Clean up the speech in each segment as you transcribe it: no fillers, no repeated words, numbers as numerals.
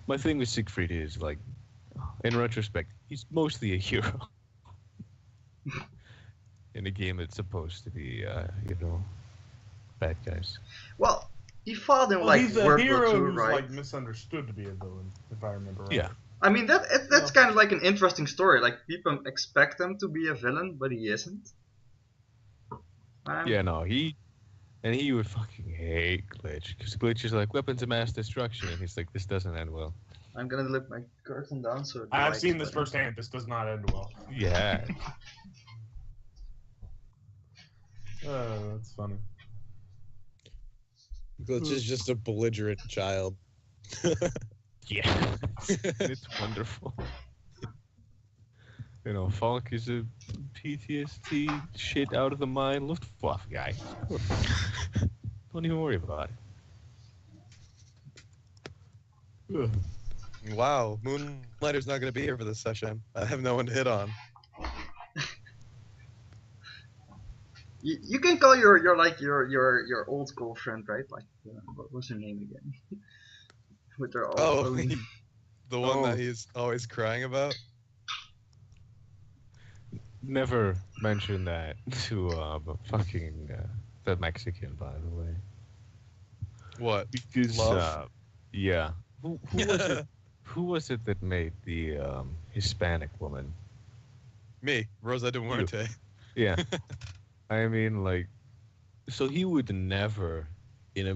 My thing with Siegfried is like, in retrospect, he's mostly a hero in a game that's supposed to be, bad guys. Well, he fought in Well, like he's a World War hero II, who's right? like misunderstood to be a villain, if I remember right. Yeah. I mean that's kind of like an interesting story. Like people expect him to be a villain, but he isn't. Yeah, no, he would fucking hate Glitch, because Glitch is like weapons of mass destruction, and he's like, this doesn't end well. I'm gonna look my curtain down so. the I've light's seen this better. firsthand. This does not end well. Yeah. That's funny. Glitch is just a belligerent child. Yeah. It's wonderful. Falk is a PTSD shit out of the mind Luftwaffe guy. Don't even worry about it. Ugh. Wow, Moonlighter's not going to be here for this session. I have no one to hit on. You can call your old girlfriend, right? Like what was her name again? With her own. The one that he's always crying about? Never mention that to the Mexican, by the way. What? Because Love? yeah. Who was it? Who was it that made the Hispanic woman? Me, Rosa de Muerte. Yeah. I mean, like, so he would never, in a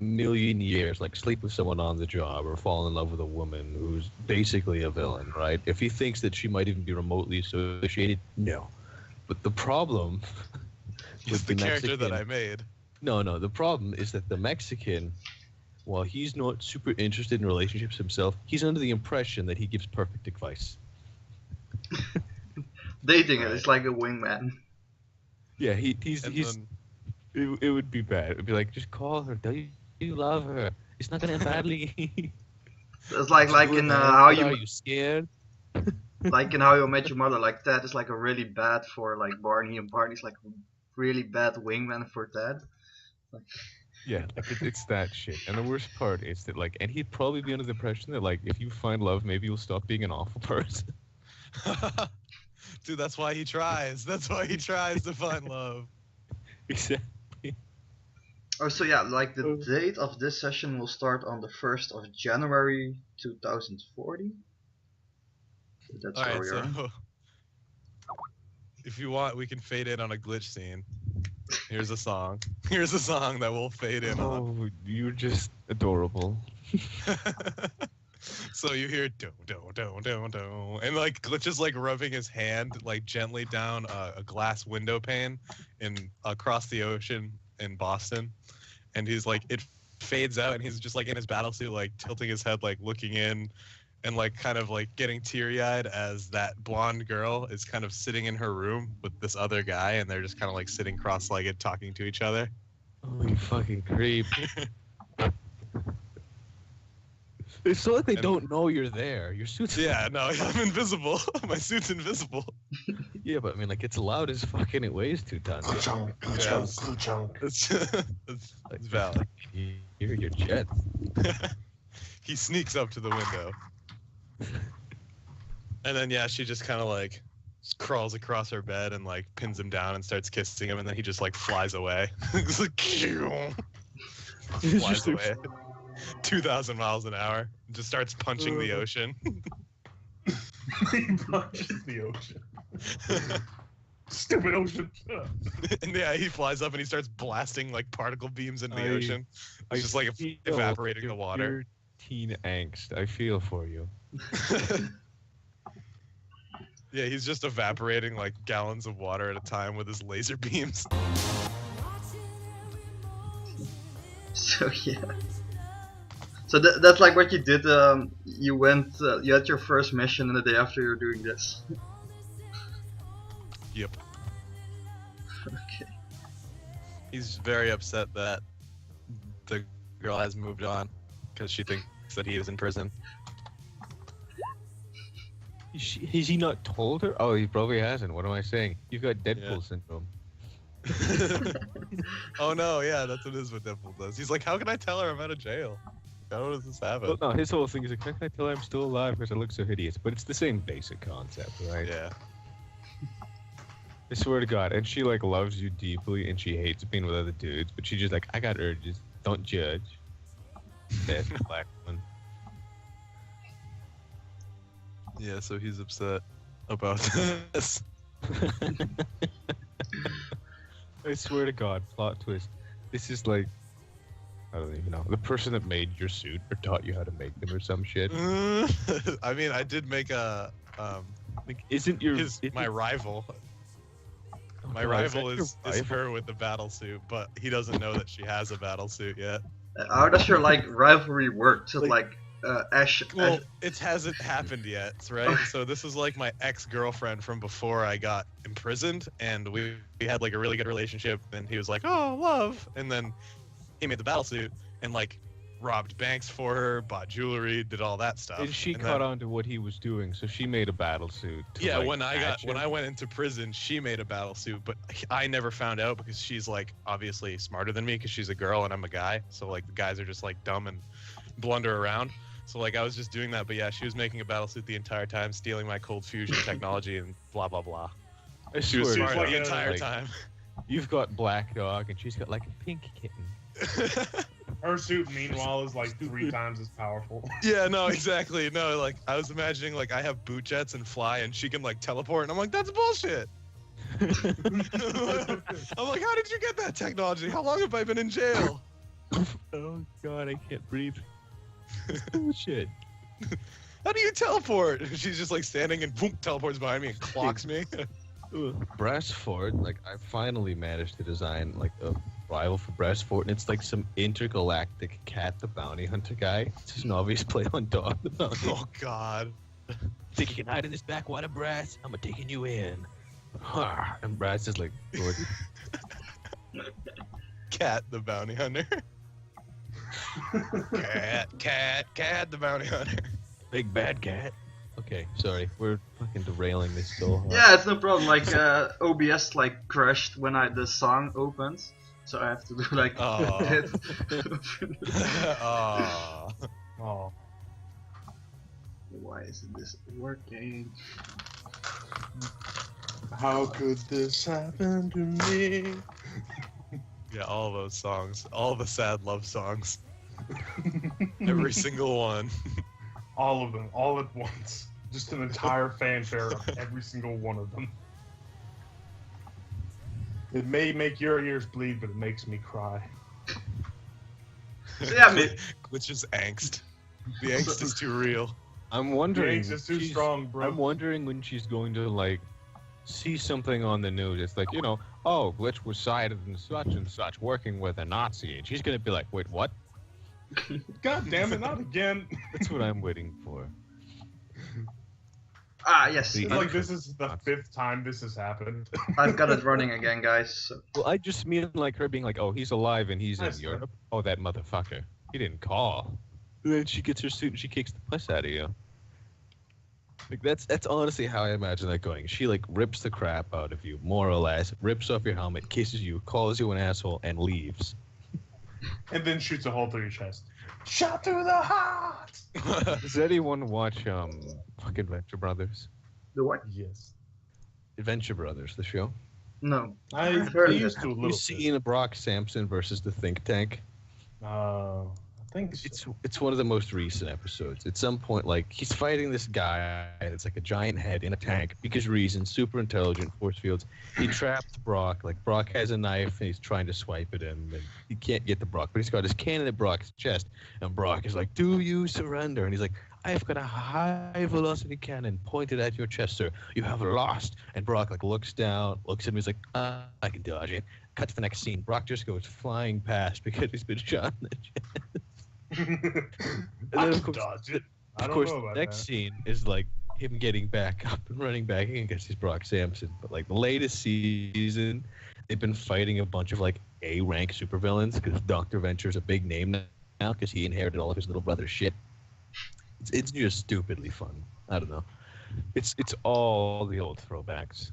million years, like, sleep with someone on the job or fall in love with a woman who's basically a villain, right? If he thinks that she might even be remotely associated, no. But the problem With the character Mexican, that I made. No, the problem is that the Mexican, while he's not super interested in relationships himself, he's under the impression that he gives perfect advice. Dating it is like a wingman. Yeah, he's Then, it would be bad. It would be like, just call her. Do you love her? It's not gonna end badly. It's like in how Are you you scared? like in How You Met Your Mother. Like Ted is like a really bad for like Barney, and Barney's like a really bad wingman for Ted. Like, Yeah, like it's that shit. And the worst part is that like, and he'd probably be under the impression that like, if you find love, maybe you'll stop being an awful person. Dude, that's why he tries. That's why he tries to find love. Exactly. oh, so yeah, like the date of this session will start on the 1st of January 2040. So that's where Alright, we so are. if you want, we can fade in on a glitch scene. Here's a song. Here's a song that we'll fade in on. Oh, you're just adorable. So you hear do do do do do, and like Glitch is like rubbing his hand like gently down a glass window pane in across the ocean in Boston, and he's like it fades out, and he's just like in his battle suit, like tilting his head, like looking in, and like kind of like getting teary-eyed as that blonde girl is kind of sitting in her room with this other guy, and they're just kind of like sitting cross-legged talking to each other. Oh, you fucking creep. It's so that they don't know you're there. Your suit's Yeah, no, I'm invisible. My suit's invisible. Yeah, but I mean, like, it's loud as fucking. It weighs 2 tons. It's valid. You hear your jet. He sneaks up to the window. And then, yeah, she just kind of, like, crawls across her bed and, like, pins him down and starts kissing him, and then he just, like, flies away. It's like, flies away. 2,000 miles an hour. Just starts punching the ocean. He punches the ocean. Stupid ocean. And yeah, he flies up and he starts blasting like particle beams into the ocean. I It's just like feel evaporating the water. your teen angst. I feel for you. Yeah, he's just evaporating like gallons of water at a time with his laser beams. So yeah. So that's like what you did. You went. You had your first mission, and the day after you're doing this. Yep. Okay. He's very upset that the girl has moved on because she thinks that he is in prison. Has he not told her? Oh, he probably hasn't. What am I saying? You've got Deadpool syndrome. Oh no, yeah, that's what Deadpool does. He's like, how can I tell her I'm out of jail? How does this happen? Well, no, his whole thing is like, how can I tell I'm still alive because I look so hideous? But it's the same basic concept, right? Yeah. I swear to God. And she, like, loves you deeply, and she hates being with other dudes, but she's just like, I got urges. Don't judge. That's the black one. Yeah, so he's upset about this. I swear to God, plot twist. This is like, I don't even know. The person that made your suit or taught you how to make them or some shit. I mean, I did make a Like, isn't your my rival. Oh, My God, rival that is your rival? her with the battle suit, but he doesn't know that she has a battle suit yet. How does your like rivalry work? So Like- Ash. Well, it hasn't happened yet, right? So this is like my ex-girlfriend from before I got imprisoned, and we had like a really good relationship. And he was like, "Oh, love," and then he made the battle suit and like robbed banks for her, bought jewelry, did all that stuff. And she And caught then- on to what he was doing, so she made a battle suit. To, Yeah, like, when match him. I went into prison, she made a battle suit, but I never found out because she's like obviously smarter than me because she's a girl and I'm a guy. So like the guys are just like dumb and blunder around. So like I was just doing that, but yeah, she was making a battle suit the entire time, stealing my cold fusion technology and blah blah blah. I She was swear to smart like the a- entire like- time. You've got Black Dog, and she's got like a pink kitten. Her suit, meanwhile, is like 3 times as powerful. Yeah, no, exactly. No, like I was imagining like I have boot jets and fly, and she can like teleport, and I'm like, that's bullshit. I'm like, how did you get that technology? How long have I been in jail? Oh God, I can't breathe. Bullshit. How do you teleport? She's just like standing and boom, teleports behind me and clocks me. Brassfort, like I finally managed to design like a rival for Brassfort, and it's like some intergalactic cat the bounty hunter guy. It's just an obvious play on Dog the bounty. Oh God. Think you can hide in this backwater, Brass? I'm taking you in. And Brass is like, Lord, Cat the bounty hunter. Cat the bounty hunter. big bad cat. Okay, sorry, we're fucking derailing this so hard. Yeah, it's no problem. Like OBS like crashed when the song opens, so I have to do like. Oh. it. Oh. Oh, Why isn't this working? how could this happen to me? Yeah, all those songs. All the sad love songs. Every single one. All of them, all at once. Just an entire fanfare of every single one of them. It may make your ears bleed, but it makes me cry. So yeah, I mean, Which is angst. The angst is too real. I'm wondering. Yanks is too she's- strong, bro. I'm wondering when she's going to like see something on the news. It's like, oh, Glitch was cited and such working with a Nazi, and she's gonna be like, wait, what? God damn it, not again. That's what I'm waiting for. yes, The- It's like this is the 5th time this has happened. I've got it running again, guys. So. Well, I just mean like her being like, oh, he's alive and he's in Nice, Europe. Oh, that motherfucker. He didn't call. And then she gets her suit and she kicks the piss out of you. Like that's honestly how I imagine that going. She like rips the crap out of you, more or less, rips off your helmet, kisses you, calls you an asshole, and leaves. And then shoots a hole through your chest. Shot through the heart! Does anyone watch fucking Venture Brothers? The what? Yes. Adventure Brothers, the show. No. I I've heard of used it. to a You little seen Brock Sampson versus the Think Tank? bit. I think so. It's one of the most recent episodes. At some point, like he's fighting this guy that's like a giant head in a tank because reasons, super intelligent, force fields. He trapped Brock. Like Brock has a knife and he's trying to swipe at him, and he can't get the Brock, but he's got his cannon at Brock's chest, and Brock is like, "Do you surrender?" And he's like, "I've got a high velocity cannon pointed at your chest, sir. You have lost." And Brock like looks down, looks at him, he's like, "I can dodge it." Cut to the next scene. Brock just goes flying past because he's been shot in the chest. I then, can of course, dodge it. I Of don't course, know the about next that. scene is like him getting back up and running back in because he's Brock Sampson. But like the latest season, they've been fighting a bunch of like A-rank supervillains because Dr. Venture's a big name now because he inherited all of his little brother's shit. It's just stupidly fun. I don't know. It's all the old throwbacks.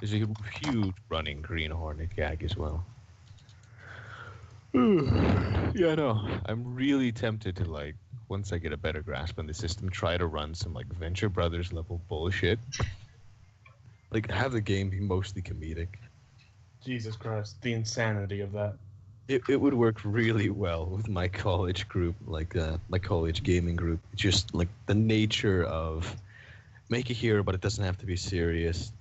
There's a huge running Green Hornet gag as well. Yeah, no. I'm really tempted to like once I get a better grasp on the system, try to run some like Venture Brothers level bullshit. Like have the game be mostly comedic. Jesus Christ, the insanity of that. It would work really well with my college group, like my college gaming group. Just like the nature of make a hero, but it doesn't have to be serious.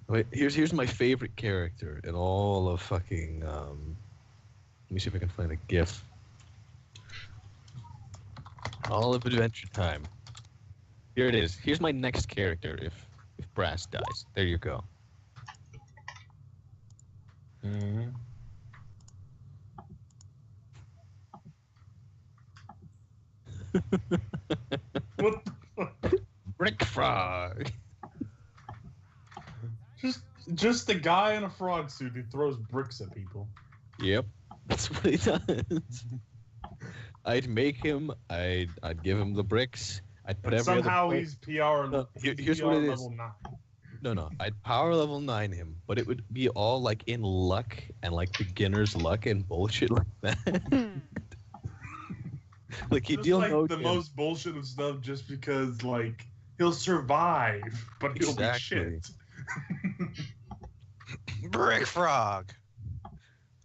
Wait, here's my favorite character in all of fucking. Let me see if I can find a GIF. All of Adventure Time. Here it is. Here's my next character if Brass dies. There you go. Mm-hmm. What? Brick Frog. Just a guy in a frog suit who throws bricks at people. Yep, that's what he does. I'd make him. I'd give him the bricks. I'd put And every somehow other. he's PR. No, He's here's PR what it is. level 9. No. I'd power level 9 him, but it would be all like in luck and like beginner's luck and bullshit like that. Like he Just deal like no the damage. most bullshit of stuff, just because like he'll survive, but he'll Exactly. be shit. Brick Frog.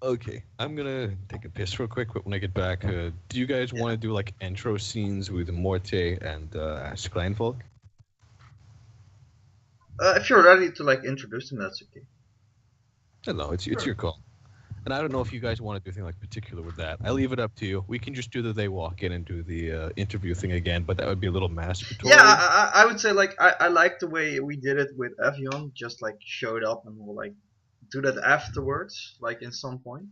Okay, I'm gonna take a piss real quick, but when I get back, do you guys want to do like intro scenes with Morte and Kleinvolk? If you're ready to like introduce them, that's okay. I don't know, it's your call. And I don't know if you guys want to do anything like particular with that. I leave it up to you. We can just do the they walk in and do the interview thing again, but that would be a little masturbatory. Yeah, I would say like I like the way we did it with Evian, just like showed up and we'll like do that afterwards, like in some point.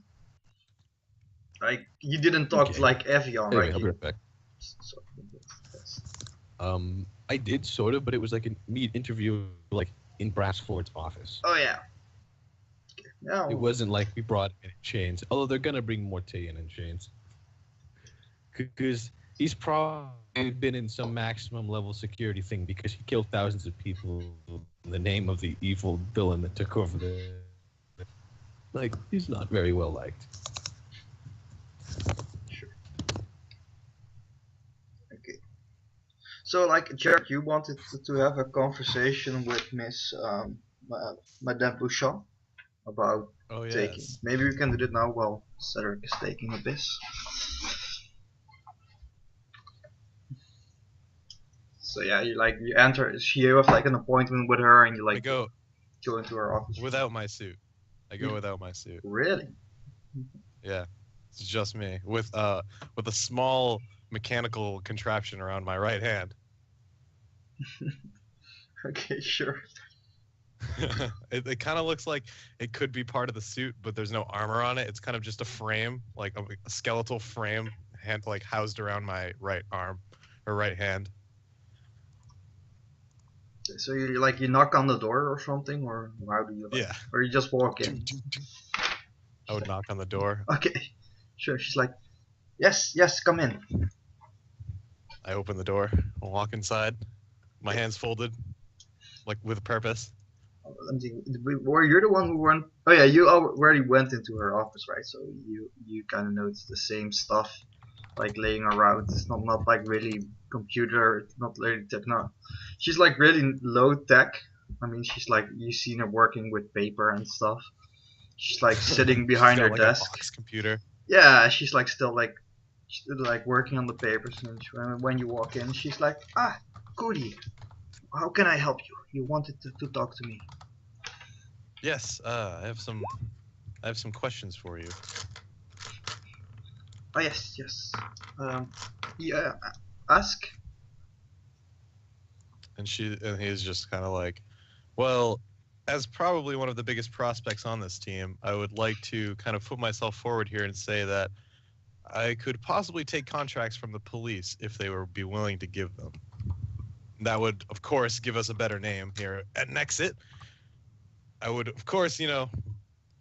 Like you didn't talk Okay. to like Evian, Anyway, right? I'll be right back. So, that's- I did sort of, but it was like a meet interview like in Brassford's office. Oh yeah. Okay. Yeah. It wasn't like we brought him in chains, although they're gonna bring Morte in chains. Because he's probably been in some maximum level security thing because he killed thousands of people in the name of the evil villain that took over the. Like, he's not very well liked. Sure. Okay. So like Jared, you wanted to have a conversation with Miss Madame Bouchon about Oh taking. yes. Maybe we can do it now while Sedrick is taking a piss. So yeah, you enter. You have like an appointment with her, and you I like go go into her office. without my suit. I go without my suit. Really? Yeah, it's just me with a small mechanical contraption around my right hand. Okay, sure. It kind of looks like it could be part of the suit, but there's no armor on it. It's kind of just a frame, like a skeletal frame, hand like housed around my right arm or right hand. So you knock on the door or something, or how do you? Yeah. Or you just walk in. I would knock on the door. Okay, sure. She's like, yes, come in. I open the door. I walk inside. My hands folded, like with purpose. Let me see. Were you the one who went? Oh yeah, you already went into her office, right? So you kind of noticed the same stuff, like laying around. It's not like really computer. It's not really techno. She's like really low tech. I mean, she's like you've seen her working with paper and stuff. She's like sitting behind She's her got, like, desk. a box computer. Yeah, she's like still like working on the papers. And when you walk in, she's like, Cody, how can I help you? You wanted to talk to me. Yes, I have some questions for you. Oh yes. Yeah, ask. And he's just kind of like, well, as probably one of the biggest prospects on this team, I would like to kind of put myself forward here and say that I could possibly take contracts from the police if they would be willing to give them. That would, of course, give us a better name here at Nexit. I would, of course,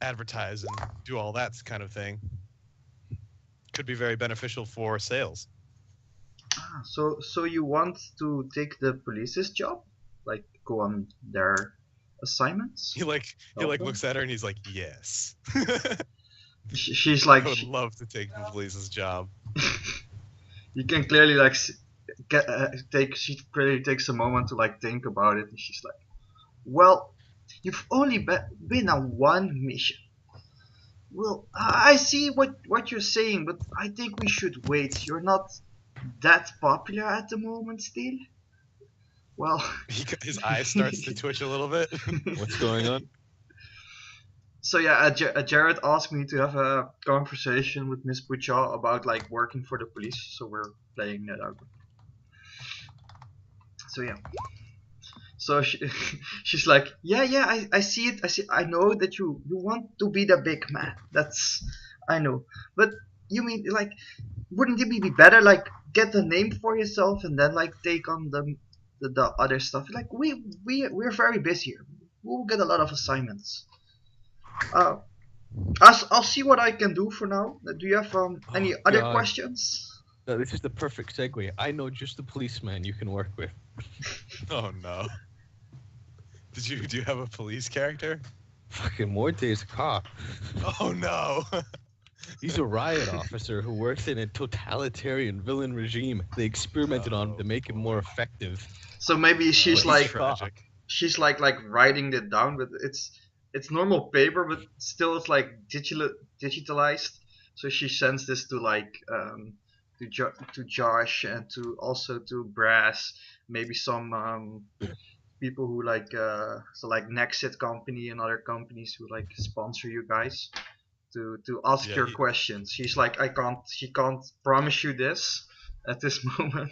advertise and do all that kind of thing. Could be very beneficial for sales. So you want to take the police's job, like go on their assignments? He Okay. looks at her and he's like, yes. She's like, I would love to take the police's job. you can clearly like she clearly takes a moment to like think about it, and she's like, well, you've only been on one mission. Well, I see what you're saying, but I think we should wait. You're not that popular at the moment still. Well, His eye starts to twitch a little bit. What's going on? so yeah, Jared asked me to have a conversation with Miss Butchaw about like working for the police, so we're playing that out. So yeah. So she's like, yeah, I see it. I know that you want to be the big man. That's, I know. But you mean like, wouldn't it be better like get a name for yourself and then like take on the other stuff? Like we're very busy here. We'll get a lot of assignments. I'll see what I can do for now. Do you have any other God. questions? No, this is the perfect segue. I know just the policeman you can work with. Oh no. Do you have a police character? Fucking Muerte is a cop. Oh no. He's a riot officer who works in a totalitarian villain regime. They experimented on him to make him more effective. So maybe she's Well, like tragic. she's like writing it down, but it's normal paper, but still it's like digitalized. So she sends this to like to Josh and to also to Brass, maybe some people who like so like Nexit company and other companies who like sponsor you guys to ask Yeah, your questions. She's like, she can't promise you this at this moment.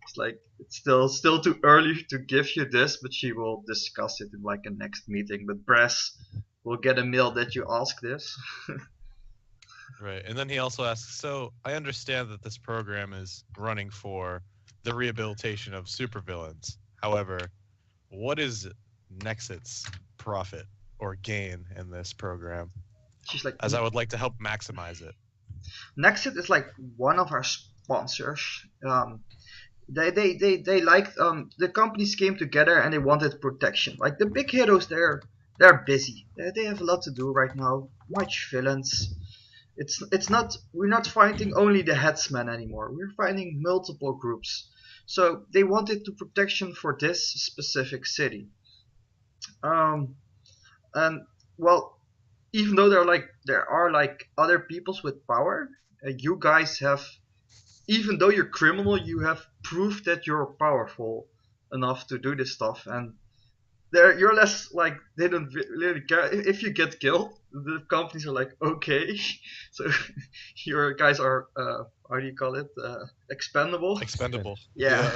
It's like it's still too early to give you this, but she will discuss it in like a next meeting. But Brass will get a mail that you ask this. Right. And then he also asks, so I understand that this program is running for the rehabilitation of supervillains. However, what is Nexit's profit or gain in this program? She's like, As I would like to help maximize it. Nexit is like one of our sponsors. They liked the companies came together and they wanted protection. Like the big heroes, they're busy. They have a lot to do right now. Much villains. It's not, we're not fighting only the headsman anymore. We're fighting multiple groups. So they wanted to protection for this specific city. And well, even though there are like other peoples with power, you guys have, even though you're criminal, you have proof that you're powerful enough to do this stuff, and you're less like, they don't really care if you get killed. The companies are like, okay, so your guys are how do you call it, expendable. Expendable. Yeah.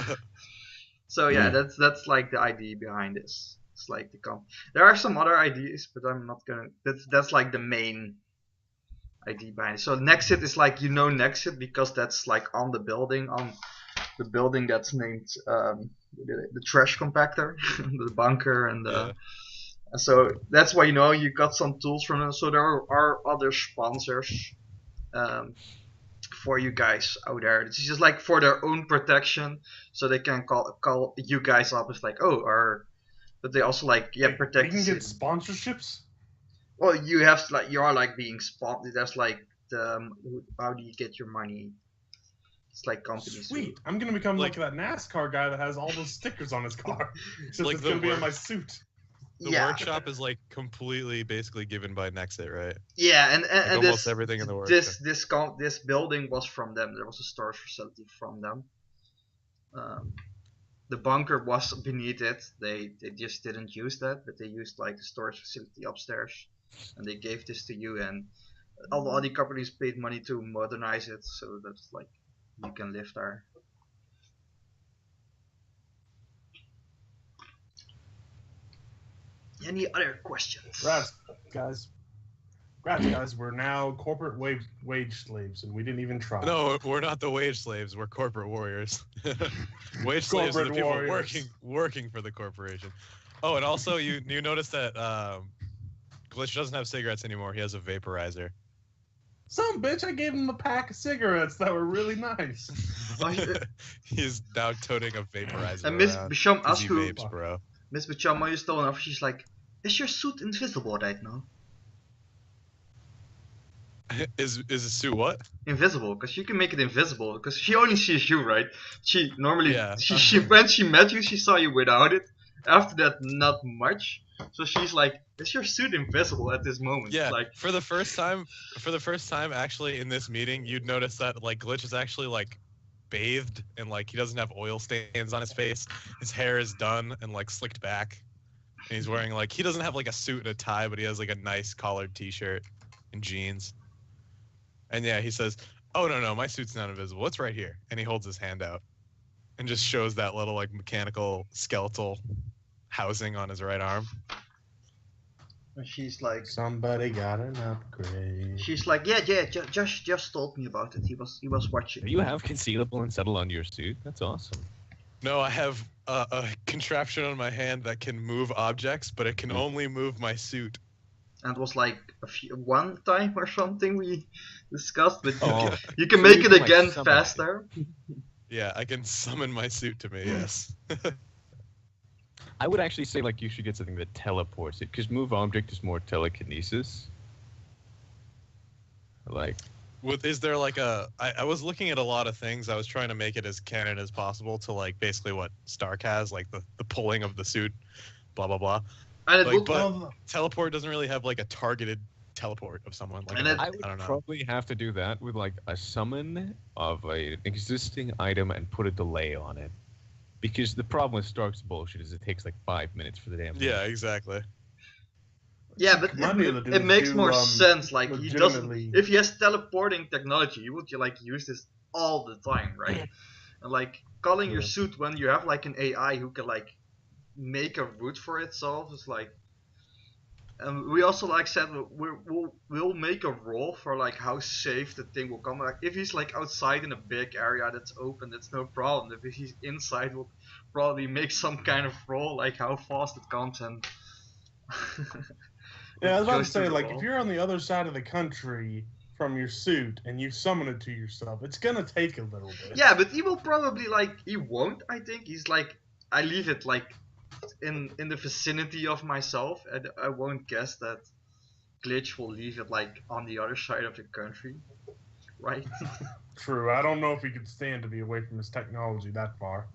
So yeah, that's like the idea behind this. It's like there are some other ideas, but I'm not gonna. That's like the main idea behind it. So Nexit is like, you know, Nexit because that's like on the building that's named the trash compactor, the bunker, and so that's why, you know, you got some tools from them. So there are other sponsors for you guys out there. It's just like for their own protection, so they can call you guys up. It's like, but they also like, yeah, protect. They can get sponsorships. Well, you have like, you are like being sponsored. That's like how do you get your money? It's like companies. Sweet. I'm gonna become like that NASCAR guy that has all those stickers on his car. So Like it's gonna be on my suit. The workshop is like completely basically given by Nexit, right? Yeah, and Like almost everything in the workshop. This building was from them. There was a storage facility from them. The bunker was beneath it. They just didn't use that, but they used like the storage facility upstairs, and they gave this to you. And all the other companies paid money to modernize it, so that's like you can live there. Any other questions? Guys, we're now corporate wage slaves, and we didn't even try. No, we're not the wage slaves. We're corporate warriors. Wage slaves are the people working for the corporation. Oh, and also you notice that Glitch doesn't have cigarettes anymore. He has a vaporizer. Some bitch, I gave him a pack of cigarettes that were really nice. He's now toting a vaporizer. And Miss around Bichon 'cause asked he who. vapes, bro. Miss Bichon, when you stole enough, she's like, "Is your suit invisible right now?" Is a suit what? Invisible, because you can make it invisible. Because she only sees you, right? She normally, Yeah. she when she met you, she saw you without it. After that, not much. So she's like, "Is your suit invisible at this moment?" Yeah. Like, For the first time, actually in this meeting, you'd notice that like Glitch is actually like bathed and like he doesn't have oil stains on his face. His hair is done and like slicked back. And he's wearing like he doesn't have like a suit and a tie, but he has like a nice collared t-shirt and jeans. And yeah, he says, "Oh no, my suit's not invisible. It's right here." And he holds his hand out and just shows that little like mechanical skeletal housing on his right arm. and she's like, Somebody got an upgrade. she's like, "Yeah, just told me about it. He was watching." You have concealable and settle on your suit. That's awesome. No, I have a contraption on my hand that can move objects, but it can only move my suit. And it was like one time or something we discussed, but Oh. you can So make you it can, like, again summon it. faster. Yeah, I can summon my suit to me. Yes. I would actually say like you should get something that teleports it, because move object is more telekinesis. Like, Is there like a? I was looking at a lot of things. I was trying to make it as canon as possible to like basically what Stark has, like the pulling of the suit, blah blah blah. And it Like, would, but teleport doesn't really have like a targeted teleport of someone. Like And I I would don't know. probably have to do that with like a summon of an existing item and put a delay on it. Because the problem with Stark's bullshit is it takes like 5 minutes for the damn thing. Yeah, exactly. yeah, but Might be able to it makes do, more sense. Like he doesn't. legitimately- If he has teleporting technology, he would like use this all the time, right? And like calling your Yeah. suit when you have like an AI who can like make a route for itself is like. And we also like said we'll make a roll for like how safe the thing will come. Like if he's like outside in a big area that's open, that's no problem. If he's inside, we'll probably make some kind of roll like how fast it comes and. Yeah, I was about to goes say, through the like, wall. if you're on the other side of the country from your suit and you summon it to yourself, it's gonna take a little bit. Yeah, but he will probably like he won't. I think he's like I leave it like in the vicinity of myself, and I won't guess that Glitch will leave it like on the other side of the country, right? True. I don't know if he could stand to be away from his technology that far.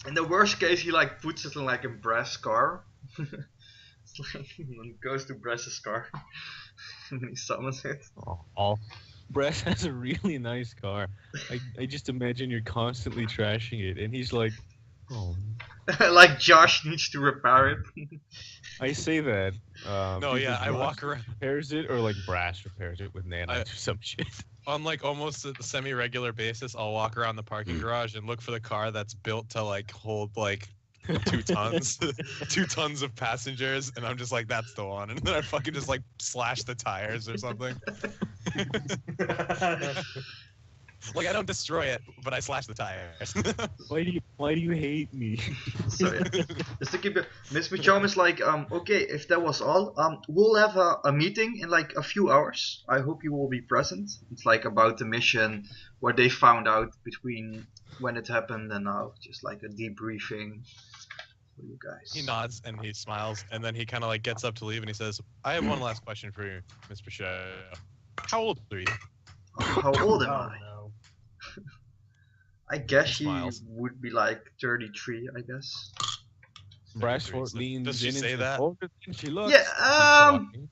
In the worst case, he like puts it in like a brass car. It's like when he goes to Bress's car and he summons it. Oh, Bress has a really nice car. I just imagine you're constantly trashing it, and he's like, "Oh." Like Josh needs to repair it. I say that. No, yeah, because I Ross walk around repairs it, or like Brass repairs it with nanites or some shit. on like almost a semi-regular basis. I'll walk around the parking garage and look for the car that's built to like hold like 2 tons, 2 tons of passengers, and I'm just like, that's the one. And then I fucking just like slash the tires or something. Like I don't destroy it, but I slash the tires. Why do you hate me? So yeah, just to keep it, Miss Michom is like, okay, if that was all, we'll have a meeting in like a few hours. I hope you will be present. It's like about the mission, what they found out between when it happened and now, just like a debriefing for you guys. He nods and he smiles, and then he kind of like gets up to leave, and he says, "I have one last question for you, Mr. Shea. How old are you?" How old am Oh, I? no. I guess He he smiles. would be like 33, I guess. Brassford leans Does she in say and that? says, "Older than she looks." Yeah, Keeps walking.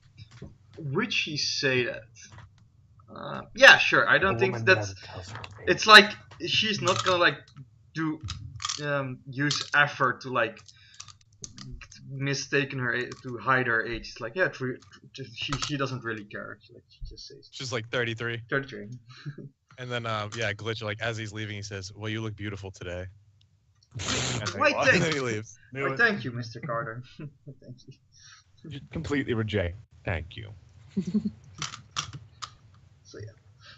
Would she say that? Yeah, sure. I A don't think woman that's. never tells her face. It's like she's not gonna like do use effort to like mistaken her to hide her age. It's like she doesn't really care. She just says She's like 33. 33. And then, yeah, Glitch, like, as he's leaving, he says, "Well, you look beautiful today." And then, Why, and thank then he you. leaves. Knew Why, it. thank you, Mr. Carter. Thank you. Just completely reject. Thank you.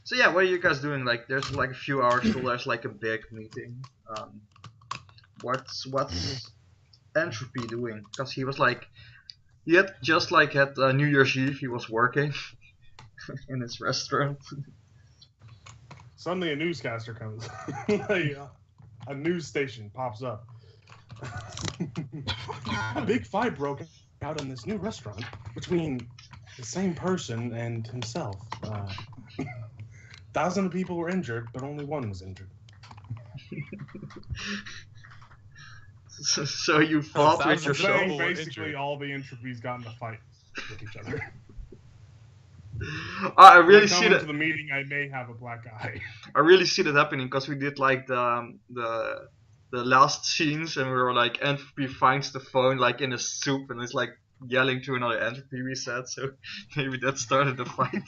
So yeah, what are you guys doing? Like, there's like a few hours till there's like a big meeting. What's Entropy doing? Because he was like, he had just like had New Year's Eve. He was working in his restaurant. Suddenly a newscaster comes. Like, a news station pops up. A big fight broke out in this new restaurant between the same person and himself. 1,000 people were injured, but only one was injured. So you fought with thousands your of Saying people were basically injured. all the Entropies got in a fight with each other. I really When I see come that. to the meeting, I may have a black eye. I really see that happening because we did like the last scenes and we were like Entropy finds the phone like in a soup and is like yelling to another Entropy we said, so maybe that started the fight.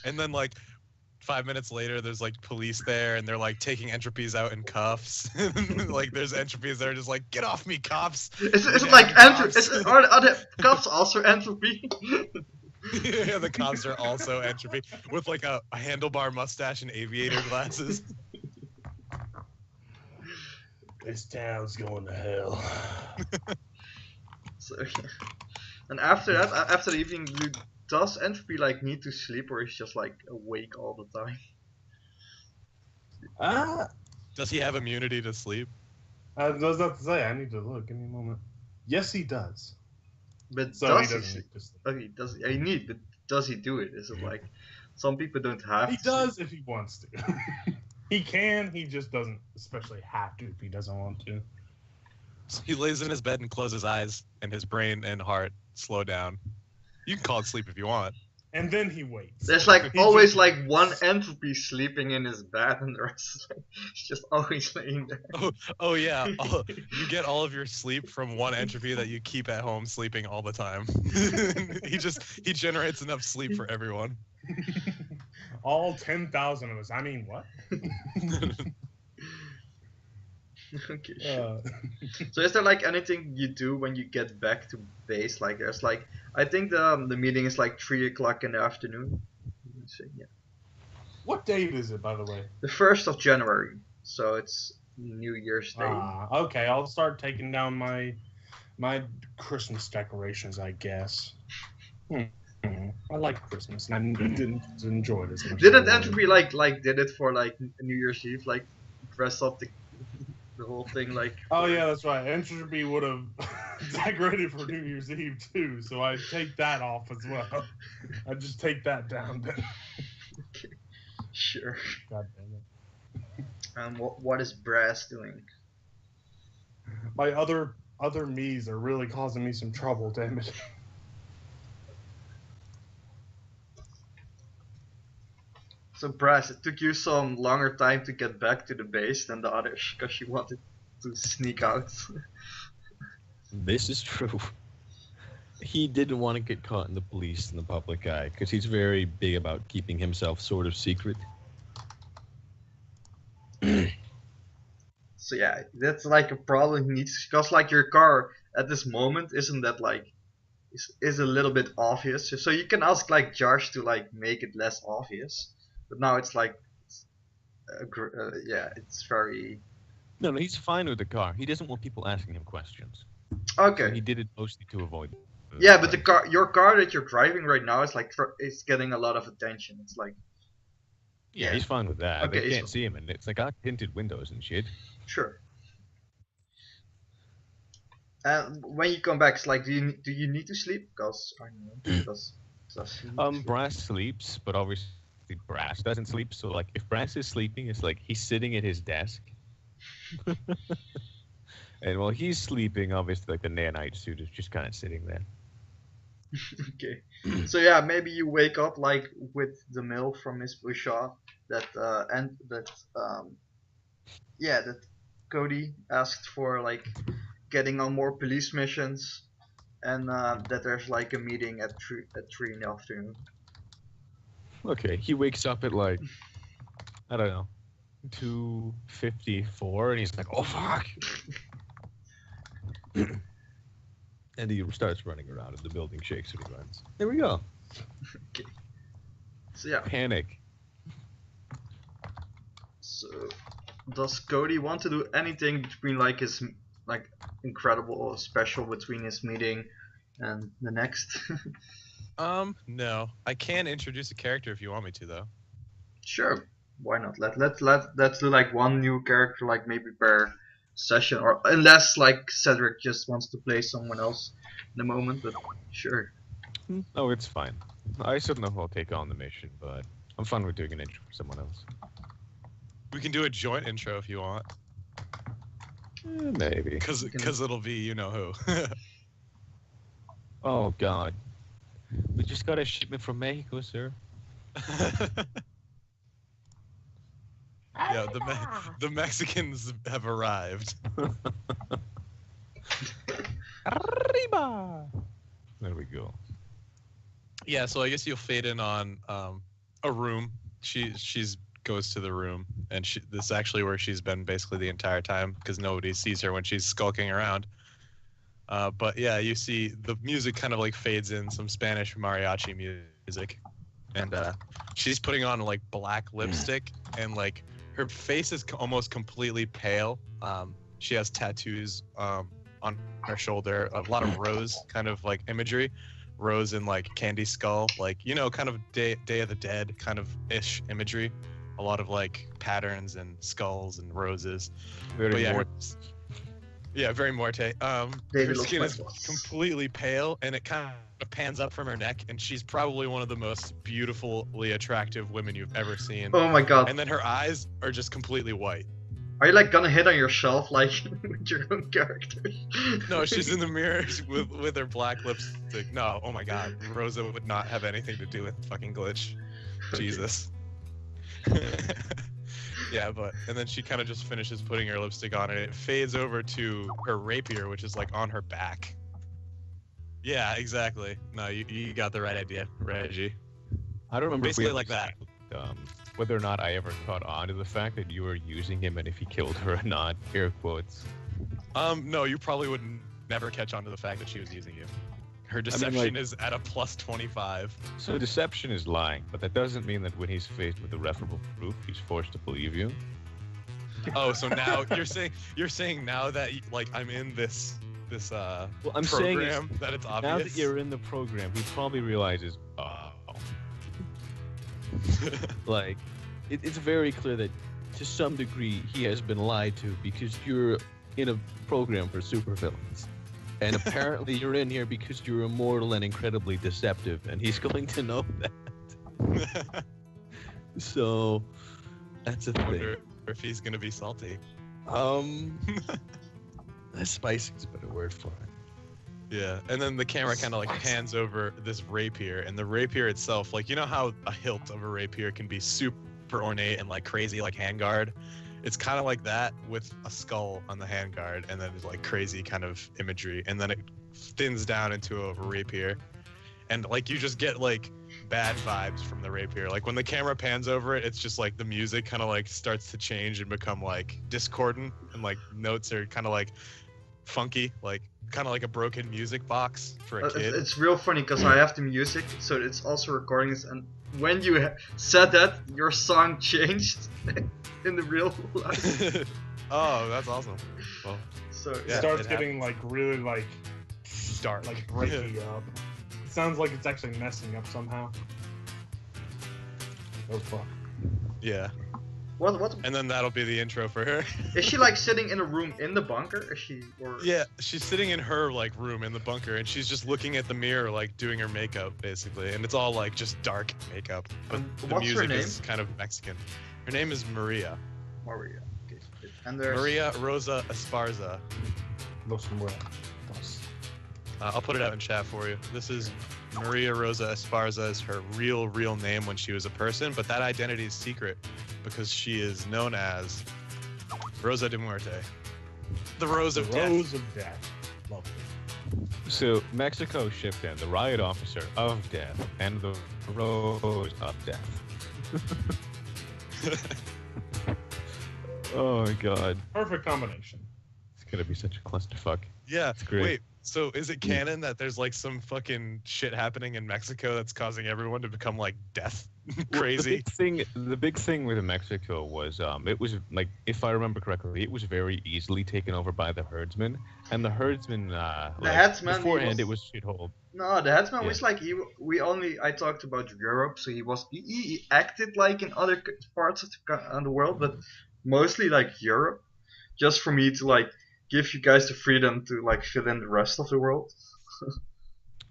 And then like 5 minutes later, there's like police there, and they're like taking Entropies out in cuffs. Like there's Entropies that are just like, "Get off me, cops!" Is Get it like down, Entropy? Are the cops also Entropy? Yeah, the cops are also Entropy with like a handlebar mustache and aviator glasses. This town's going to hell. So, and after that, after the evening, does Entropy like need to sleep or is he just like awake all the time? Does he have immunity to sleep? I was about to say, I need to look. Give me a moment. Yes, he does. But So does he he doesn't sleep? need to sleep. Okay, does he need? But does he do it? Is it like some people don't have? He to does if he wants to. He can, he just doesn't especially have to if he doesn't want to. He lays in his bed and closes his eyes, and his brain and heart slow down. You can call it sleep if you want. And then he waits. There's like He always just like waits. one Entropy sleeping in his bed, and the rest is like, he's just always laying there. Oh yeah, you get all of your sleep from one Entropy that you keep at home sleeping all the time. he generates enough sleep for everyone. All 10,000 of us. I mean, what? Okay, sure. So is there like anything you do when you get back to base? Like there's like I think the meeting is like 3 o'clock in the afternoon. So, yeah. What date is it, by the way? The 1st of January. So it's New Year's Day. Okay. I'll start taking down my Christmas decorations, I guess. I like Christmas, and I didn't enjoy it as much. Didn't as I Entropy like did it for like New Year's Eve, like dress up the whole thing like? Oh yeah, that's right. Entropy would have decorated for New Year's Eve too, so I'd take that off as well. I'd just take that down then. Okay. Sure. God damn it. What is Brass doing? My other me's are really causing me some trouble, damn it. So Brass, it took you some longer time to get back to the base than the others because you wanted to sneak out. This is true. He didn't want to get caught in the police and the public eye because he's very big about keeping himself sort of secret. So yeah, that's like a problem he needs because like your car at this moment isn't that like is a little bit obvious. So you can ask like Josh to like make it less obvious, but now it's like yeah, it's very No, he's fine with the car. He doesn't want people asking him questions. okay. So he did it mostly to avoid. Yeah, but your car that you're driving right now is like it's getting a lot of attention. It's like Yeah, he's fine with that. Okay, They he's can't see him, and it's like got tinted windows and shit. sure. And when you come back, it's like, do you need to sleep? Because I don't know. Does he need to sleep? Brass sleeps, but obviously Brass doesn't sleep. So like, if Brass is sleeping, it's like he's sitting at his desk, and while he's sleeping, obviously like the nanite suit is just kind of sitting there. Okay. So yeah, maybe you wake up like with the mail from Miss Bouchard that that Cody asked for like getting on more police missions, and that there's like a meeting at 3 in the afternoon. Okay, he wakes up at like, I don't know, 2:54, and he's like, oh fuck. And he starts running around, and the building shakes and he runs. There we go. Okay. So yeah. Panic. So does Cody want to do anything between like his like incredible or special between his meeting and the next? No. I can introduce a character if you want me to, though. Sure. Why not? Let's do like one new character, like maybe per session, or unless like Sedrick just wants to play someone else in the moment. But sure. Oh, it's fine. I still know who I'll take on the mission, but I'm fine with doing an intro for someone else. We can do a joint intro if you want, Maybe. because it'll be you know who. Oh God, we just got a shipment from Mexico, sir. Yeah, the Mexicans have arrived. Arriba. There we go. Yeah, so I guess you'll fade in on a room. She's goes to the room, and this is actually where she's been basically the entire time because nobody sees her when she's skulking around. But yeah, you see the music kind of like fades in, some Spanish mariachi music, and she's putting on like black lipstick, and like her face is almost completely pale. She has tattoos on her shoulder, a lot of rose kind of like imagery, rose and like candy skull, like kind of Day of the Dead kind of ish imagery, a lot of like patterns and skulls and roses. Very Yeah, very Muerte. Her David skin looks is like completely pale, and it kind of pans up from her neck, and she's probably one of the most beautifully attractive women you've ever seen. Oh my God. And then her eyes are just completely white. Are you like gonna hit on yourself like with your own character? No, she's in the mirror with her black lipstick. No, oh my God, Rosa would not have anything to do with fucking Glitch. Jesus. Yeah, and then she kind of just finishes putting her lipstick on, and it fades over to her rapier, which is like on her back. Yeah, exactly. No, you got the right idea, Reggie. I don't remember Basically like that. Whether or not I ever caught on to the fact that you were using him and if he killed her or not. Air quotes. No, you probably would never catch on to the fact that she was using you. Her deception is at a plus 25. So deception is lying, but that doesn't mean that when he's faced with irreparable proof, he's forced to believe you. Oh, so now you're saying now that like I'm in this well, I'm program saying that it's obvious. Now that you're in the program, he probably realizes, like, it's very clear that to some degree he has been lied to because you're in a program for supervillains. And apparently you're in here because you're immortal and incredibly deceptive, and he's going to know that. So, that's a I thing. wonder if he's gonna be salty. Spicy is a better word for it. Yeah, and then the camera kind of like pans over this rapier, and the rapier itself, like how a hilt of a rapier can be super ornate and like crazy, like handguard. It's kind of like that with a skull on the handguard, and then there's like crazy kind of imagery, and then it thins down into a rapier, and like you just get like bad vibes from the rapier. Like when the camera pans over it, it's just like the music kind of like starts to change and become like discordant, and like notes are kind of like funky, like kind of like a broken music box for a kid. It's real funny because I have the music, so it's also recordings, and when you said that, your song changed in the real life. Oh, that's awesome. Well, So It Yeah, starts it getting like really like dark. like breaking up. It sounds like it's actually messing up somehow. Oh fuck. Yeah, what and then that'll be the intro for her. is she like sitting in a room in the bunker? Is she or Yeah, she's sitting in her like room in the bunker, and she's just looking at the mirror, like doing her makeup basically, and it's all like just dark makeup. But the What's her music name? is kind of Mexican. Her name is Maria. Maria? Okay. And there's Maria Rosa Esparza. Los Muertos. I'll put it out in chat for you. This is Maria Rosa Esparza is her real name when she was a person, but that identity is secret because she is known as Rosa de Muerte. The Rose of Death. Rose of Death. Lovely. So Mexico shipped in the riot officer of death and the rose of death. Oh my God, Perfect combination. it's gonna be such a clusterfuck. Yeah, great. wait, so is it canon that there's like some fucking shit happening in Mexico that's causing everyone to become like death crazy? The big thing with Mexico was it was like, if I remember correctly, it was very easily taken over by the herdsmen, and the herdsmen headsman, beforehand it was shithole. No, the headsman Yeah. was like I talked about Europe, so he acted like in other parts of the world, but mostly like Europe. just for me to like give you guys the freedom to like fill in the rest of the world.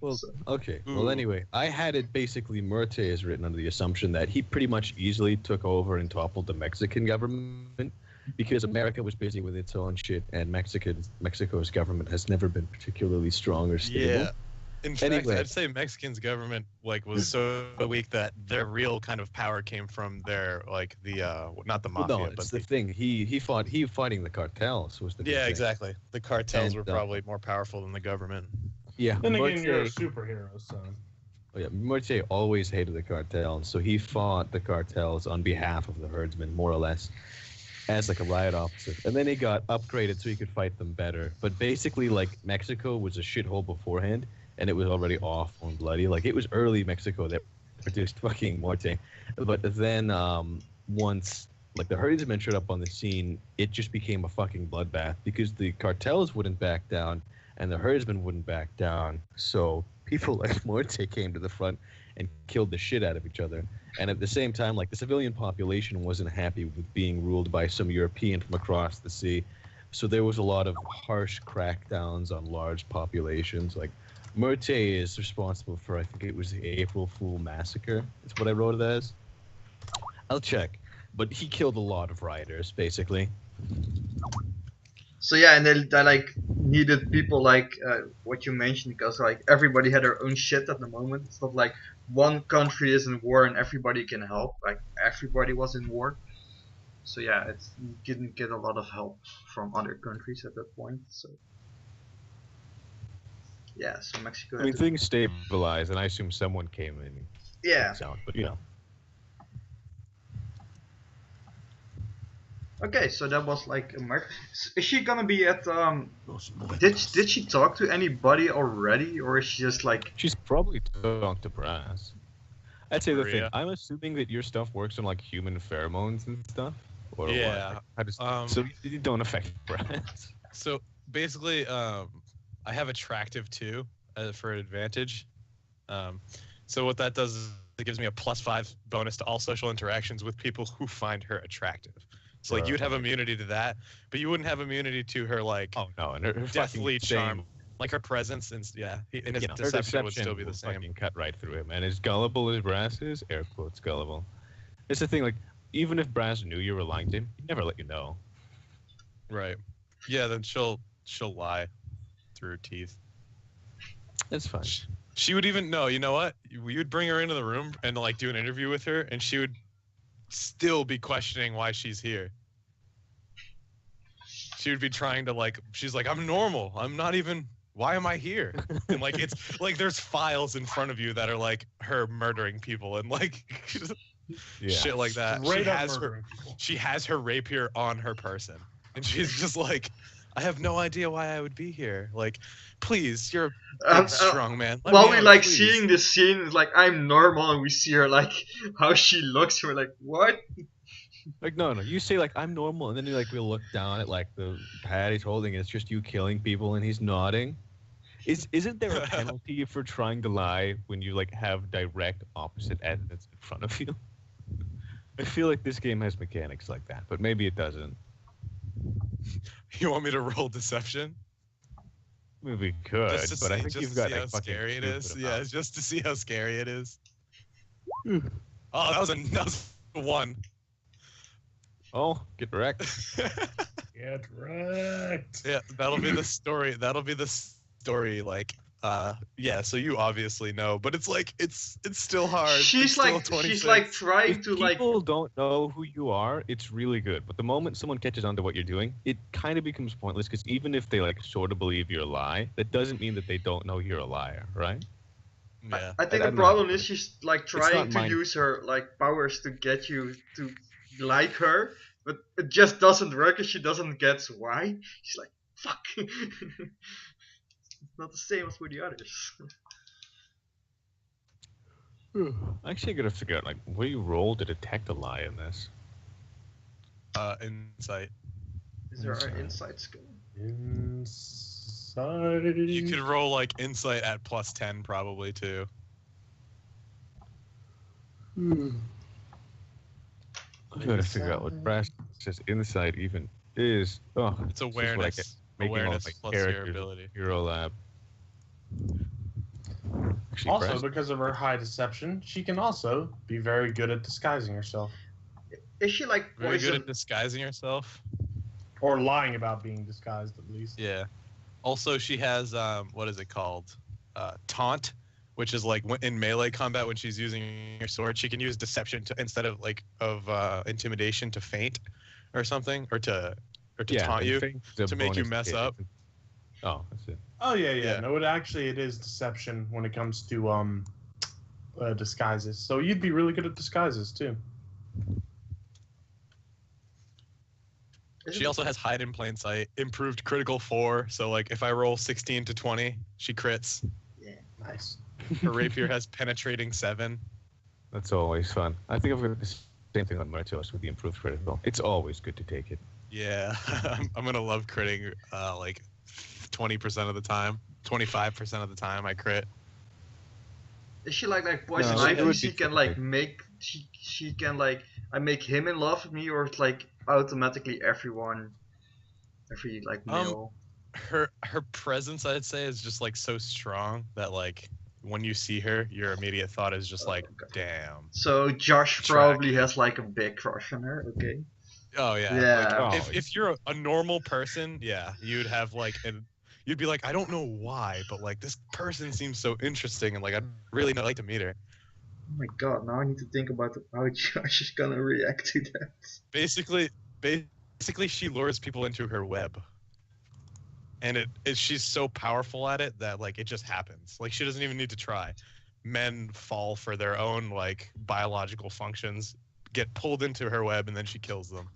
Well, So- okay. Ooh. Well, anyway, I had it basically. Muerte is written under the assumption that he pretty much easily took over and toppled the Mexican government because America was busy with its own shit, and Mexico's government has never been particularly strong or stable. Yeah. In fact, Anyway. I'd say Mexican's government like was so weak that their real kind of power came from their like the not the Well, mafia, no, but it's the thing. He fighting the cartels was the big yeah, thing. exactly. The cartels And, were probably more powerful than the government. Yeah. Then again, you're a Muerte- superhero, so. Oh, yeah, Muerte always hated the cartels, so he fought the cartels on behalf of the herdsmen, more or less, as like a riot officer. And then he got upgraded so he could fight them better. But basically, like, Mexico was a shithole beforehand, and it was already awful and bloody. Like, it was early Mexico that produced fucking Muerte. But then once, like, the herdsmen showed up on the scene, it just became a fucking bloodbath because the cartels wouldn't back down and the herdsmen wouldn't back down. So people like Muerte came to the front and killed the shit out of each other. And at the same time, like, the civilian population wasn't happy with being ruled by some European from across the sea. So there was a lot of harsh crackdowns on large populations. Like, Muerte is responsible for, I think it was the April Fool Massacre. That's what I wrote it as. I'll check. But he killed a lot of rioters, basically. So yeah, and they like needed people like what you mentioned, because like everybody had their own shit at the moment. It's not like one country is in war and everybody can help. Like everybody was in war. So yeah, it didn't get a lot of help from other countries at that point. So yeah, so Mexico. I had mean, to- things stabilized, and I assume someone came in. yeah. Sound, but you know. Okay, so that was like America. Is she gonna be at Did she talk to anybody already, or is she just like? She's probably talked to Brass. I'd say the thing. Maria. I'm assuming that your stuff works on like human pheromones and stuff. Or Yeah, What? Like, how does, um, so you don't affect Brass. So basically, I have attractive too for an advantage. So what that does is it gives me a +5 bonus to all social interactions with people who find her attractive. So like you'd have immunity to that, but you wouldn't have immunity to her like Oh no, and her deathly fucking charm, like her presence and and his her deception would still be will the same. fucking cut right through him. And as gullible as Brass is, air quotes gullible. It's the thing. Like, even if Brass knew you were lying to him, he'd never let you know. Right. Yeah. Then she'll lie through her teeth. That's fine. She would even know. You know what? We would bring her into the room and like do an interview with her, and she would still be questioning why she's here. She would be trying to like. She's like, I'm normal. I'm not even. Why am I here? And like it's like there's files in front of you that are like her murdering people and like Yeah. shit like that. Straight up murdering people. She has her rapier on her person, and she's just like, I have no idea why I would be here. Like, please, you're a big, strong man. Let While me we out, like please." seeing this scene, it's like I'm normal, and we see her like how she looks, and we're like, what? Like, no. You say, like, I'm normal, and then you, like, we look down at, like, the pad he's holding, and it's just you killing people, and he's nodding. Isn't there a penalty for trying to lie when you, like, have direct opposite evidence in front of you? I feel like this game has mechanics like that, but maybe it doesn't. You want me to roll deception? I mean, we could, Just to but I see- think just you've to got see a how fucking scary it stupid is. amount. Yeah, just to see how scary it is. Oh, that was a 1. Oh, get wrecked. Get wrecked. Yeah, that'll be the story. That'll be the story. Like, yeah. So you obviously know, but it's like it's still hard. She's It's like still she's 26. like trying If to like. people don't know who you are, it's really good. But the moment someone catches on to what you're doing, it kind of becomes pointless because even if they like sort of believe you're a lie, that doesn't mean that they don't know you're a liar, right? Yeah. I think I the don't know. problem is she's like trying not to mine. use her like powers to get you to like her, but it just doesn't work, and she doesn't get why. She's like, fuck. It's not the same as with the others. Actually, I gotta figure out like what do you roll to detect a lie in this? Insight. Is there Inside. an insight skill? Inside. You could roll like insight at +10 probably too. I gotta figure out what Brass says inside even It is. Oh, It's just like awareness. making all Awareness my plus your characters ability. Hero Lab. Actually, Also, press. because of her high deception, she can also be very good at disguising herself. Is she like Very good poison? at disguising herself. Or lying about being disguised, at least. Yeah. Also, she has what is it called? Taunt, which is like in melee combat when she's using her sword, she can use deception instead of intimidation to feint or something, or to taunt and you Fink is a to make you bonus mess hit. up. Oh, that's it. Oh yeah. Yeah. No, it is deception when it comes to disguises. So you'd be really good at disguises too. She also has hide in plain sight, improved critical 4. So like if I roll 16 to 20, she crits. Yeah. Nice. Her rapier has penetrating 7. That's always fun. I think I've got the same thing on Muertos with the improved critical. It's always good to take it. Yeah, I'm gonna love critting like 20% of the time, 25% of the time I crit. Is she like poison No, it ivy? would She be can like make she can like I make him in love with me, or it's like automatically every male. Her presence, I'd say, is just like so strong that like when you see her, your immediate thought is just like, okay. damn. So Josh probably has like a big crush on her. Okay. Oh yeah. Yeah. Like, if you're a normal person, yeah, you'd have like you'd be like, I don't know why, but like this person seems so interesting, and like I'd really like to meet her. Oh my god! Now I need to think about how Josh is gonna react to that. Basically, she lures people into her web, and she's so powerful at it that like it just happens. Like she doesn't even need to try. Men fall for their own like biological functions, get pulled into her web, and then she kills them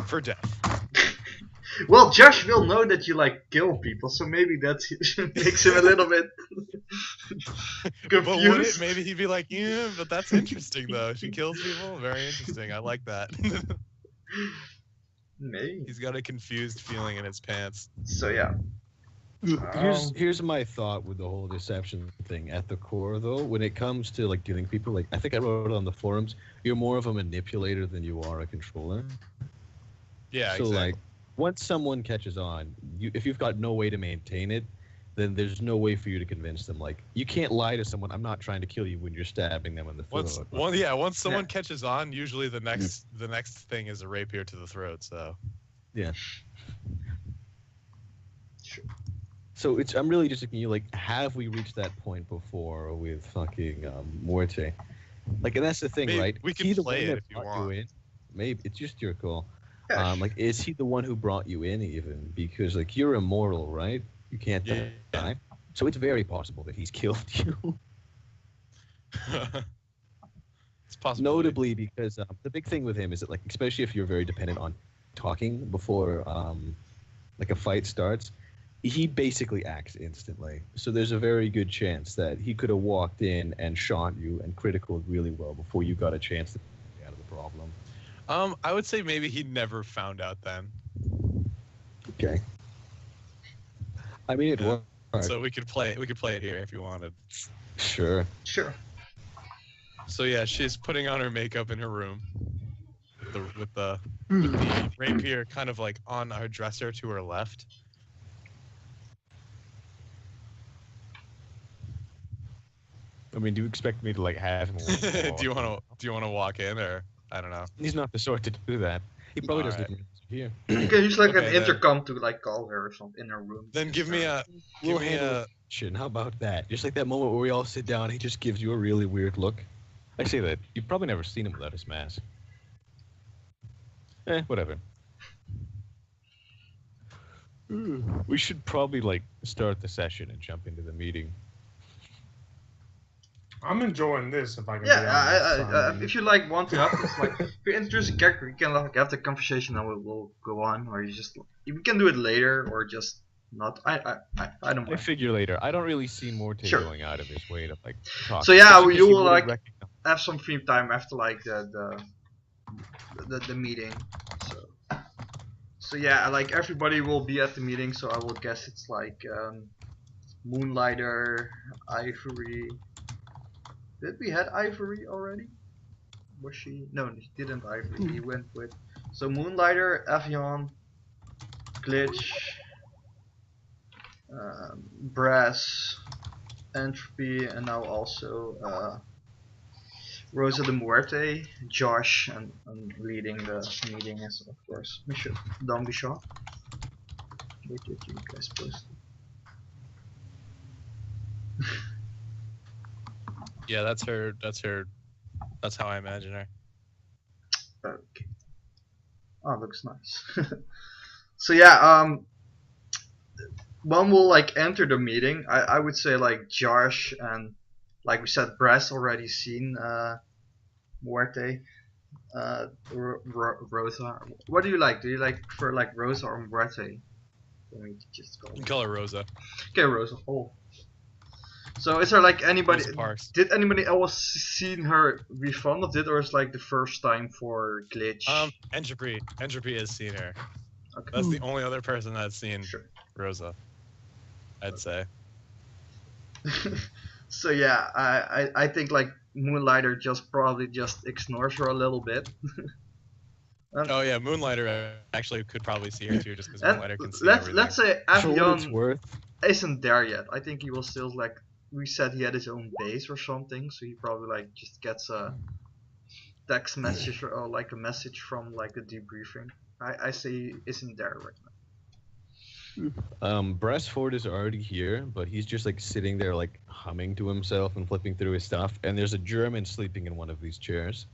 for death. Well, Josh will know that you like kill people, so maybe that makes him a little bit But would it, confused. maybe he'd be like, yeah, but that's interesting though. She kills people. Very interesting. I like that. Maybe. He's got a confused feeling in his pants. So yeah. Here's my thought with the whole deception thing. At the core, though, when it comes to like dealing people, like I think I wrote it on the forums, you're more of a manipulator than you are a controller. Yeah, So exactly. like, once someone catches on, if you've got no way to maintain it, then there's no way for you to convince them. Like, you can't lie to someone. I'm not trying to kill you when you're stabbing them in the throat. Once someone catches on, usually the next thing is a rapier to the throat. So Yeah. Sure. So I'm really just thinking, like, have we reached that point before with fucking Muerte? Like, and that's the thing, maybe right? we Is can he the play one it that if you brought want. in? Maybe it's just your call. Yeah, Like, is he the one who brought you in even? Because like you're immortal, right? You can't Yeah. die. So it's very possible that he's killed you. It's possible. Notably, because the big thing with him is that, like, especially if you're very dependent on talking before like a fight starts, he basically acts instantly. So there's a very good chance that he could have walked in and shot you and criticaled really well before you got a chance to get out of the problem. I would say maybe he never found out then. Okay. I mean, it Yeah. worked. So we could play it here if you wanted. Sure. sure. So yeah, she's putting on her makeup in her room, with the rapier kind of like on her dresser to her left. I mean, do you expect me to like have him? Do you want to walk in, or I don't know? He's not the sort to do that. He probably doesn't Alright. even here. You can use like Okay, an then. intercom to like call her or something in her room. Then give me a We'll give me handle a it. How about that? Just like that moment where we all sit down, he just gives you a really weird look. I say that. You've probably never seen him without his mask. Whatever. We should probably like start the session and jump into the meeting. I'm enjoying this. If I can. Yeah, be honest. if you like want to have this, like, if you introduce a character, you can like have the conversation and we'll go on, or you can do it later, or just not. I don't I mind. figure later. I don't really see Morte Sure. going out of his way to like talk. So yeah, especially 'cause you he will wouldn't like recognize- have some free time after like the meeting. So yeah, like everybody will be at the meeting. So I will guess it's like Moonlighter, Ivory. Did we had Ivory already? Was she? No, he didn't Ivory. He went with. So Moonlighter, Avion, Glitch, Brass, Entropy, and now also Rosa de Muerte, Josh, and leading the meeting is of course Monsieur Don Bichon. What did you guys post? Yeah, that's her. That's how I imagine her. Okay. Oh, looks nice. So yeah, one will like enter the meeting. I would say like Josh and like we said, Brass already seen Muerte, Rosa. What do you like? Do you like prefer like Rosa or Muerte? Let me just go. You can call her Rosa. Okay, Rosa. Oh. So is there like anybody? Rosa Parks. Did anybody else seen her be fond of it, or is it like the first time for Glitch? Entropy has seen her. Okay. That's the only other person that's seen Sure. Rosa, I'd say. So yeah, I think like Moonlighter probably just ignores her a little bit. Oh yeah, Moonlighter actually could probably see her too, just because And Moonlighter can see let's everything. let's say For what it's Avion worth, isn't there yet. I think he will still like we said he had his own base or something, so he probably like just gets a text message or like a message from like a debriefing. I say he isn't there right now. Brasford is already here, but he's just like sitting there like humming to himself and flipping through his stuff. And there's a German sleeping in one of these chairs.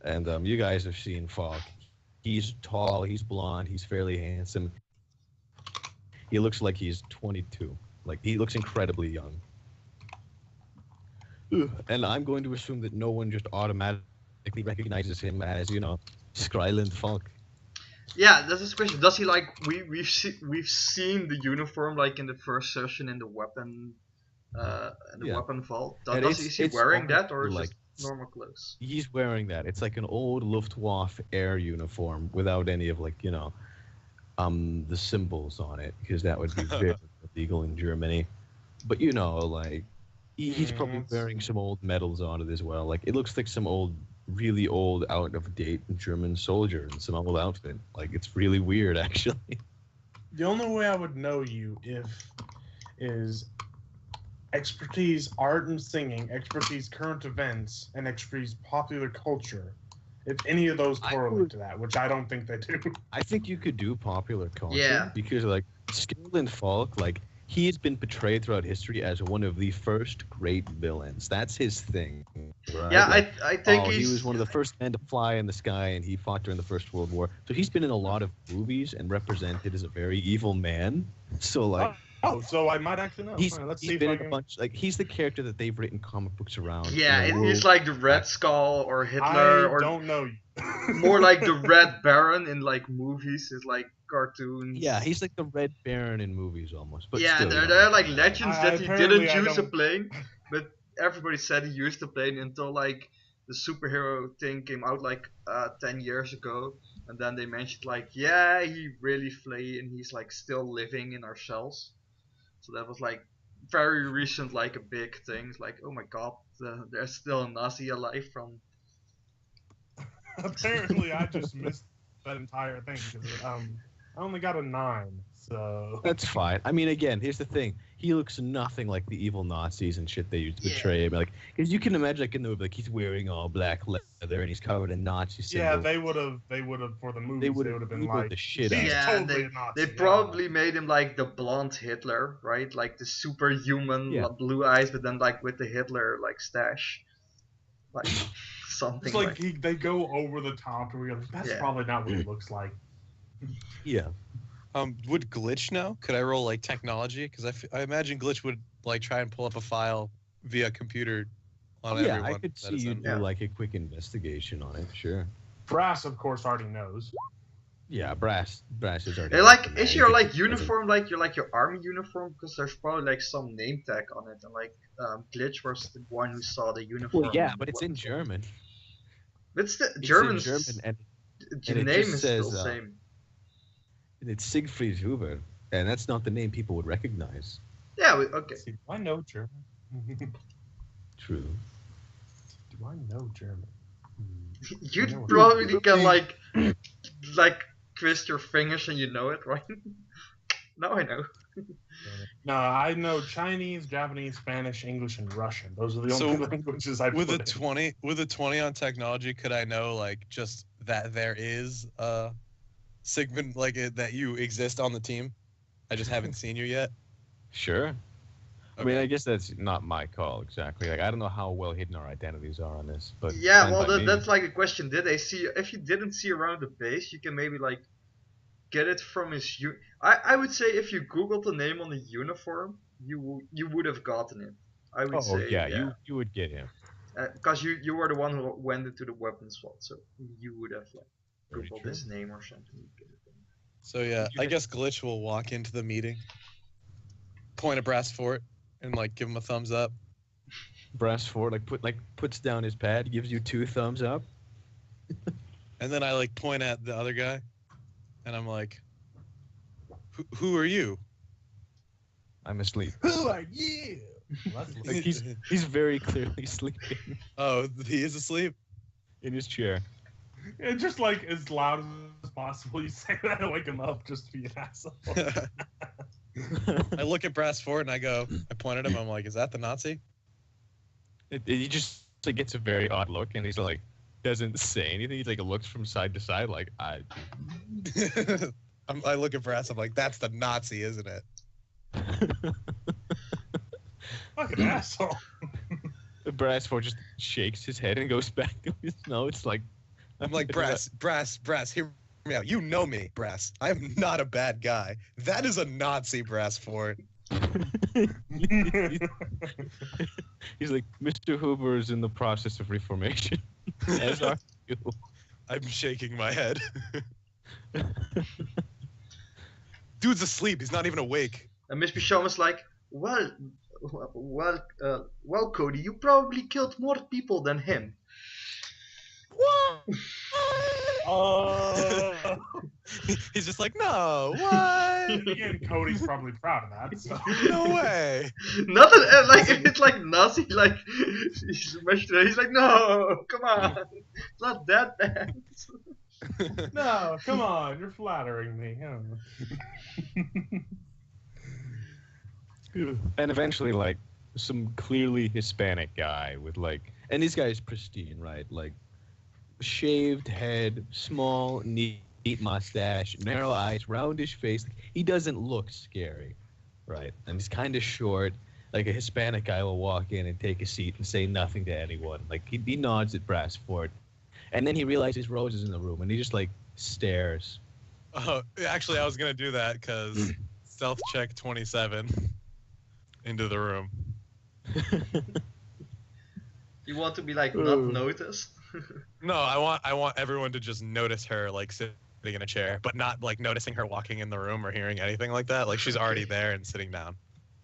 And you guys have seen Falk. He's tall, he's blonde, he's fairly handsome. He looks like he's 22. Like he looks incredibly young. And I'm going to assume that no one just automatically recognizes him as, Skryland Falk. Yeah, that's his question. Does he like we've seen the uniform like in the first session in the weapon weapon vault. Is he wearing that or is it just normal clothes? He's wearing that. It's like an old Luftwaffe air uniform without any of like, the symbols on it, because that would be very illegal in Germany. But like he's probably wearing some old medals on it as well. Like it looks like some really old, out of date German soldier in some old outfit. Like it's really weird, actually. The only way I would know you is expertise art and singing, expertise current events, and expertise popular culture. If any of those correlate to that, which I don't think they do. I think you could do popular culture. Yeah. Because like Skilled Falk, like he has been portrayed throughout history as one of the first great villains. That's his thing. Right? Yeah, like, I think he was one of the first men to fly in the sky, and he fought during the First World War. So he's been in a lot of movies and represented as a very evil man. So like, so I might actually know. Let's see been if in a bunch. Like he's the character that they've written comic books around. Yeah, he's like the Red Skull or Hitler, or don't know you. more like the Red Baron in like movies, is like cartoons. Yeah, he's like the Red Baron in movies almost. But yeah, still, there are like legends that he didn't use a don't- plane, but everybody said he used a plane until like the superhero thing came out like 10 years ago, and then they mentioned like, yeah, he really flew and he's like still living in our cells. So that was like very recent, like a big thing. It's like, oh my god, there's still a Nazi alive from. Apparently, I just missed that entire thing because I only got a 9. So That's fine. I mean, again, here's the thing. He looks nothing like the evil Nazis and shit they used to portray him. Like, because you can imagine, like in the movie, like he's wearing all black leather and he's covered in Nazi symbols. yeah, they would have for the movies. They would have been like the shit he's out. Yeah, totally a Nazi. they probably made him like the blonde Hitler, right? Like the superhuman blue eyes, but then like with the Hitler like stash, like something. It's like they go over the top to realize that's probably not what he looks like. Yeah. Would Glitch know? Could I roll like technology? Because I imagine Glitch would like try and pull up a file via computer on everyone. I could see you do like a quick investigation on it. Sure. Brass, of course, already knows. Yeah, Brass is already. Like, is your like uniform like your army uniform? Because there's probably like some name tag on it, and like Glitch was the one who saw the uniform. Well, yeah, but it's in German. It's the It's German's in German, and the it name just is says, still the same. it's Siegfried Huber, and that's not the name people would recognize. Yeah, okay. See, I know German. True. Do I know German? You No. probably can like twist your fingers and you know it, right? Now I know. No, I know Chinese, Japanese, Spanish, English, and Russian. Those are the So, only languages I With put a in. 20 on technology, could I know like just that there is Sigmund that you exist on the team? I just haven't seen you yet. Sure. I mean, Okay. I guess that's not my call exactly. Like, I don't know how well hidden our identities are on this, but Yeah, fine well, by me. that's like a question. Did they see? If you didn't see around the base, you can maybe like get it from his. I would say if you googled the name on the uniform, you would have gotten it. I would Oh say yeah, you would get him. because you were the one who went into the weapons vault, so you would have like Very googled true. his name or something. You'd get it then. So yeah, I guess Glitch will walk into the meeting, point at Brass Fort, and like give him a thumbs up. Brass Ford puts down his pad, gives you 2 thumbs up. And then I like point at the other guy, and I'm like, "Who are you?" I'm asleep. Who are you? Like he's very clearly sleeping Oh, he is asleep. in his chair. It's just like as loud as possible. You say that to wake him up just to be an asshole. I look at Brass Fort and I point at him. I'm like, "Is that the Nazi?" He just like gets a very odd look, and he's like doesn't say anything. He like looks from side to side, like I. I look at Brass. I'm like, "That's the Nazi, isn't it?" Fucking asshole. Brass Ford just shakes his head and goes back to his notes. Like I'm like, Brass, hear me out. You know me, Brass. I am not a bad guy. That is a Nazi, Brass Fort. He's like, Mr. Hoover is in the process of reformation. As are you. I'm shaking my head. Dude's asleep. He's not even awake. And Miss Bichon was like, well, Cody, you probably killed more people than him. He's just like, no, what? Again, Cody's probably proud of that. So. No way. Nothing like it's like Nazi, like he's like, no, come on, it's not that bad. No, come on, you're flattering me. And eventually, like, some clearly Hispanic guy with like, and this guy is pristine, right? Like, shaved head, small, neat mustache, narrow eyes, roundish face. He doesn't look scary, right? And he's kind of short. Like a Hispanic guy will walk in and take a seat and say nothing to anyone. Like he nods at Brass Fort, and then he realizes Rose is in the room, and he just like stares. Oh, actually, I was gonna do that because stealth check 27 into the room. You want to be like not noticed? No, I want everyone to just notice her like sitting in a chair, but not like noticing her walking in the room or hearing anything like that. Like she's already there and sitting down.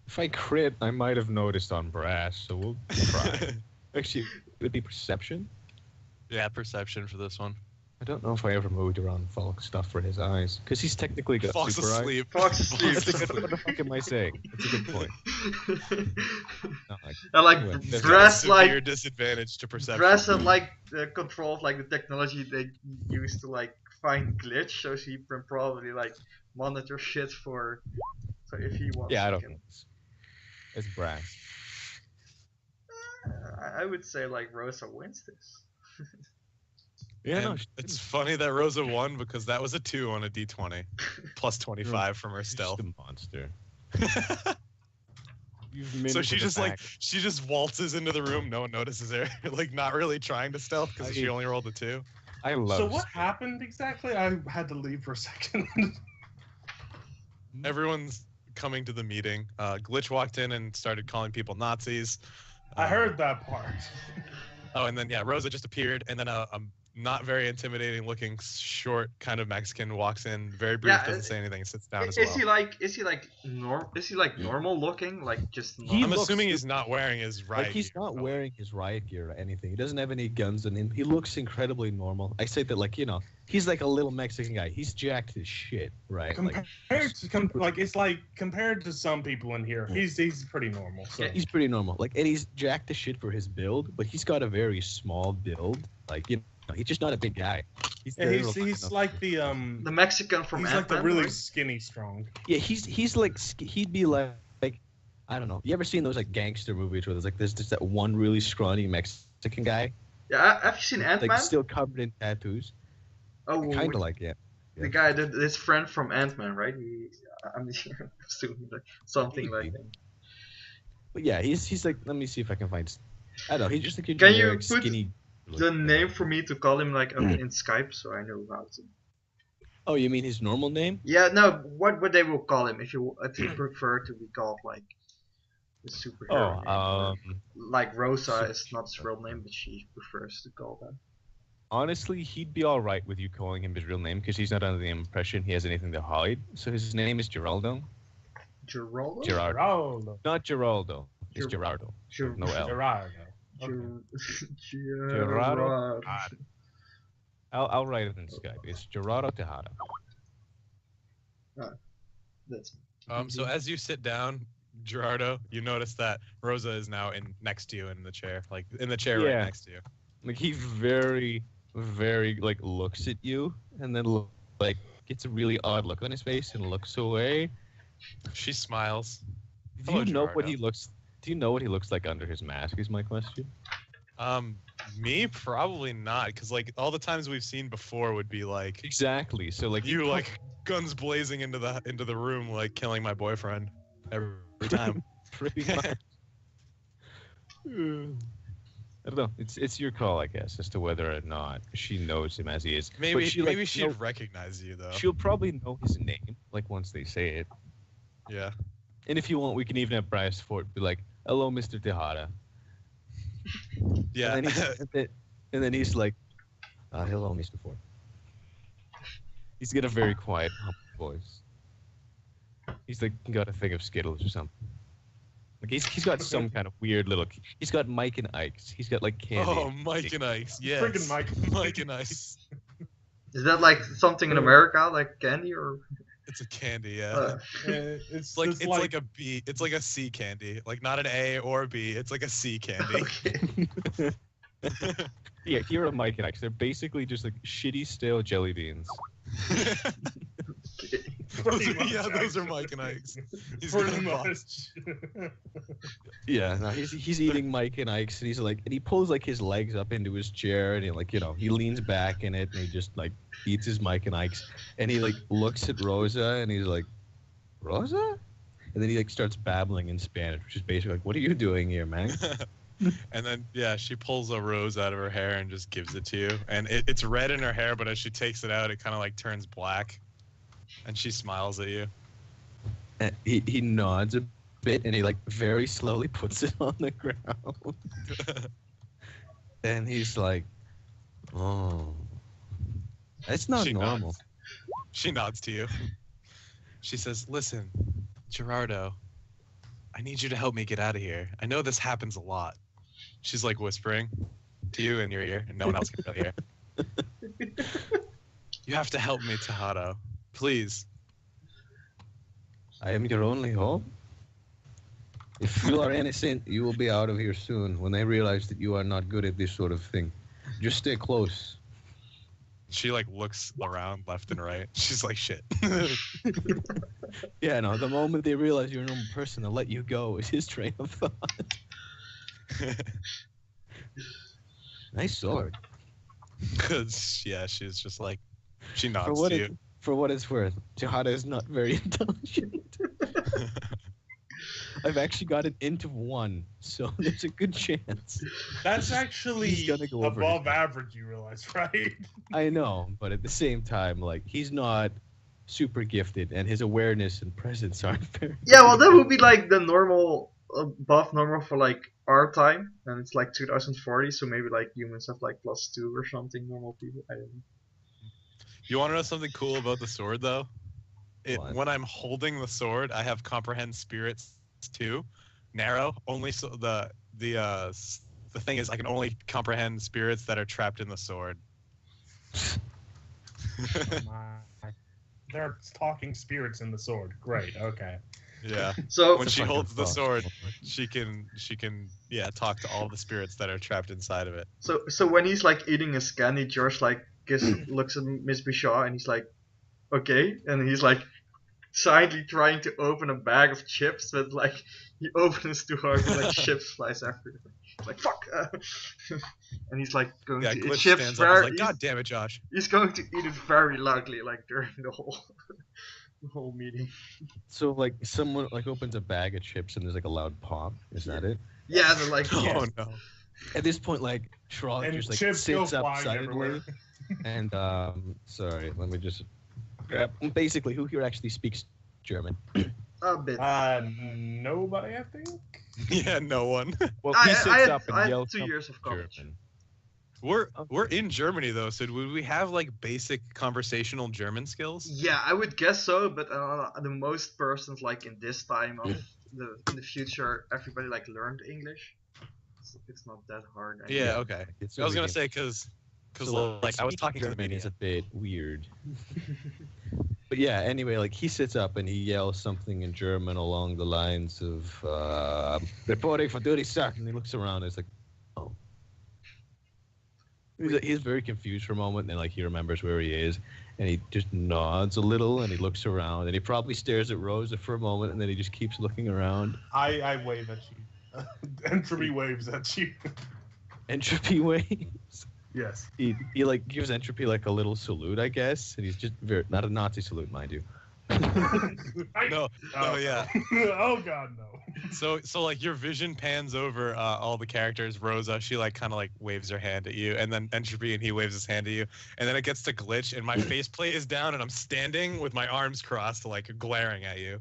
If I crit, I might have noticed on Brass, so we'll try. Actually, would it be perception? Yeah, perception for this one. I don't know if I ever moved around Falk's stuff for his eyes, because he's technically got Fox super asleep. Fox asleep. What the fuck am I saying? That's a good point. Not like, And like Anyway, He's got a Brass severe like disadvantage to perception. Brass had like the control of like the technology they used to like find glitch, so he can probably like monitor shit for so if he wants. yeah, I he don't can. know. It's Brass. I would say like Rosa wins this. Yeah, no, And it's funny that Rosa won because that was a 2 on a d20, plus 25 from her she's stealth. a monster. So she just waltzes into the room. No one notices her. Like not really trying to stealth because she only rolled a 2. I love. So what happened exactly? I had to leave for a second. Everyone's coming to the meeting. Glitch walked in and started calling people Nazis. I heard that part. Oh, and then yeah, Rosa just appeared, and then not very intimidating looking, short kind of Mexican walks in, very brief, Yeah, doesn't say anything, sits down as Is well. he like normal looking? Like just He I'm looks assuming super- he's not wearing his riot Like he's gear, not but, wearing his riot gear or anything. He doesn't have any guns on him. He looks incredibly normal. I say that like he's like a little Mexican guy. He's jacked as shit, right? Compared compared to some people in here, he's pretty normal. So. He's pretty normal. Like, and he's jacked as shit for his build, but he's got a very small build. Like, he's just not a big guy. He's He's like the Mexican from he's Ant-Man. like the really right? skinny strong. Yeah, he's like he'd be like I don't know. You ever seen those like gangster movies where there's just that one really scrawny Mexican guy, Yeah, have you seen Ant-Man? like still covered in tattoos? Oh, Kind of like yeah. the guy that his friend from Ant-Man, right? I'm assuming like something like that. But yeah, he's like. Let me see if I can find. I don't know. He's just like a Can you generic put skinny. The name for me to call him like in Skype, so I know how to. Oh, you mean his normal name? Yeah, no. What they will call him if you prefer to be called like the superhero. name. Like Rosa is not his real name, but she prefers to call that. Honestly, he'd be all right with you calling him his real name because he's not under the impression he has anything to hide. So his name is Geraldo. Geraldo? Geraldo. Not Geraldo. It's Ger- Gerardo. Ger- No L. Gerardo. Gerardo. I'll write it in Skype. It's Gerardo Tejada. That's So as you sit down, Gerardo, you notice that Rosa is now next to you in the chair, like in the chair Yeah. right next to you. Like he very, very like looks at you and then like gets a really odd look on his face and looks away. She smiles. Do Hello, you know what Gerardo. he looks? Do you know what he looks like under his mask? Is my question. Me probably not, because like all the times we've seen before would be like Exactly. So like you like guns blazing into the room, like killing my boyfriend every time. pretty much. I don't know. It's your call, I guess, as to whether or not she knows him as he is. But Maybe she, like, she'd know- recognize you though. She'll probably know his name, like once they say it. Yeah. And if you want, we can even have Bryce Ford be like, "Hello, Mr. Tejada." Yeah. And then he's like, "Hello, Mr. Ford." He's got a very quiet, humble voice. He's like got a thing of Skittles or something. Like he's got some kind of weird little. He's got Mike and Ike's. He's got like candy. Oh, Mike and Ice. Yes. Friggin' Mike. Mike and Ice. Is that like something in America, like candy or? It's a candy, yeah. It's It's like a B. It's like a C candy. Like not an A or a B. It's like a C candy. Okay. Yeah, here are Mike and Ike's. They're basically just like shitty stale jelly beans. Those are Mike and Ike's. He's Pretty got a box. much. Yeah, no, he's eating Mike and Ike's, and he's like, and he pulls like his legs up into his chair, and he like, he leans back in it, and he just like eats his Mike and Ike's, and he like looks at Rosa, and he's like, Rosa, and then he like starts babbling in Spanish, which is basically like, what are you doing here, man? And then she pulls a rose out of her hair and just gives it to you, and it's red in her hair, but as she takes it out, it kind of like turns black, and she smiles at you. And he nods a bit, and he like very slowly puts it on the ground, and he's like, oh, that's not She normal. nods. She nods to you. She says, "Listen, Gerardo, I need you to help me get out of here. I know this happens a lot." She's like whispering to you in your ear, and no one else can really hear. You have to help me, Tejada. Please. I am your only hope. If you are innocent, you will be out of here soon when they realize that you are not good at this sort of thing. Just stay close. She like looks around left and right. She's like, shit. Yeah, no, the moment they realize you're a normal person, they'll let you go is his train of thought. Nice sword. Yeah, she's just like, she nods For what, to you. for what it's worth, Tejada is not very intelligent. I've actually got an int of 1, so there's a good chance. That's actually He's gonna go over above his head. average, you realize, right? I know, but at the same time, like, he's not super gifted, and his awareness and presence aren't very Yeah, well, that would be like the normal, above normal for like our time, and it's like 2040, so maybe like humans have like +2 or something. Normal people, I don't know. You want to know something cool about the sword, though? What? When I'm holding the sword, I have comprehend spirits too. Narrow only, so the thing is, I can only comprehend spirits that are trapped in the sword. My. There are talking spirits in the sword. Great. Okay. Yeah. So When she fucking holds the boss. sword, she can talk to all the spirits that are trapped inside of it. so when he's like eating his candy, George like looks at Miss Bishaw and he's like, okay, and he's like silently trying to open a bag of chips, but like he opens too hard and like chips flies everywhere. He's like fuck, and he's like going Yeah, to eat Glitch chips stands up. very. He's like, God damn it, Josh. He's going to eat it very loudly, like during the whole meeting. So like someone like opens a bag of chips and there's like a loud pop. Is that it? Yeah, they're like Oh no. At this point, like Shrog And just like chips go sits up flying silently, everywhere. and sorry, let me just grab. Basically, who here actually speaks German? a bit. Nobody, I think. Yeah, no one. Well, I he sits had, up and I had yells 2 something years of college. German. We're in Germany though, so would we have like basic conversational German skills? Yeah, I would guess so, but the most persons like in this time of in the future, everybody like learned English. It's not that hard. anymore. Yeah, okay. It's I was gonna really- say because So, like I was talking to the German media. is a bit weird. But yeah, anyway, like he sits up and he yells something in German along the lines of "Reporting for duty, sir," and he looks around and it's like, oh. He's very confused for a moment, and then like he remembers where he is, and he just nods a little, and he looks around, and he probably stares at Rosa for a moment, and then he just keeps looking around. I wave at you. Entropy waves at you. Entropy waves. Yes. He like gives Entropy like a little salute, I guess, and he's just very not a Nazi salute, mind you. No, Oh, yeah. Oh God, no. So like your vision pans over all the characters. Rosa, she like kind of like waves her hand at you, and then Entropy and he waves his hand at you, and then it gets to Glitch, and my faceplate is down, and I'm standing with my arms crossed, like glaring at you.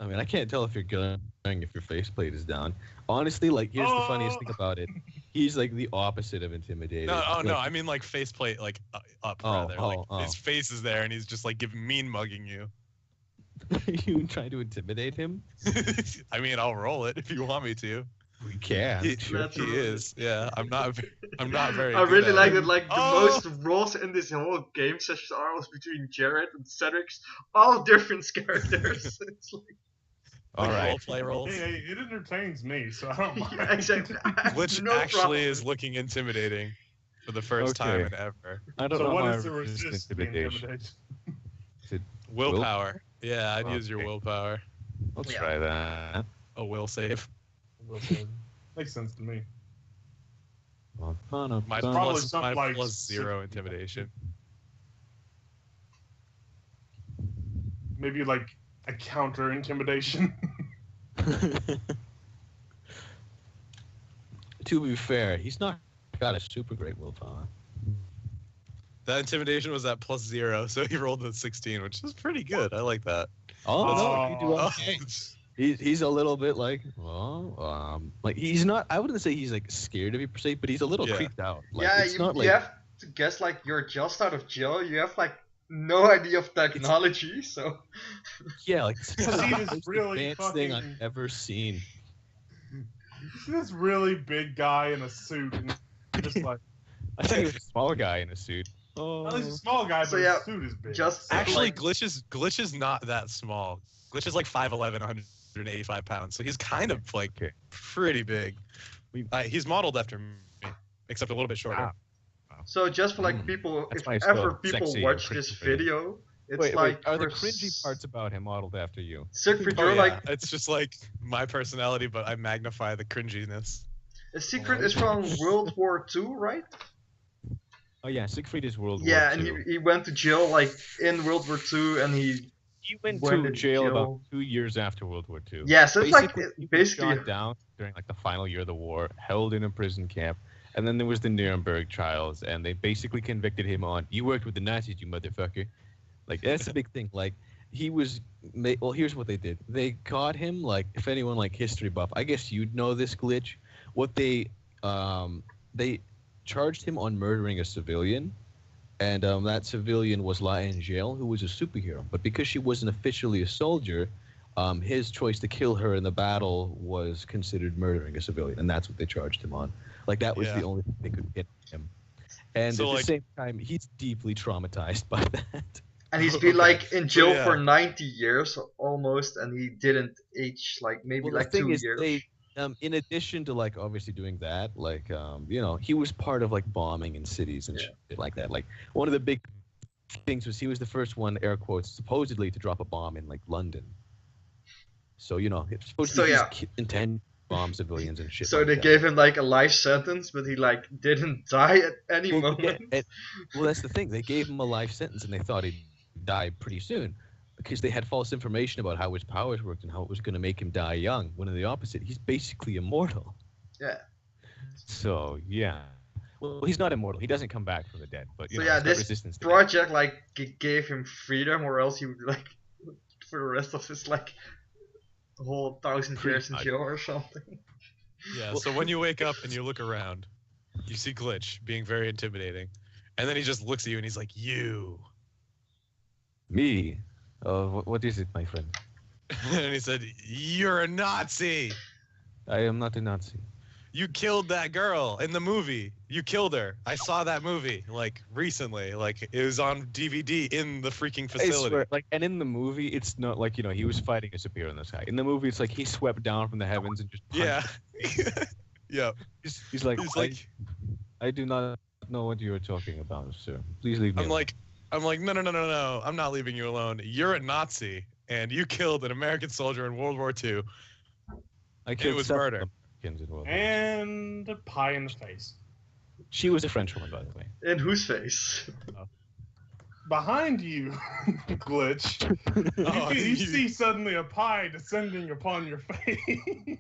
I mean, I can't tell if you're going if your faceplate is down. Honestly, like here's the funniest thing about it. He's like the opposite of intimidated. No, oh no, Like, I mean like faceplate, like up Oh, rather. Like oh. his face is there, and he's just like mean mugging you. you trying to intimidate him? I mean, I'll roll it if you want me to. We can. He, That's he right. is. Yeah, I'm not very. I good really at like it. that. Like the Oh! most roles in this whole game session are always between Jared and Cedric's, all different characters. It's like, All Like right. role play roles. Hey, it entertains me, so I don't mind. yeah, exactly. Which No actually problem. is looking intimidating for the first time in ever. I don't So know what how is I the resist resist the intimidation. intimidation? Willpower. Yeah, I'd use your Okay. willpower. I'll Yeah. try that. A will save. Makes sense to me. My Probably plus, something my like plus 0 intimidation. Maybe like a counter intimidation. To be fair, he's not got a super great willpower. That intimidation was at plus 0, so he rolled a 16, which is pretty good. I like that. Oh, no, you do Oh. okay. He's a little bit like, like he's not. I wouldn't say he's like scared of you per se, but he's a little Yeah. creeped out. Like, yeah, it's you, not you like have to guess like you're just out of jail. You have like no idea of technology, so yeah, like it's You not see the this most really advanced thing I've fucking- ever seen. You see this really big guy in a suit, and you're just like, I think he was a small guy in a suit. well, Oh, he's a small guy, but So, yeah, his suit is big. just Actually, like, Glitch is not that small. Glitch is like 5'11", 185 pounds, so he's kind of like Okay. pretty big. He's modeled after me, except a little bit shorter. Wow. so just for like Mm. people, That's if why it's ever so people sexy watch and this pretty. video, it's wait, like are the for cringy parts about him modeled after you? Siegfried, Oh, you're yeah. like It's just like my personality, but I magnify the cringiness. Siegfried is from World War II, right? Oh yeah, Siegfried is World Yeah, War and II. he went to jail like in World War II, and he went went to to jail about jail. 2 years after World War II. yeah. So it's like he was basically shot down during like the final year of the war, held in a prison camp, and then there was the Nuremberg trials, and they basically convicted him on, "You worked with the Nazis, you motherfucker." Like that's the big thing. Like he was. Well, here's what they did. They caught him. Like, if anyone like history buff, I guess you'd know this glitch. What they charged him on murdering a civilian, and that civilian was La Angel, who was a superhero. But because she wasn't officially a soldier, his choice to kill her in the battle was considered murdering a civilian, and that's what they charged him on. Like, that was the only thing they could get him. And So, at like- the same time, he's deeply traumatized by that. And he's been like in jail yeah. for 90 years almost, and he didn't age like maybe Well, like the thing 2 is, years. they, in addition to like obviously doing that, like he was part of like bombing in cities and shit like that. Like one of the big things was he was the first one, air quotes, supposedly to drop a bomb in like London. So it's supposedly intend bomb civilians and shit. So like they that. gave him like a life sentence, but he like didn't die at any Well, moment. well, that's the thing. They gave him a life sentence, and they thought he'd die pretty soon because they had false information about how his powers worked and how it was going to make him die young. When in the opposite, he's basically immortal. Yeah. So yeah. Well, he's not immortal. He doesn't come back from the dead. But So he's yeah, got this resistance to project like gave him freedom, or else he would like for the rest of his like whole 1,000 Pretty years in much. jail or something. Yeah, so when you wake up and you look around, you see Glitch being very intimidating. And then he just looks at you and he's like, you. me. What is it, my friend? And he said, you're a Nazi. I am not a Nazi. You killed that girl in the movie. You killed her. I saw that movie like recently. Like it was on DVD in the freaking I facility. swear, like, and in the movie, it's not like he was fighting a superhero in the sky. In the movie, it's like he swept down from the heavens and just punched Yeah. Yeah. He's like, He's like, I do not know what you are talking about, sir. Please leave me. I'm like, no. I'm not leaving you alone. You're a Nazi and you killed an American soldier in World War II. I killed it was several murder. Americans in World War II. And a pie in the face. She was a French woman, by the way. In whose face? Behind you, Glitch, Oh, you see suddenly a pie descending upon your face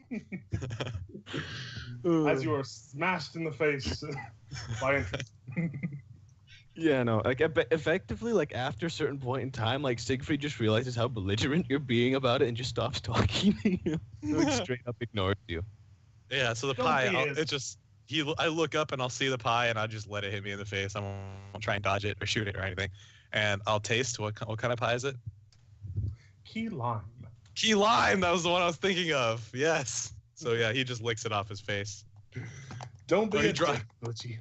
as you are smashed in the face by Entropy. Yeah, no, like effectively, like after a certain point in time, like Siegfried just realizes how belligerent you're being about it and just stops talking to you. Like straight up ignores you. Yeah, so the Don't pie, be I'll, as- it just I look up and I'll see the pie and I'll just let it hit me in the face. I won't try and dodge it or shoot it or anything. And I'll taste what kind of pie is it? Key lime. Key lime. That was the one I was thinking of. Yes. So yeah, he just licks it off his face. Don't Oh, be he a dro- dick, Glitchy.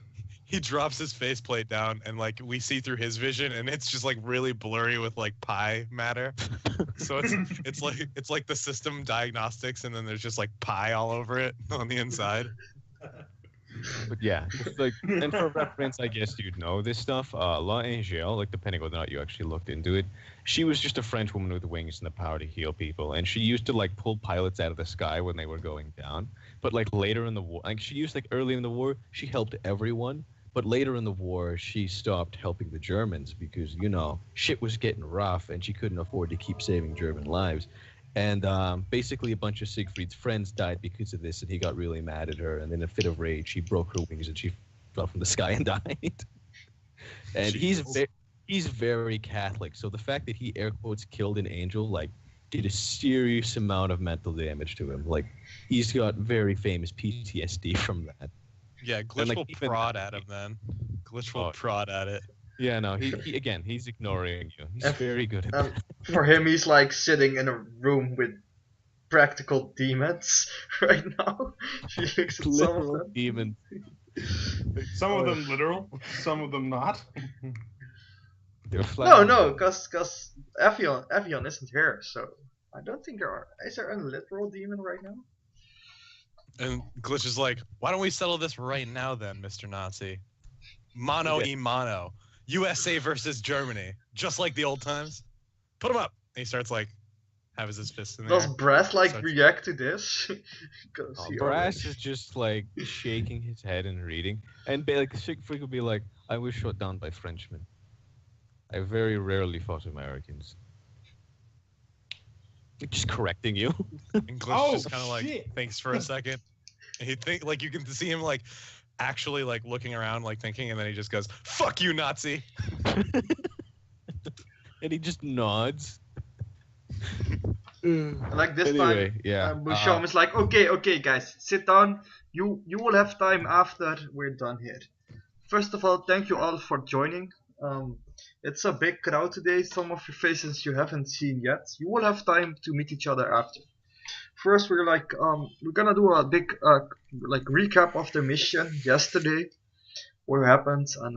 He drops his faceplate down and like we see through his vision and it's just like really blurry with like pie matter. So it's like the system diagnostics and then there's just like pie all over it on the inside. But yeah, just like, and for reference, I guess you'd know this stuff. La Angel, like depending on whether or not you actually looked into it, she was just a French woman with wings and the power to heal people, and she used to like pull pilots out of the sky when they were going down. But like later in the war, like she used like early in the war, she helped everyone. But later in the war, she stopped helping the Germans because shit was getting rough, and she couldn't afford to keep saving German lives. And basically, a bunch of Siegfried's friends died because of this, and he got really mad at her. And in a fit of rage, she broke her wings and she fell from the sky and died. And he's very Catholic, so the fact that he air quotes killed an angel like did a serious amount of mental damage to him. Like he's got very famous PTSD from that. Yeah, Glitch like, will even- prod at him then. Glitch will Oh. prod at it. Yeah, no, he again, he's ignoring you. He's very good at that. For him, he's like sitting in a room with practical demons right now. He looks at some of Literal them. demon. Some of them literal, some of them not. They're No, flat- because Evian isn't here, so I don't think there are. Is there a literal demon right now? And Glitch is like, why don't we settle this right now then, Mr. Nazi? Mano Yeah. y mano. USA versus Germany. Just like the old times. Put him up. And he starts like, have his fist in the Does air. Brass like Starts- react to this? 'Cause he Brass already- is just like shaking his head and reading, and like Siegfried would be like, "I was shot down by Frenchmen. I very rarely fought Americans." Just correcting you. And Glitch Oh, just kind of like shit. thinks for a second. And he think like you can see him like actually like looking around like thinking, and then he just goes, "Fuck you, Nazi." And he just nods. Like this Anyway, time, yeah. Bouchon is like, okay, guys, sit down. You will have time after we're done here. First of all, thank you all for joining. It's a big crowd today. Some of your faces you haven't seen yet. You will have time to meet each other after. First, we're gonna do a big like recap of the mission yesterday, what happened, and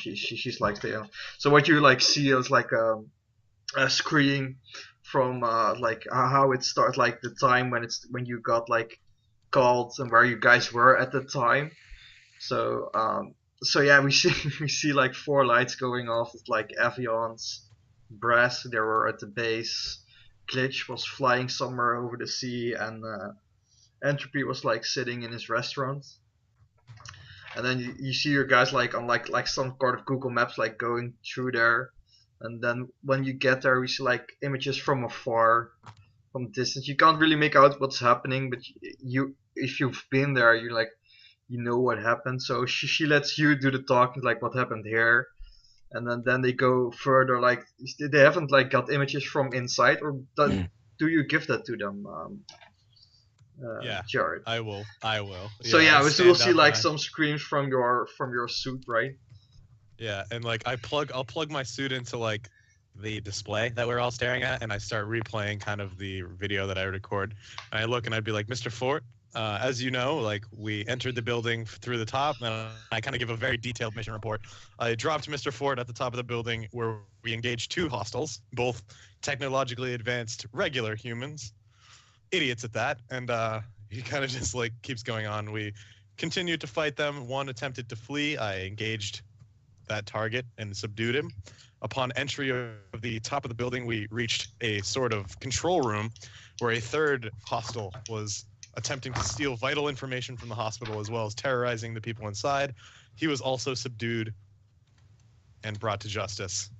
she's like there. So what you like see is like a screen from like how it starts, like the time when you got like called and where you guys were at the time. So so yeah, we see we see like 4 lights going off. It's like Avions, Brass, they were at the base. Glitch was flying somewhere over the sea, and Entropy was like sitting in his restaurant. And then you see your guys like on like some kind of Google Maps like going through there. And then when you get there, we see like images from afar, from distance. You can't really make out what's happening, but you if you've been there, you like you know what happened. So she lets you do the talking, like what happened here. And then they go further, like they haven't like got images from inside, or do you give that to them, Yeah, Jared? I will. So I we'll stand see up like and some screams from your suit, right? Yeah, and like I'll plug my suit into like the display that we're all staring at, and I start replaying kind of the video that I record. And I look and I'd be like, Mr. Fort, as you know, like we entered the building through the top, and I kind of give a very detailed mission report. I dropped Mr. Fort at the top of the building where we engaged 2 hostiles, both technologically advanced regular humans, idiots at that, and he kind of just like keeps going on. We continued to fight them. One attempted to flee. I engaged that target and subdued him. Upon entry of the top of the building, we reached a sort of control room where a 3rd hostile was attempting to steal vital information from the hospital as well as terrorizing the people inside. He was also subdued and brought to justice.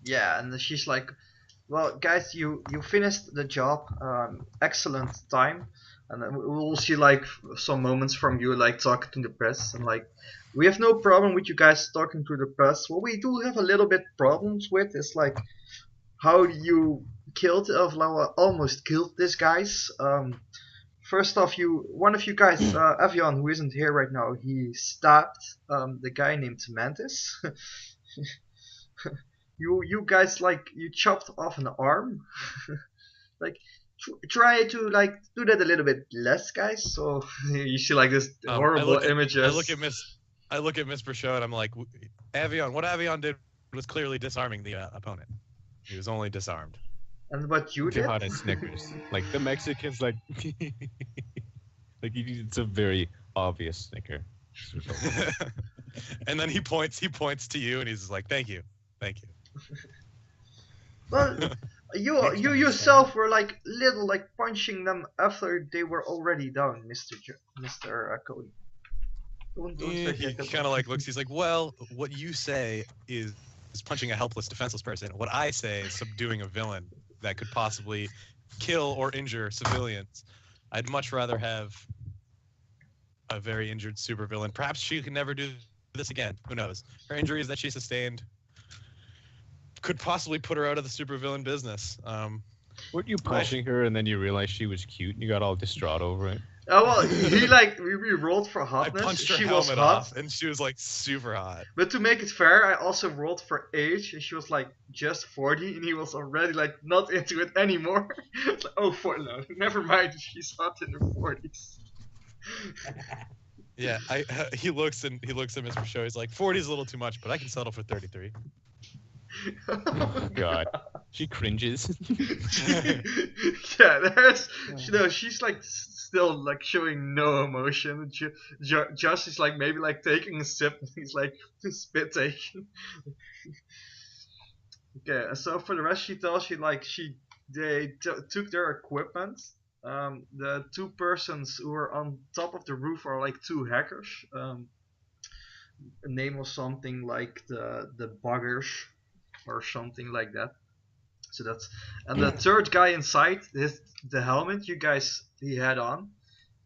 Yeah, and she's like, well, guys, you finished the job. Excellent time. And then we'll see like some moments from you like talking to the press, and like we have no problem with you guys talking to the press. What we do have a little bit problems with is like how you killed almost killed these guys. First off, one of you guys, Avion, who isn't here right now, he stabbed the guy named Mantis. You guys like you chopped off an arm. Like try to like do that a little bit less, guys. So you see like this horrible images. I look at Miss Brichot and I'm like, Avion, what Avion did was clearly disarming the opponent. He was only disarmed. And what you did? Jihad and Snickers. Like the Mexicans, like like it's a very obvious Snicker. And then he points to you and he's like, thank you. Well, you yourself were like little like punching them after they were already down, Mr. Cody. He kind of like looks. He's like, well, what you say is punching a helpless, defenseless person. What I say is subduing a villain that could possibly kill or injure civilians. I'd much rather have a very injured supervillain. Perhaps she can never do this again. Who knows? Her injuries that she sustained could possibly put her out of the supervillain business. Weren't you punching her and then you realized she was cute and you got all distraught over it? Oh well, he like we rolled for hotness. I punched her she was helmet hot, off, and she was like super hot. But to make it fair, I also rolled for age, and she was like just 40, and he was already like not into it anymore. Like, oh, no, never mind. She's hot in her 40s. Yeah, he looks at Mr. Show. He's like, 40 is a little too much, but I can settle for 33. Oh God, she cringes. Yeah, she's like still like showing no emotion. Josh is like maybe like taking a sip, and he's like spit taking. Okay, so for the rest, she tells you like they took their equipment. The 2 persons who were on top of the roof are like 2 hackers. The name was something like the buggers or something like that. So that's, and the 3rd guy inside, the helmet he had on,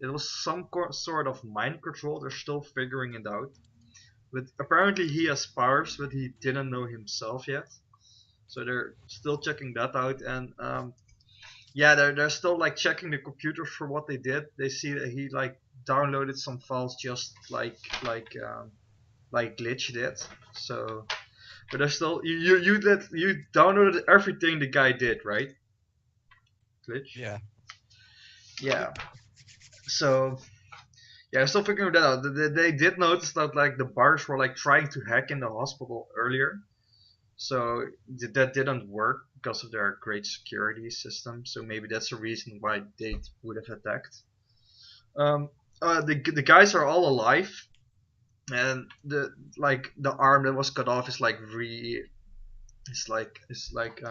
it was some sort of mind control. They're still figuring it out, but apparently he has powers, but he didn't know himself yet. So they're still checking that out, and yeah, they're still like checking the computer for what they did. They see that he like downloaded some files just like Glitch did. So, but they're still you downloaded everything the guy did, right? Glitch. Yeah. Yeah. So yeah, I'm still figuring that out. They did notice that like the bars were like trying to hack in the hospital earlier, so that didn't work because of their great security system. So maybe that's the reason why they would have attacked. The guys are all alive, and the arm that was cut off is like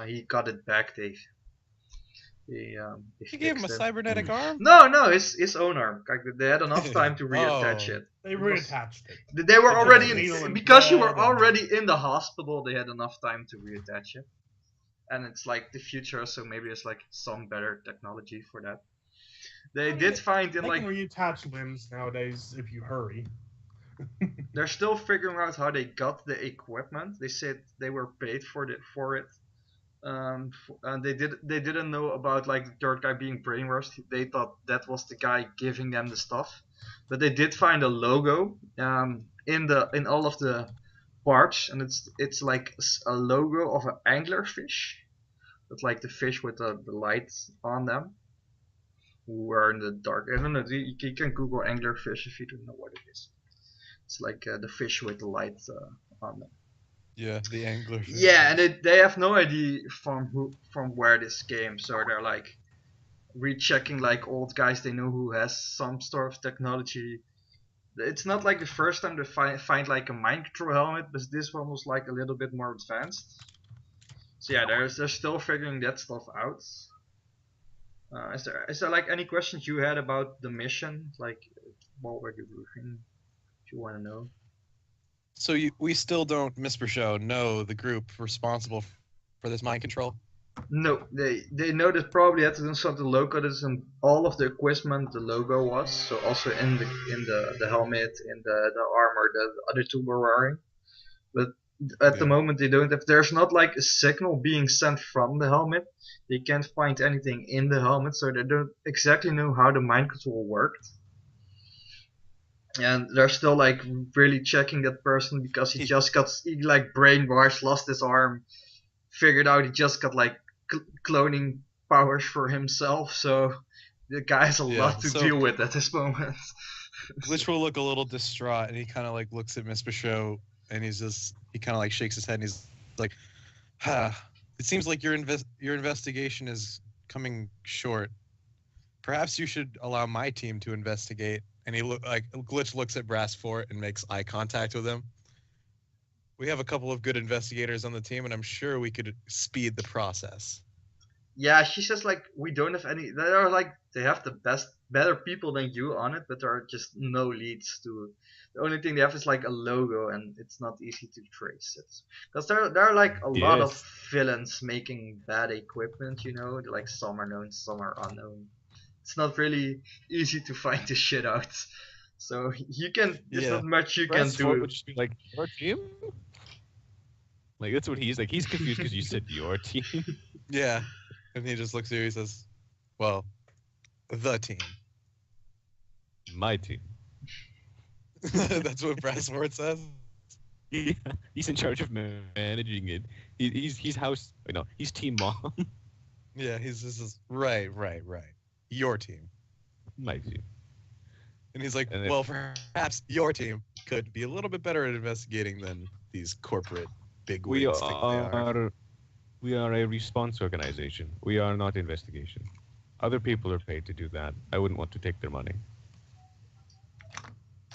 he got it back. They You gave him a fixed it. cybernetic arm? No, his own arm. Like they had enough time to reattach Oh. it. They reattached it. They were They put already the needle in because you were blood and- already in the hospital. They had enough time to reattach it, and it's like the future, so maybe it's like some better technology for that. They did find in They like can reattach limbs nowadays if you hurry. they're still figuring out how they got the equipment. They said they were paid for it. And they didn't know about like the third guy being brainwashed. They thought that was the guy giving them the stuff, but they did find a logo in all of the parts, and it's like a logo of an anglerfish, with like the fish with the lights on them, who are in the dark. I don't know. You can Google anglerfish if you don't know what it is. It's like the fish with the lights on them. Yeah, the angler. Yeah, and they have no idea from where this came, so they're like rechecking like old guys they know who has some sort of technology. It's not like the first time they find like a mind control helmet, but this one was like a little bit more advanced. So yeah, they're still figuring that stuff out. Is there like any questions you had about the mission? Like, what were you doing? If you want to know. So we still don't, Mr. Show, know the group responsible for this mind control? No, they know that probably had to do something local. This in all of the equipment the logo was, so also in the helmet, in the armor the other two were wearing. But at the moment they don't have. There's not like a signal being sent from the helmet. They can't find anything in the helmet, so they don't exactly know how the mind control worked. And they're still like really checking that person because he like brainwashed, lost his arm, figured out he just got like cloning powers for himself. So the guy has a lot to deal with at this moment. Glitch will look a little distraught, and he kind of like looks at Mr. Show, and he kind of like shakes his head, and he's like, it seems like your investigation is coming short. Perhaps you should allow my team to investigate. And Glitch looks at Brassfort and makes eye contact with him. We have a couple of good investigators on the team, and I'm sure we could speed the process. Yeah, she says like we don't have any. They have the better people than you on it, but there are just no leads to it. The only thing they have is like a logo, and it's not easy to trace it. Because there are like a lot of villains making bad equipment. You know, like some are known, some are unknown. It's not really easy to find this shit out. So there's not much you can do. Would just be like, your team? Like, that's what he's like. He's confused because you said your team. Yeah. And he just looks at you and says, well, the team. My team. That's what Brassfort says? Yeah, he's in charge of managing it. He's team mom. Yeah, right. Your team. My team. And he's like, well, perhaps your team could be a little bit better at investigating than these corporate bigwigs think they are. We are a response organization. We are not investigation. Other people are paid to do that. I wouldn't want to take their money.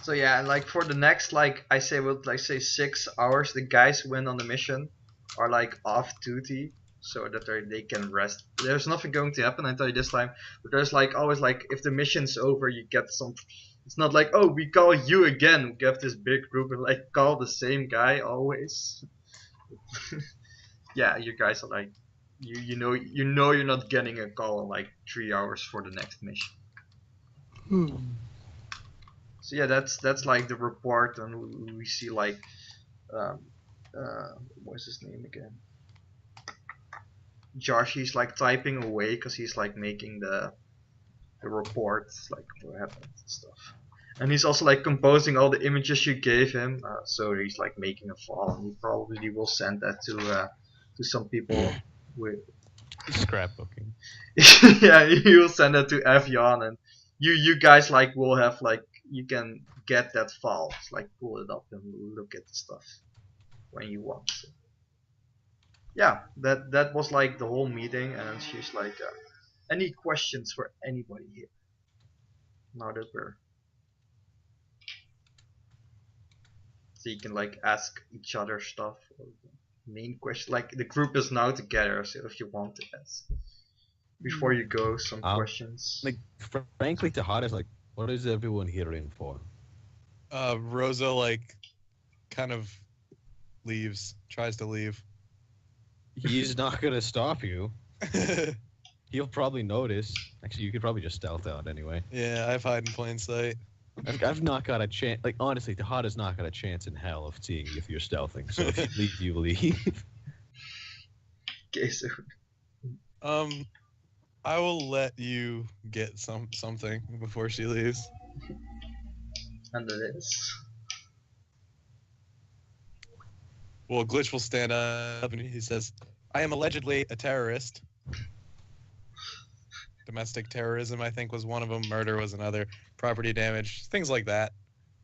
So yeah, and like for the next I say 6 hours, the guys who went on the mission are like off duty, so that they can rest. There's nothing going to happen, I tell you this time. But there's like always like if the mission's over, you get some. It's not like, oh, we call you again. We have this big group and like call the same guy always. Yeah, you guys are like, you know you're not getting a call in like 3 hours for the next mission. So yeah, that's like the report, and we see like, what's his name again? Josh, he's like typing away because he's like making the reports, like what happened and stuff. And he's also like composing all the images you gave him. So he's like making a file, and he probably will send that to some people with. Scrapbooking. Yeah, he will send that to Evian, and you guys like will have like you can get that file, just, like pull it up and look at the stuff when you want. So, yeah, that was like the whole meeting, and she's like, any questions for anybody here? Now that we're so you can like ask each other stuff. Or the main question, like the group is now together, so if you want to ask before you go, some questions. Like, frankly, Tahada is like, what is everyone here in for? Rosa like kind of leaves, tries to leave. He's not gonna stop you. He'll probably notice. Actually, you could probably just stealth out anyway. Yeah, I've hide in plain sight. I've not got a chance. Like, honestly, Tahada's not got a chance in hell of seeing if you're stealthing. So if you leave, you leave. Okay, so I will let you get something before she leaves. and it is. Well, Glitch will stand up and he says, I am allegedly a terrorist. Domestic terrorism, I think, was one of them. Murder was another. Property damage, things like that.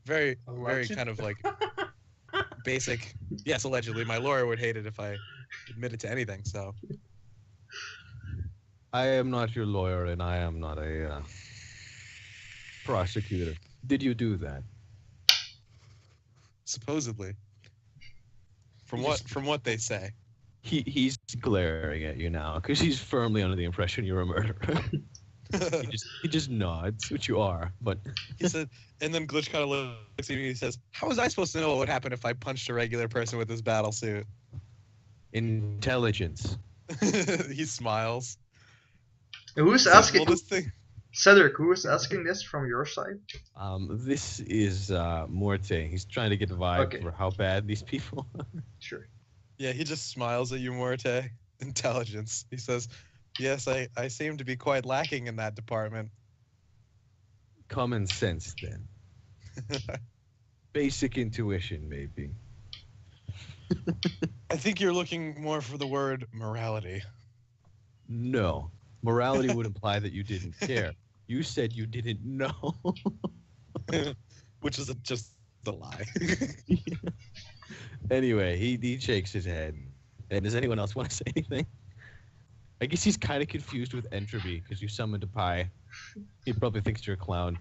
Very kind of like basic. Yes, allegedly. My lawyer would hate it if I admitted to anything, so. I am not your lawyer, and I am not a prosecutor. Did you do that? Supposedly. From what they say. He's glaring at you now because he's firmly under the impression you're a murderer. he just nods, which you are, but he said, and then Glitch kind of looks at me and he says, "How was I supposed to know what would happen if I punched a regular person with this battle suit?" Intelligence. He smiles. Who's He says, asking? well, this thing. Cedric, who is asking this from your side? This is Muerte. He's trying to get the vibe for how bad these people are. Sure. Yeah, he just smiles at you, Muerte. Intelligence. He says, yes, I seem to be quite lacking in that department. Common sense, then. Basic intuition, maybe. I think you're looking more for the word morality. No. Morality would imply that you didn't care. You said you didn't know. Which is just a lie. Anyway, he shakes his head. And does anyone else want to say anything? I guess he's kind of confused with Entropy because you summoned a pie. He probably thinks you're a clown.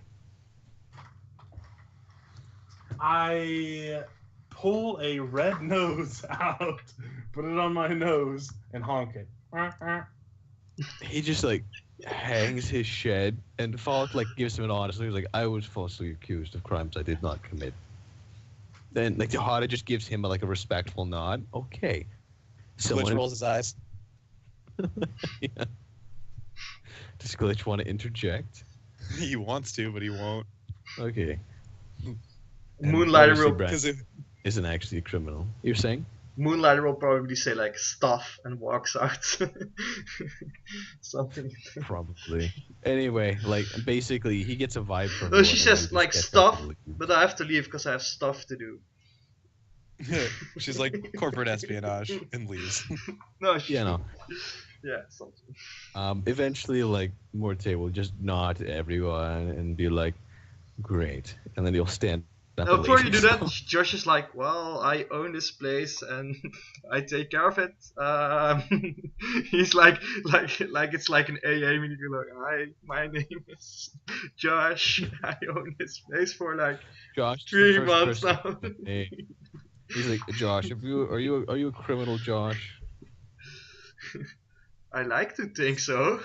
I pull a red nose out, put it on my nose, and honk it. He just like hangs his shed, and Falk like gives him an honest. He's like, "I was falsely accused of crimes I did not commit." Then like Tahada just gives him a respectful nod. Okay. Glitch rolls his eyes. Yeah. Does Glitch want to interject? He wants to, but he won't. Okay. Moonlighter will Because isn't actually a criminal. You're saying? Moonlighter will probably say like stuff and walks out. Something. Probably. Anyway, like basically, he gets a vibe from. No, she says like stuff, but I have to leave because I have stuff to do. she's like corporate espionage and leaves. No, she. Yeah, no. Yeah, something. Eventually, like Muerte will just nod to everyone and be like, "Great," and then he'll stand. Now, before you do that, Josh is like, well, I own this place and I take care of it. He's like it's like an AA meeting. Like, hi, my name is Josh. I own this place for like Josh, 3 months now. He's like, Josh, are you a criminal, Josh? I like to think so,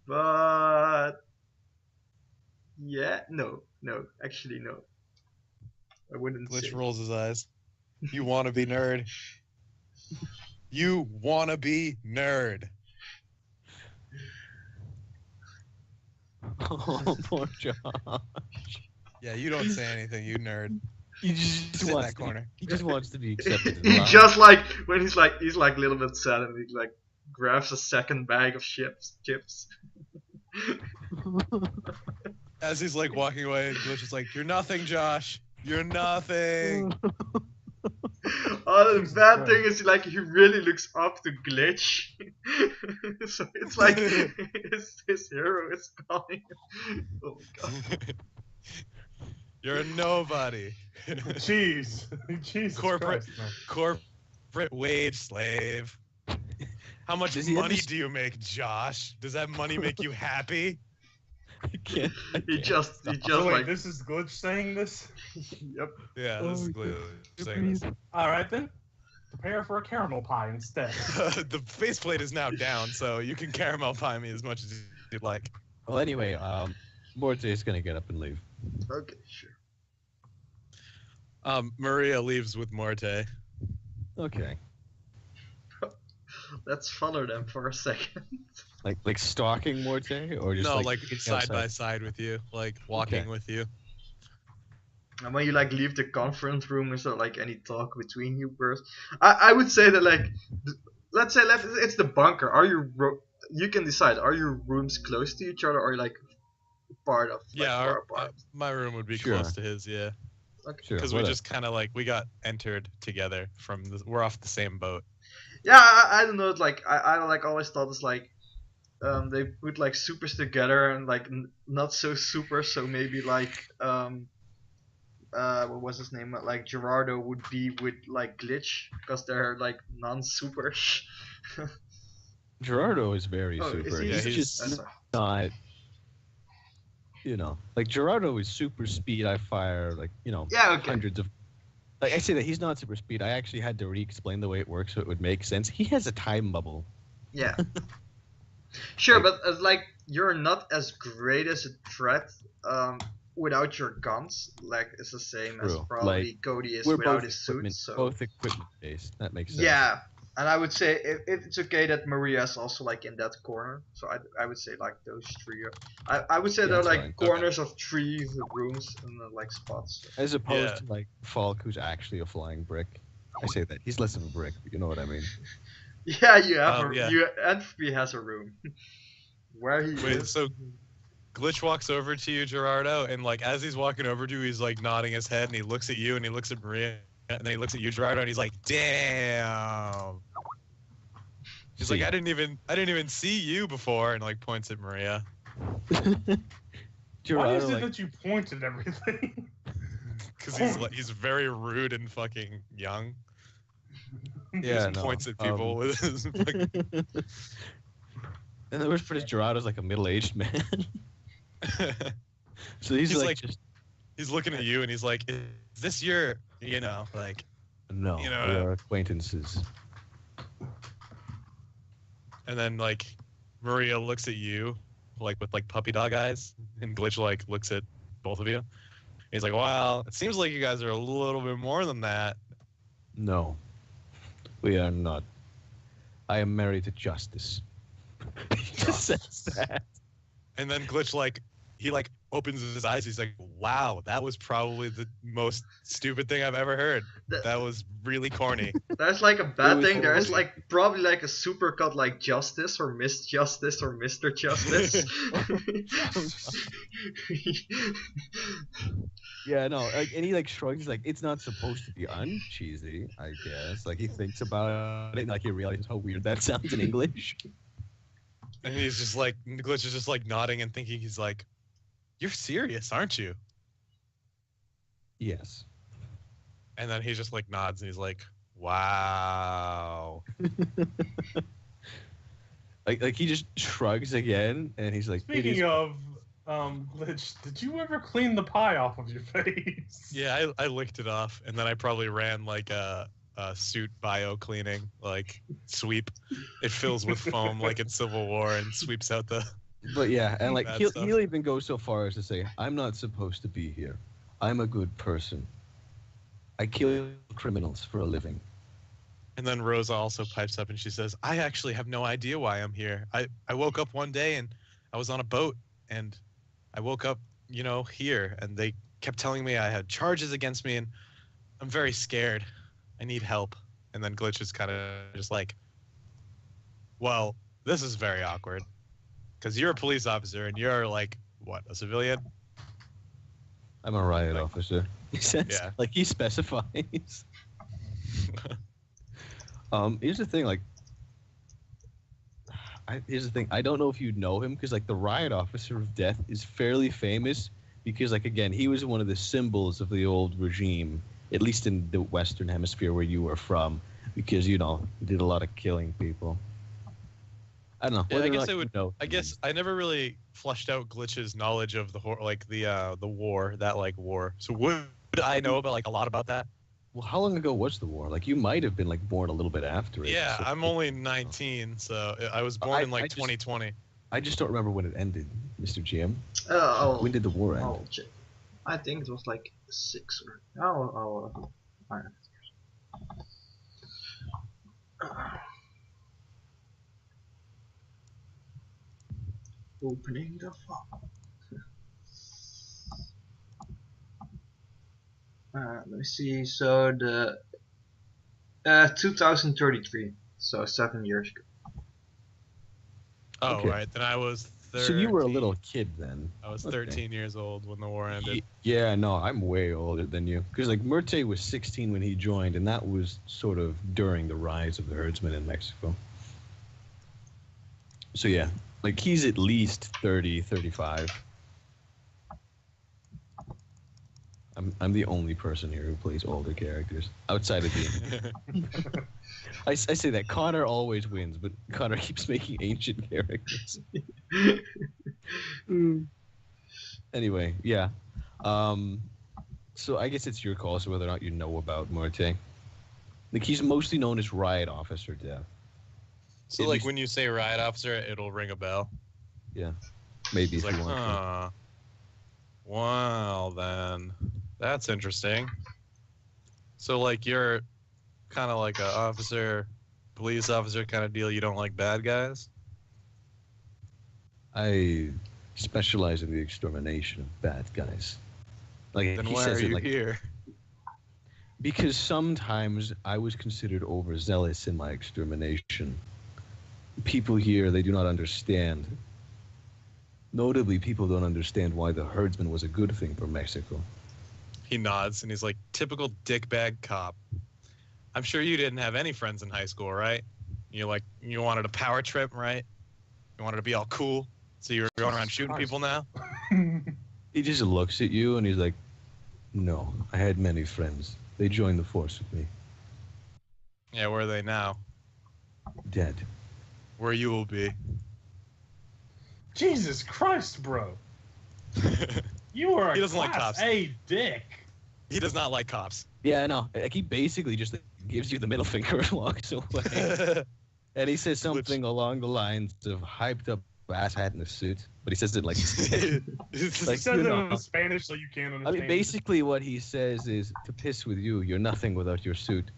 but yeah, no, actually no. I wouldn't. Glitch say. rolls his eyes. You wanna be nerd. You wanna be nerd. Oh, poor Josh. Yeah, you don't say anything, you nerd. He just Sit in wants that corner. He just wants to be accepted. He just like when he's like a little bit sad and he's like grabs a second bag of chips. As he's like walking away, and Glitch is like, "You're nothing, Josh. You're nothing." Oh, the Jesus bad Christ. thing is like he really looks up to Glitch, so it's like his hero is calling him. Oh my god! You're a nobody. Jeez. Jesus Corporate- Christ, man. Corporate wage slave. How much Does he have money this- do you make, Josh? Does that money make you happy? I can't. He just So wait, like this is Glitch saying this? yep. Yeah, this is Oh, Glitch God. saying this. Alright then. Prepare for a caramel pie instead. The faceplate is now down, so you can caramel pie me as much as you'd like. Well, anyway, Muerte is gonna get up and leave. Okay, sure. Maria leaves with Muerte. Okay. Let's follow them for a second. Like stalking Muerte, or just No, like like being side by outside? side with you, like walking Okay. with you. And when you like leave the conference room, is there like any talk between you first? I would say that like, let's say it's the bunker. Are you you can decide. Are your rooms close to each other, or like part of? Like, Yeah, far apart? my room would be Sure. close to his. Yeah, Sure. because we whatever. just kind of like we got entered together from the, we're off the same boat. Yeah, I don't know. It's like I like always thought it's like they put like supers together and like not so super. So maybe like what was his name? Like Gerardo would be with like Glitch because they're like non-supers. Gerardo is very Oh, super. is he? Yeah, he's he's- just That's a- not. Like Gerardo is super speed. I fire like yeah. Okay. hundreds of. Like I say that he's not super speed. I actually had to re-explain the way it works so it would make sense. He has a time bubble. Yeah. Sure, Like- but like you're not as great as a threat without your guns. Like it's the same as True. probably Like, Cody is We're without both his suit. equipment, So both equipment based. That makes sense. yeah, and I would say if it's okay that Maria is also like in that corner. So I would say like those three. I would say Yeah, they're that's like fine. corners of three rooms and like spots. As opposed Yeah. to like Falk, who's actually a flying brick. I say that he's less of a brick, but you know what I mean. Yeah, you have Yeah. Entropy has a room where he Wait, is. so Glitch walks over to you, Gerardo, and like as he's walking over to you, he's like nodding his head, and he looks at you, and he looks at Maria, and then he looks at you, Gerardo, and he's like, "Damn." He's like, See. I didn't even see you before," and like points at Maria. Why Gerardo, is it like, that you point at everything? Because he's like he's very rude and fucking young. He Yeah, just no, points at people with his fucking... And the worst part is Gerardo's like a middle-aged man. So he's like just he's looking at you and he's like, "Is this your, like?" no. you know, we are acquaintances. And then like Maria looks at you, like with like puppy dog eyes, and Glitch like looks at both of you. He's like, "Well, it seems like you guys are a little bit more than that." No, we are not. I am married to Justice. He just says that. And then Glitch like he like opens his eyes. He's like, "Wow, that was probably the most stupid thing I've ever heard. That was really corny." There's like a bad was thing. There's horrible. like probably like a super cut like Justice or Miss Justice or Mr. Justice. Yeah, no, like, and he like shrugs. He's like, it's not supposed to be uncheesy, I guess. Like he thinks about it, and like he realizes how weird that sounds in English. And he's just like, Glitch is just like nodding and thinking. He's like, "You're serious, aren't you?" Yes. And then he just like nods and he's like, "Wow." Like he just shrugs again, and he's like, it Speaking is of Glitch, did you ever clean the pie off of your face? Yeah, I licked it off, and then I probably ran like a suit bio cleaning, like sweep. It fills with foam like in Civil War and sweeps out the. But yeah, and like Bad he'll stuff. he'll even go so far as to say, I'm not supposed to be here. I'm a good person. I kill criminals for a living. And then Rosa also pipes up and she says, "I actually have no idea why I'm here. I woke up one day and I was on a boat and I woke up, here, and they kept telling me I had charges against me and I'm very scared. I need help." And then Glitch is kind of just like, Well, this is very awkward. Because you're a police officer and you're like, what, a civilian? I'm a riot Like- officer. He says, Yeah. like he specifies. Here's the thing, like, here's the thing. I don't know if you know him because like the riot officer of death is fairly famous because like again he was one of the symbols of the old regime, at least in the Western Hemisphere where you were from, because you know he did a lot of killing people. I don't know. Yeah, I whether or guess not I you would. know I him. guess I never really flushed out Glitch's knowledge of the the war, that like war. So would I know about like a lot about that? Well, how long ago was the war? Like you might have been like born a little bit after it. Yeah, so- I'm only 19, so I was born in I like just- 2020. I just don't remember when it ended, Mr. GM. Oh, When did the war end? I'll check. I think it was like 6 or. Oh, alright. Opening the file. Let me see. So the 2033. So 7 years ago. Oh, Okay. right. Then I was 13. So you were a little kid then. I was Okay. 13 years old when the war ended. Yeah, no, I'm way older than you. Because like Muerte was 16 when he joined, and that was sort of during the rise of the herdsmen in Mexico. So yeah, like he's at least 30, 35. I'm the only person here who plays older characters outside of the. I say that Connor always wins, but Connor keeps making ancient characters. Anyway, yeah. So I guess it's your call as to whether or not you know about Muerte. Like he's mostly known as Riot Officer Death. So At like least- when you say riot officer, it'll ring a bell. Maybe It's if like, you want to. huh. Well then, that's interesting. So like you're kind of like a officer, police officer kind of deal. You don't like bad guys. I specialize in the extermination of bad guys. Like Then he why says are it you like here? because sometimes I was considered overzealous in my extermination. People here, they do not understand. Notably, people don't understand why the herdsman was a good thing for Mexico. He nods and he's like, typical dickbag cop. I'm sure you didn't have any friends in high school, right? You wanted a power trip, right? You wanted to be all cool, so you were going around shooting people now. He just looks at you and he's like, no, I had many friends. They joined the force with me. Yeah, where are they now? Dead. Where you will be. Jesus Christ, bro. You are a He doesn't like class cops. A dick. He does not like cops. Yeah, I know. Like he basically just gives you the middle finger and walks away. And he says something along the lines of hyped up asshat in a suit. But he says it like He Like, says you it know. in Spanish so you can't I understand. mean, basically what he says is, to piss with you, you're nothing without your suit.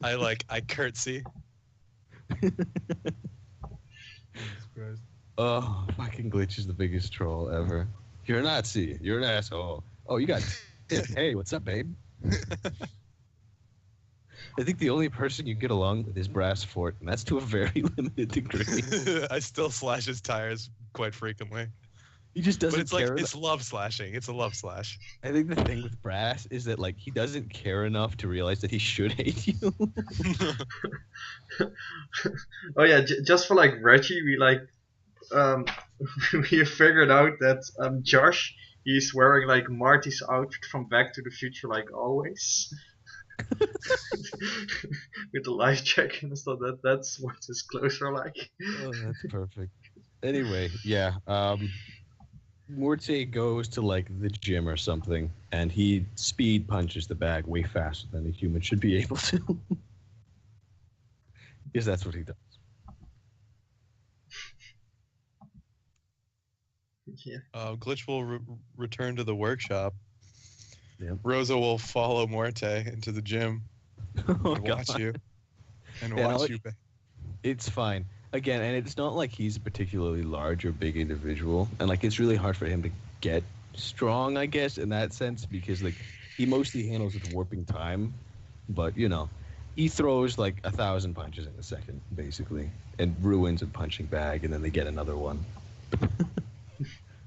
I curtsy. Jesus Christ. Oh, fucking Glitch is the biggest troll ever. You're a Nazi. You're an asshole. Oh, you got hey, what's up, babe? I think the only person you get along with is Brass Fort, and that's to a very limited degree. I still slash his tires quite frequently. He just doesn't But it's like care. it's love slashing. It's a love slash. I think the thing with Brass is that like he doesn't care enough to realize that he should hate you. Oh yeah, just for like Reggie, we like we figured out that Josh, he's wearing like Marty's outfit from Back to the Future, like always, with the life jacket and stuff. That's what his clothes are like. Oh, that's perfect. Anyway, yeah. Muerte goes to like the gym or something, and he speed punches the bag way faster than a human should be able to. Because that's what he does. Yeah. Glitch will return to the workshop. Yep. Rosa will follow Muerte into the gym Oh, and watch God. you. And Yeah, watch I'll- you. It's fine. Again, and it's not like he's a particularly large or big individual, and like it's really hard for him to get strong, I guess, in that sense, because like he mostly handles with warping time, but you know, He throws like 1,000 punches in a second, basically, and ruins a punching bag, and then they get another one.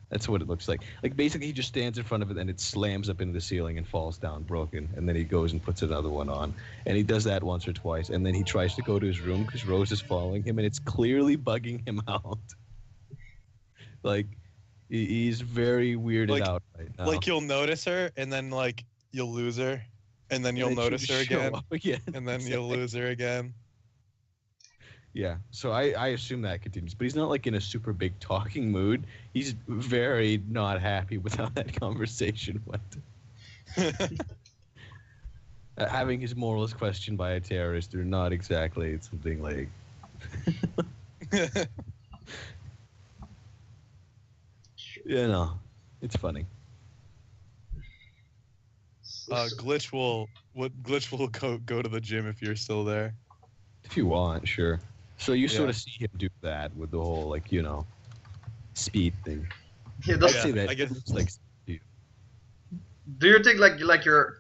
That's what it looks like. Like, basically, he just stands in front of it, and it slams up into the ceiling and falls down broken, and then he goes and puts another one on. And he does that once or twice, and then he tries to go to his room because Rose is following him, and it's clearly bugging him out. Like, he's very weirded out right now. Like, you'll notice her, and then, like, you'll lose her, and then you'll And then notice she'll her show again, up again. and then you'll lose her again. Yeah, so I assume that continues. But he's not, like, in a super big talking mood. He's very not happy with how that conversation went. Having his morals questioned by a terrorist are not exactly something like... You know, it's funny. Glitch will go to the gym if you're still there. If you want, sure. So you sort Yeah. of see him do that with the whole, like, you know, speed thing. Yeah, I'd that's, say that I guess- it's like... do you think like your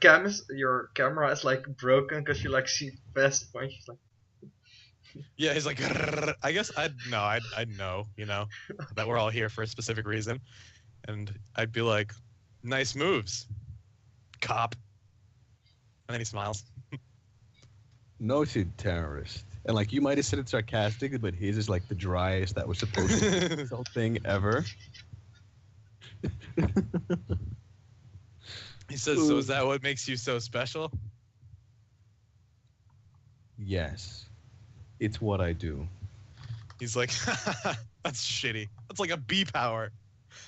camera is like broken because you like see fast punches? Like, Yeah, he's like, I guess I'd know, you know, that we're all here for a specific reason. And I'd be like, nice moves, cop. And then he smiles. Noted terrorist. And, like, you might have said it sarcastically, but his is, like, the driest that was supposed to be this whole thing ever. He says, so is that what makes you so special? Yes. It's what I do. He's like, that's shitty. That's like a B power.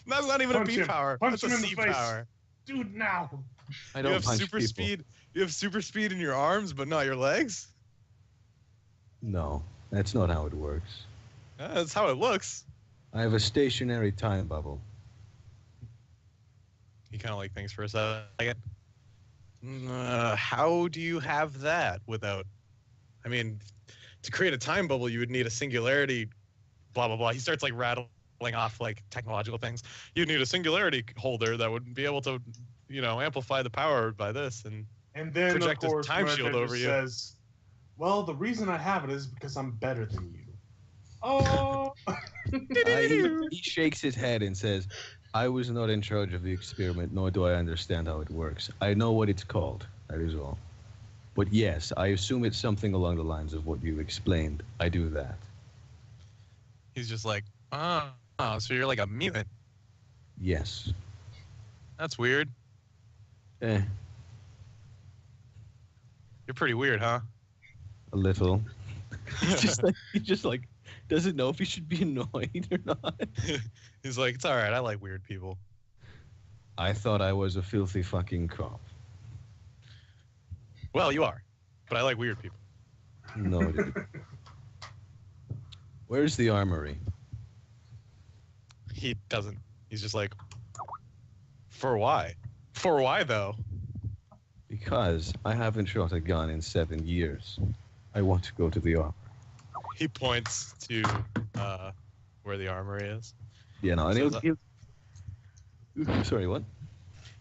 That's not even Punch a B him. power. Punch That's him a in the C face. power. Dude, now. I You don't have punch super people. speed. You have super speed in your arms, but not your legs. No, that's not how it works. That's how it looks. I have a stationary time bubble. He kind of like thinks for a second. How do you have that without? I mean, to create a time bubble, you would need a singularity. Blah blah blah. He starts like rattling off like technological things. You'd need a singularity holder that would be able to, you know, amplify the power by this. And then Project a of course time Muerte shield just over you. says, "Well, the reason I have it is because I'm better than you." Oh. He shakes his head and says, I was not in charge of the experiment, nor do I understand how it works. I know what it's called, that is all. But yes, I assume it's something along the lines of what you explained. I do that. He's just like, oh, so you're like a mutant. Yes. That's weird. Eh, You're pretty weird, huh? a little. He just like doesn't know if he should be annoyed or not. He's like, it's all right. I like weird people. I thought I was a filthy fucking cop. Well, you are, but I like weird people. Noted. Where's the armory? He doesn't. He's just like, for why? For why though? Because I haven't shot a gun in 7 years. I want to go to the armory. He points to where the armory is. Yeah, no, and So he'll sorry, what?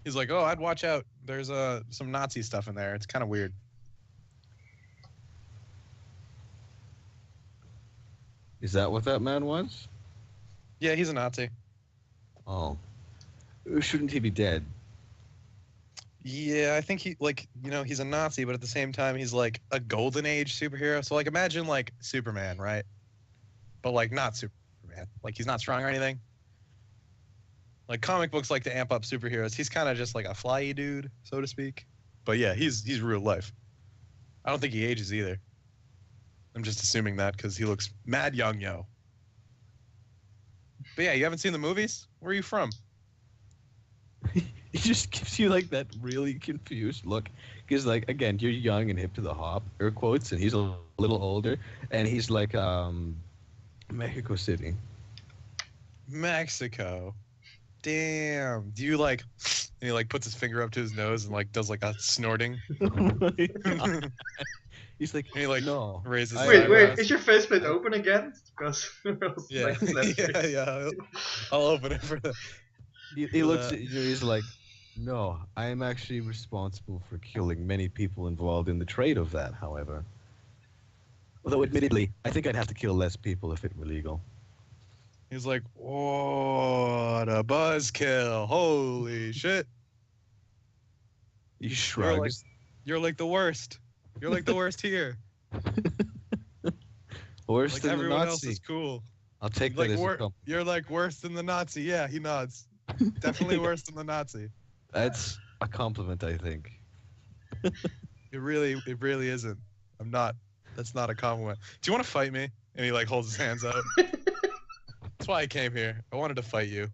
He's like, oh, I'd watch out. There's some Nazi stuff in there. It's kind of weird. Is that what that man was? Yeah, he's a Nazi. Oh. Shouldn't he be dead? Yeah, I think he, like, you know, he's a Nazi, but at the same time, he's like a golden age superhero. So, like, imagine, like, Superman, right? But, like, not Superman. Like, he's not strong or anything. Like, comic books like to amp up superheroes. He's kind of just like a fly dude, so to speak. But, yeah, he's real life. I don't think he ages either. I'm just assuming that because he looks mad young, yo. But, yeah, you haven't seen the movies? Where are you from? He just gives you like that really confused look because like again you're young and hip to the hop, air quotes, and he's a little older and he's like Mexico City. Mexico. Damn. Do you like and he like puts his finger up to his nose and like does like a snorting? He's like, And he like no. raises his Wait, eyebrows. is your faceplate open again? Because Yeah. like, last week. yeah. I'll open it for the He looks at you, he's like, No, I am actually responsible for killing many people involved in the trade of that, however. Although, admittedly, I think I'd have to kill less people if it were legal. He's like, what a buzzkill! Holy shit! He You're shrugs. like, you're like the worst. You're like the worst here. Worse Like than the everyone else Nazi. is cool. I'll take Like that as a compliment. you're like worse than the Nazi. Yeah, he nods. Definitely worse than the Nazi. That's a compliment, I think. It really isn't. I'm not. That's not a compliment. Do you want to fight me? And he like holds his hands out. That's why I came here. I wanted to fight you.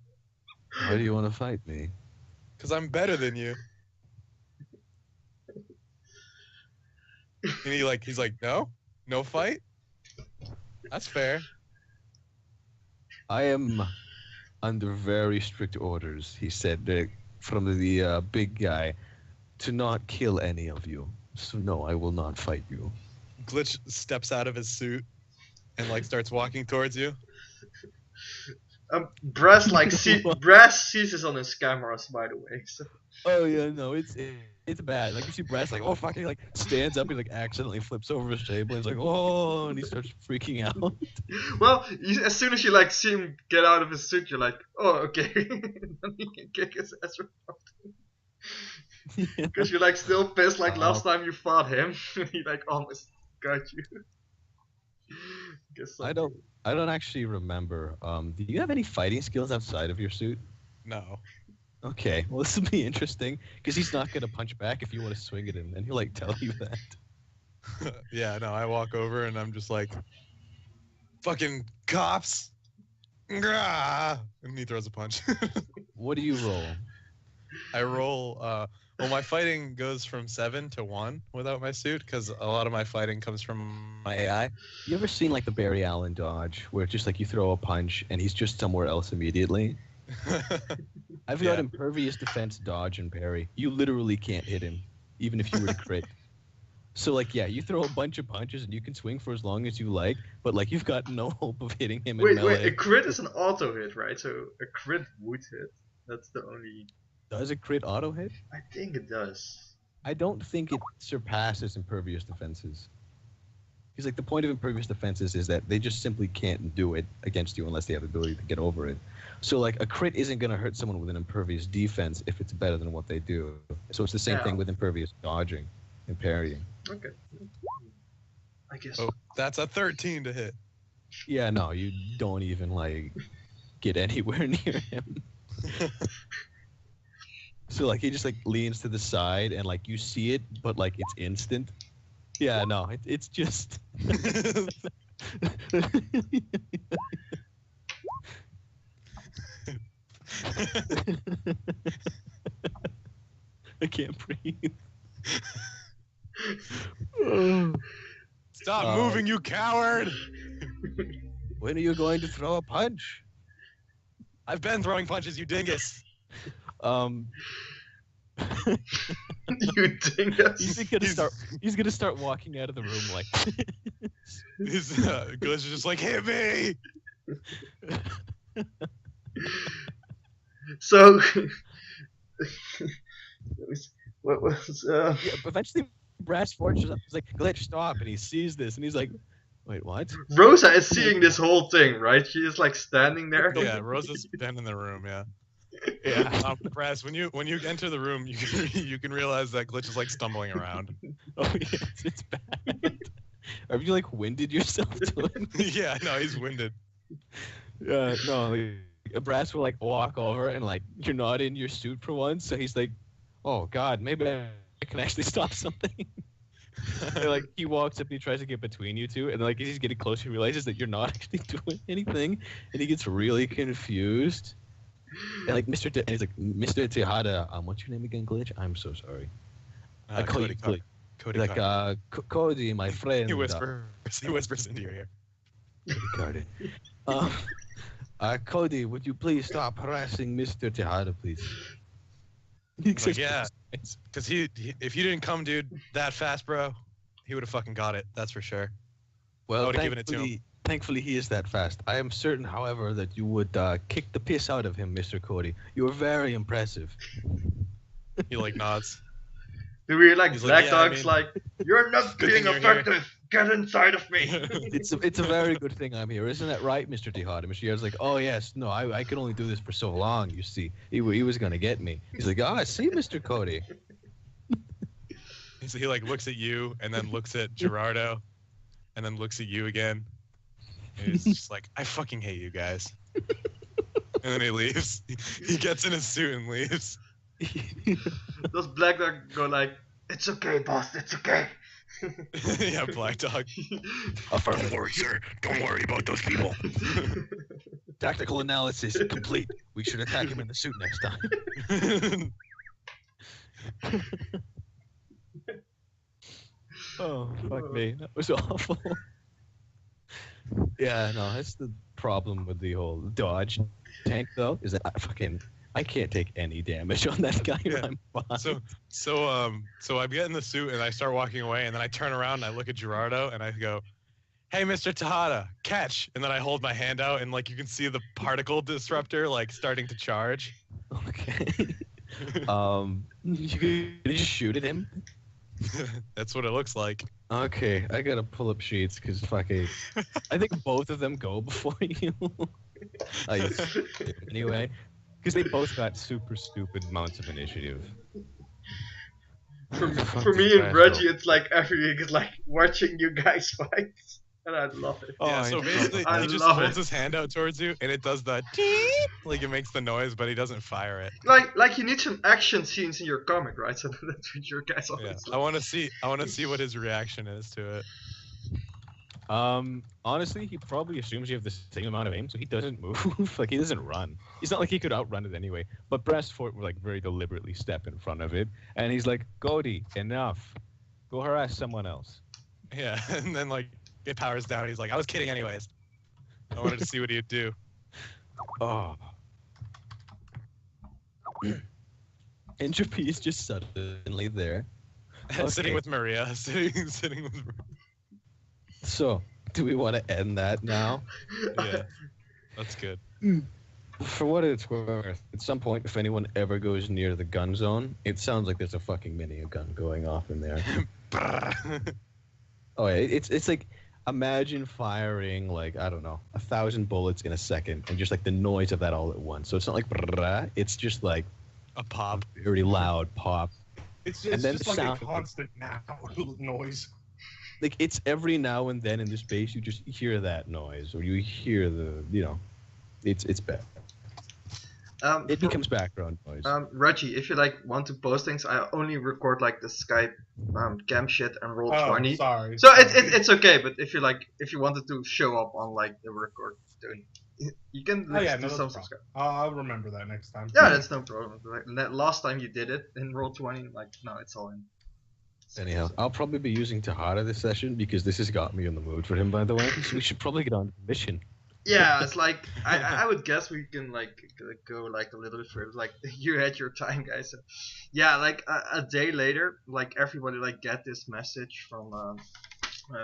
Why do you want to fight me? Cause I'm better than you. And he's like, no fight. That's fair. I am under very strict orders, he said, from the big guy, to not kill any of you. So no, I will not fight you. Glitch steps out of his suit and like starts walking towards you. Brass Brass sees this on his cameras, by the way. So. Oh yeah, no, it's bad. Like you see Brass like, oh fuck, he like stands up, he like accidentally flips over his table, and he's like, oh, and he starts freaking out. Well, as soon as you like see him get out of his suit, you're like, oh okay, then he can kick his ass Yeah. because you're like still pissed. Like last time you fought him, he like almost got you. I don't actually remember. Do you have any fighting skills outside of your suit? No. Okay, well this will be interesting because he's not gonna punch back if you want to swing at him, and he'll like tell you that. Yeah, no, I walk over and I'm just like, fucking cops. Grah! And he throws a punch. What do you roll? I roll, well, my fighting goes from 7 to 1 without my suit, because a lot of my fighting comes from my AI. You ever seen like the Barry Allen dodge, where it's just like you throw a punch and he's just somewhere else immediately? I've got Yeah. impervious defense, dodge, and parry. You literally can't hit him, even if you were to crit. So like, yeah, you throw a bunch of punches and you can swing for as long as you like, but like you've got no hope of hitting him in Wait, melee. a crit is an auto hit, right? So a crit would hit. That's the only. Does a crit auto hit? I think it does. I don't think it surpasses impervious defenses. Because like the point of impervious defenses is that they just simply can't do it against you unless they have the ability to get over it. So like a crit isn't gonna hurt someone with an impervious defense if it's better than what they do. So it's the same thing with impervious dodging and parrying. Okay. I guess. Oh, that's a 13 to hit. Yeah, no, you don't even like get anywhere near him. So like he just like leans to the side and like you see it, but like it's instant. Yeah, no, it's just. I can't breathe. Stop moving, you coward! When are you going to throw a punch? I've been throwing punches, you dingus. You dingus. He's gonna start walking out of the room like. His Glitch is just like, hit me! So. What was? Yeah, eventually, Brass Forge is like, Glitch, stop, and he sees this, and he's like, wait, what? Rosa is seeing this whole thing, right? She is like standing there. Yeah, Rosa's been in the room, yeah. Yeah. Brass, when you enter the room, you can realize that Glitch is like stumbling around. Oh yeah, it's bad. Have you like winded yourself doing? Yeah, no, he's winded. Yeah, no. Like, Brass will like walk over and like you're not in your suit for once, so he's like, oh god, maybe I can actually stop something. And, like he walks up and he tries to get between you two, and like as he's getting closer, he realizes that you're not actually doing anything, and he gets really confused. And like and he's like, Mr. Tejada, what's your name again, Glitch? I'm so sorry. I call you Glitch. Cody. Like Cody, my friend. He whispers into your ear. Cody. Cody, would you please stop harassing Mr. Tejada, please? Like, yeah, because if you didn't come, dude, that fast, bro, he would have fucking got it. That's for sure. Well, I would have given it to him. Thankfully, he is that fast. I am certain, however, that you would kick the piss out of him, Mr. Cody. You are very impressive. He like nods. Do we like He's Black like, "Yeah, I Dog's mean, like, you're not good being thing you're here." effective. Get inside of me. It's a very good thing I'm here, isn't that right, Mr. Tejada? Mr. Tejada's like, oh yes, no, I can only do this for so long. You see, he was gonna get me. He's like, oh, I see, Mr. Cody. He like looks at you and then looks at Gerardo, and then looks at you again. And he's just like, I fucking hate you guys. And then he leaves. He gets in his suit and leaves. Does Black Dog go like, it's okay, boss, it's okay. Yeah, Black Dog. Don't worry, sir. Don't worry about those people. Tactical analysis complete. We should attack him in the suit next time. Oh, fuck me. That was awful. Yeah, no, that's the problem with the whole dodge tank, though, is that I can't take any damage on that guy. Yeah. I'm fine. So I get in the suit and I start walking away, and then I turn around and I look at Gerardo and I go, hey, Mr. Tejada, catch. And then I hold my hand out and like you can see the particle disruptor like starting to charge. Okay. You can just shoot at him? That's what it looks like. Okay, I gotta pull up sheets because fucking. I think both of them go before you. Anyway, because they both got super stupid amounts of initiative. For me and Reggie, it's like every week is like watching you guys fight, and I love it. Yeah, Oh, so I basically I he just love holds it. his hand out towards you and it does the teep, like it makes the noise, but he doesn't fire it. Like you need some action scenes in your comic, right? So that's what your guys Yeah. always. I wanna see what his reaction is to it. Honestly, he probably assumes you have the same amount of aim, so he doesn't move. Like, he doesn't run. It's not like he could outrun it anyway. But Breastfort would, like, very deliberately step in front of it, and he's like, Cody, enough. Go harass someone else. Yeah, and then like it powers down. He's like, I was kidding anyways. I wanted to see what he'd do. Oh. Entropy is just suddenly there. Sitting Okay. with Maria. Sitting with Maria. So, do we want to end that now? Yeah. That's good. For what it's worth, at some point, if anyone ever goes near the gun zone, it sounds like there's a fucking mini-gun going off in there. Oh, yeah, it's like, imagine firing, like, I don't know, 1,000 bullets in a second, and just like the noise of that all at once. So it's not like, it's just like A pop. very loud pop. It's And then just the like a sound- constant now noise. Like, it's every now and then in this base, you just hear that noise, or you hear the, it's bad. It becomes background noise. Reggie, if you like want to post things, I only record like the Skype cam shit and roll Oh, 20. sorry. So sorry. it's okay, but if you wanted to show up on like the record, you can Oh yeah, do no, that's some a problem. subscribe. I'll remember that next time. Yeah, that's no problem. Like, last time you did it in roll 20, like no, it's all in. Anyhow, I'll probably be using Tejada this session because this has got me in the mood for him, by the way. So we should probably get on to the mission. Yeah, it's like I would guess we can like go like a little bit further. Like you had your time, guys. So, yeah, like a day later, like everybody like get this message from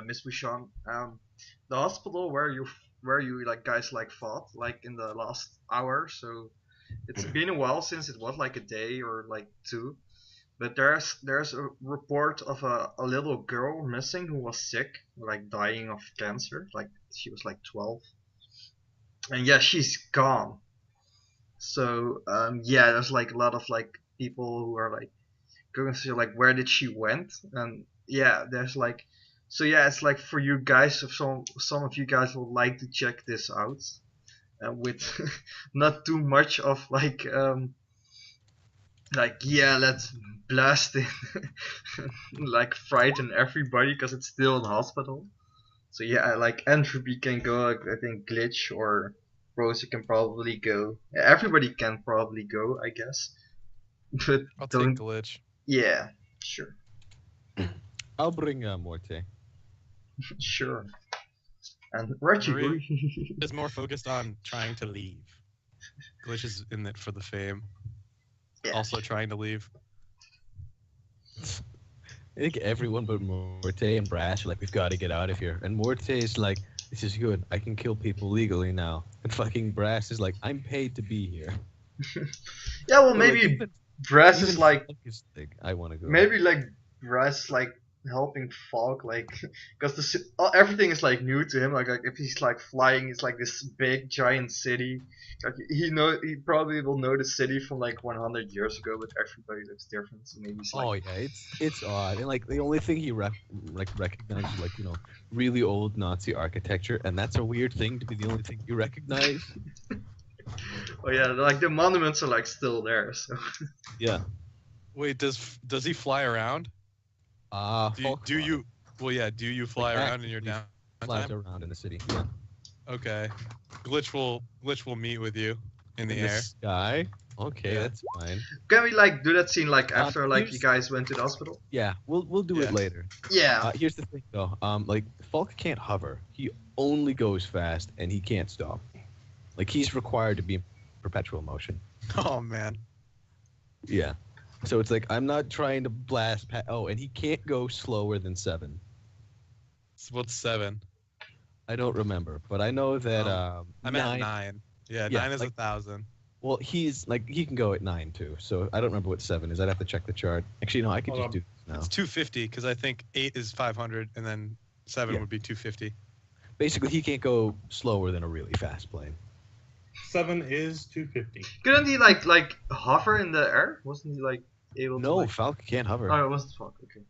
Miss Bouchon. The hospital where you like guys like fought like in the last hour. So it's been a while since it was like a day or like two. But there's a report of a little girl missing who was sick, like dying of cancer. Like she was like 12. And yeah, she's gone. So yeah, there's like a lot of like people who are like going to see like where did she went, and yeah, there's like, so yeah, it's like for you guys, if some of you guys would like to check this out, with not too much of like yeah, let's blast it, like frighten everybody because it's still in hospital. So yeah, like Entropy can go, I think Glitch or Rosa can probably go. Yeah, everybody can probably go, I guess. But I'll don't. take Glitch. Yeah, sure, I'll bring Muerte. sure. And Reggie, Marie is more focused on trying to leave. Glitch is in it for the fame. Yeah. Also trying to leave. I think everyone but Muerte and Brass are like, we've got to get out of here. And Muerte is like, this is good. I can kill people legally now. And fucking Brass is like, I'm paid to be here. Yeah, well, Like, maybe even Bress is Even like Falk is like, I want to go. maybe like Bress like helping Falk like because everything is like new to him. Like if he's like flying, it's like this big giant city. Like he probably will know the city from like 100 years ago, but everybody looks different. So maybe he's like Oh yeah, it's odd, and like the only thing he recognizes is like really old Nazi architecture, and that's a weird thing to be the only thing you recognize. oh yeah, like the monuments are like still there. So Yeah. Wait, does he fly around? Do you? Well, yeah. Do you fly around in your flies downtime? around in the city? Yeah. Okay. Glitch will meet with you in the air. Sky. Okay, Yeah. that's fine. can we like do that scene like after like you here's- guys went to the hospital? Yeah, we'll do Yeah. it later. Yeah. Here's the thing though. Like Falk can't hover. He only goes fast, and he can't stop. Like he's required to be in perpetual motion. Oh man. Yeah. So it's like I'm not trying to blast. Oh, and he can't go slower than 7. So what's 7? I don't remember, but I know that I'm at 9. Yeah, Yeah, 9 is like- 1,000. Well, he's like he can go at 9 too. So I don't remember what 7 is. I'd have to check the chart. Actually, no, I could Hold just do this now. It's 250 because I think 8 is 500 and then 7 Yeah. would be 250. Basically, he can't go slower than a really fast plane. 7 is 250. Couldn't he like hover in the air? Wasn't he like able to? No, Like... Falk can't hover. Oh, it wasn't Falk. Okay.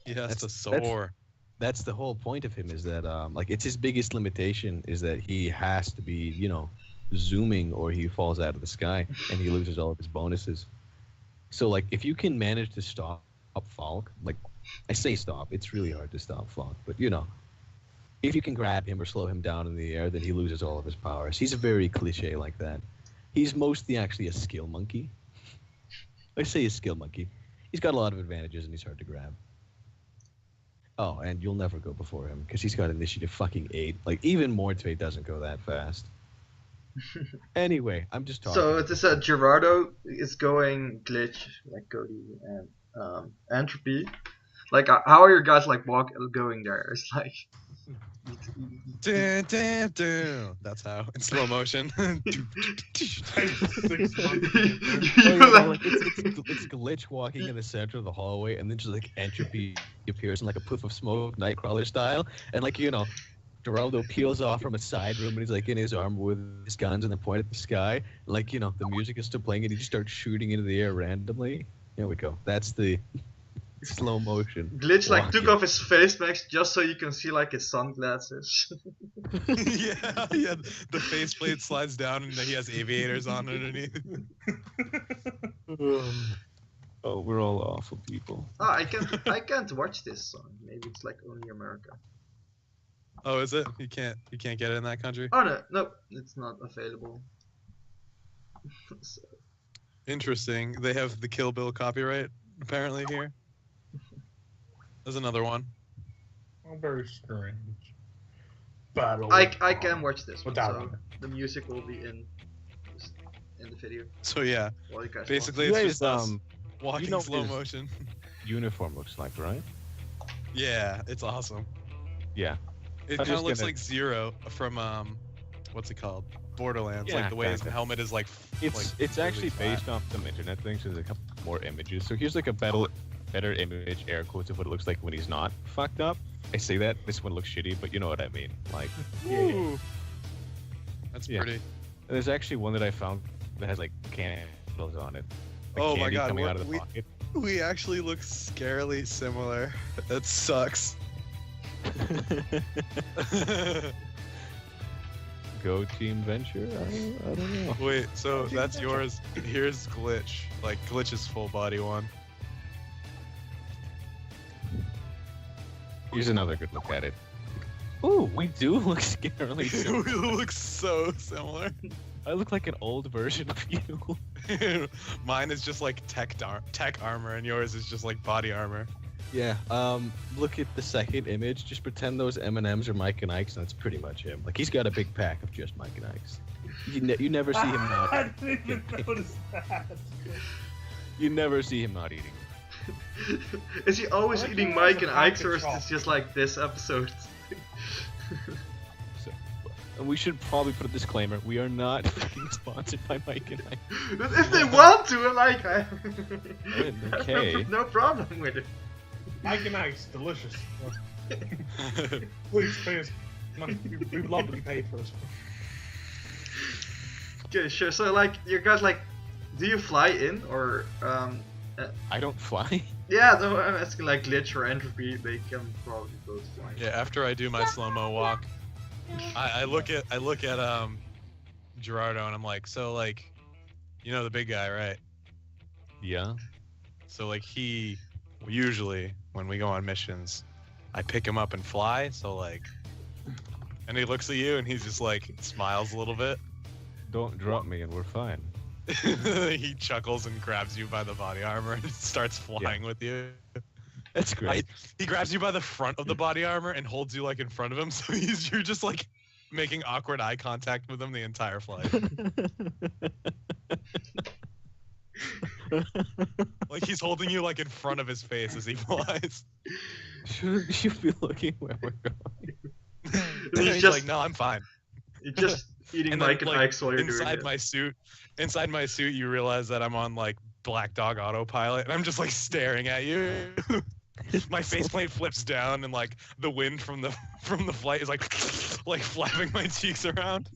He has to That's- soar. That's the whole point of him is that like it's his biggest limitation is that he has to be zooming or he falls out of the sky and he loses all of his bonuses. So like if you can manage to stop Falk, like I say stop, it's really hard to stop Falk, but if you can grab him or slow him down in the air, then he loses all of his powers. He's a very cliche like that. He's mostly actually a skill monkey. I say a skill monkey. He's got a lot of advantages and he's hard to grab. Oh, and you'll never go before him because he's got initiative fucking 8. Like even Muerte doesn't go that fast. Anyway, I'm just talking. So it is Gerardo is going Glitch, like Cody and Entropy. Like how are your guys like going there? It's like Dun, dun, dun. That's how in slow motion. Six months. Like, it's Glitch walking in the center of the hallway, and then just like Entropy appears in like a puff of smoke, Nightcrawler style, and like Geraldo peels off from a side room, and he's like in his armor with his guns, and they point at the sky, and, like the music is still playing, and he just starts shooting into the air randomly. There we go. That's the slow motion. Glitch like walking. took off his face mask just so you can see like his sunglasses. yeah. The faceplate slides down and he has aviators on underneath. Oh, we're all awful people. Oh, I can't watch this song. Maybe it's like only America. Oh, is it? You can't get it in that country? Oh no, it's not available. So, Interesting. They have the Kill Bill copyright apparently here. There's another one. Oh, very strange. Battle. I can watch this one, Without so it. the music will be in the video So yeah, while you guys basically You it's guys, just us walking you know slow his- motion. Uniform looks like, right? Yeah, it's awesome. Yeah. It I'm kind of just looks gonna- like Zero from what's it called? Borderlands. Yeah, like the way his kinda. helmet is like. It's really actually flat. based off some internet things. There's a couple more images. So here's like a better image, air quotes, of what it looks like when he's not fucked up. I say that this one looks shitty, but you know what I mean. Like, Woo. That's Yeah. pretty. there's actually one that I found that has like candles on it. Like Oh my candy God, coming what- out of the we- pocket. We actually look scarily similar. That sucks. Go Team Venture? I don't know. Wait, so that's yours. Here's Glitch. Like Glitch's full body one. Here's another good look at it. Ooh, we do look scarily we similar. look so similar. I look like an old version of you. Mine is just like tech armor, and yours is just like body armor. Yeah. Look at the second image. Just pretend those M&Ms are Mike and Ike's, and that's pretty much him. Like he's got a big pack of just Mike and Ike's. You never see him not. I didn't even notice that. You never see him not eating. Is he always I like eating how he has Mike a and Ike's, pocket or is shop. this just like this episode? So, And we should probably put a disclaimer. We are not fucking sponsored by Mike and I. But if they want to, like, Okay. no problem with it. Mike and Ike's delicious. Please pay us money. We'd love to be paid for this. Okay, sure. So, like, you guys, like, do you fly in or I don't fly. Yeah, no, I'm asking like Glitch or Entropy. They can probably both fly. Yeah, after I do my slow-mo walk, I look at Gerardo and I'm like, so like, you know the big guy, right? Yeah. So like he usually when we go on missions, I pick him up and fly. So like, and he looks at you and he's just like smiles a little bit. Don't drop me and we're fine. He chuckles and grabs you by the body armor and starts flying with you. That's great. He grabs you by the front of the body armor and holds you like in front of him, so you're just like making awkward eye contact with him the entire flight. Like he's holding you like in front of his face as he flies. Shouldn't you be looking where we're going? He's just like, no, I'm fine. You're just eating And Mike then, and like, Ike's while you're doing it. Inside my suit, you realize that I'm on like Black Dog autopilot, and I'm just like staring at you. My faceplate flips down, and like the wind from the flight is like flapping my cheeks around.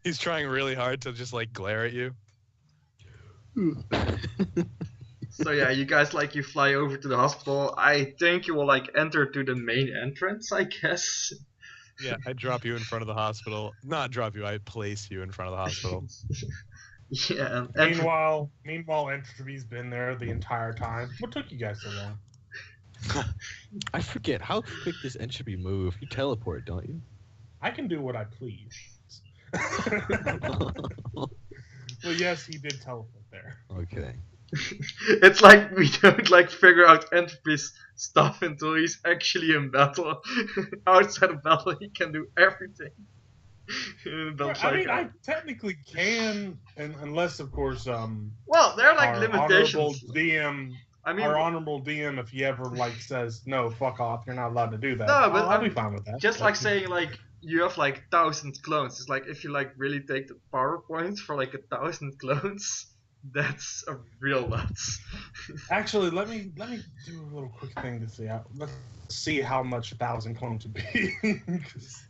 He's trying really hard to just like glare at you. So yeah, you guys like you fly over to the hospital. I think you will like enter to the main entrance, I guess. Yeah, I drop you in front of the hospital. Not drop you, I place you in front of the hospital. Yeah. Meanwhile, Entropy's been there the entire time. What took you guys so long? I forget, how quick does Entropy move? You teleport, don't you? I can do what I please. Well, yes, he did teleport there. Okay. It's like we don't like figure out Entropy's stuff until he's actually in battle. Outside of battle, he can do everything. I technically can, unless of course well, there are like our limitations. Honorable DM, if he ever like says no, fuck off, you're not allowed to do that. No, but I'll be fine with that. Just like saying like you have like 1,000 clones. It's like if you like really take the power points for like 1,000 clones. That's a real nuts. Actually, let me do a little quick thing to see. Let's see how much 1,000 clones would be.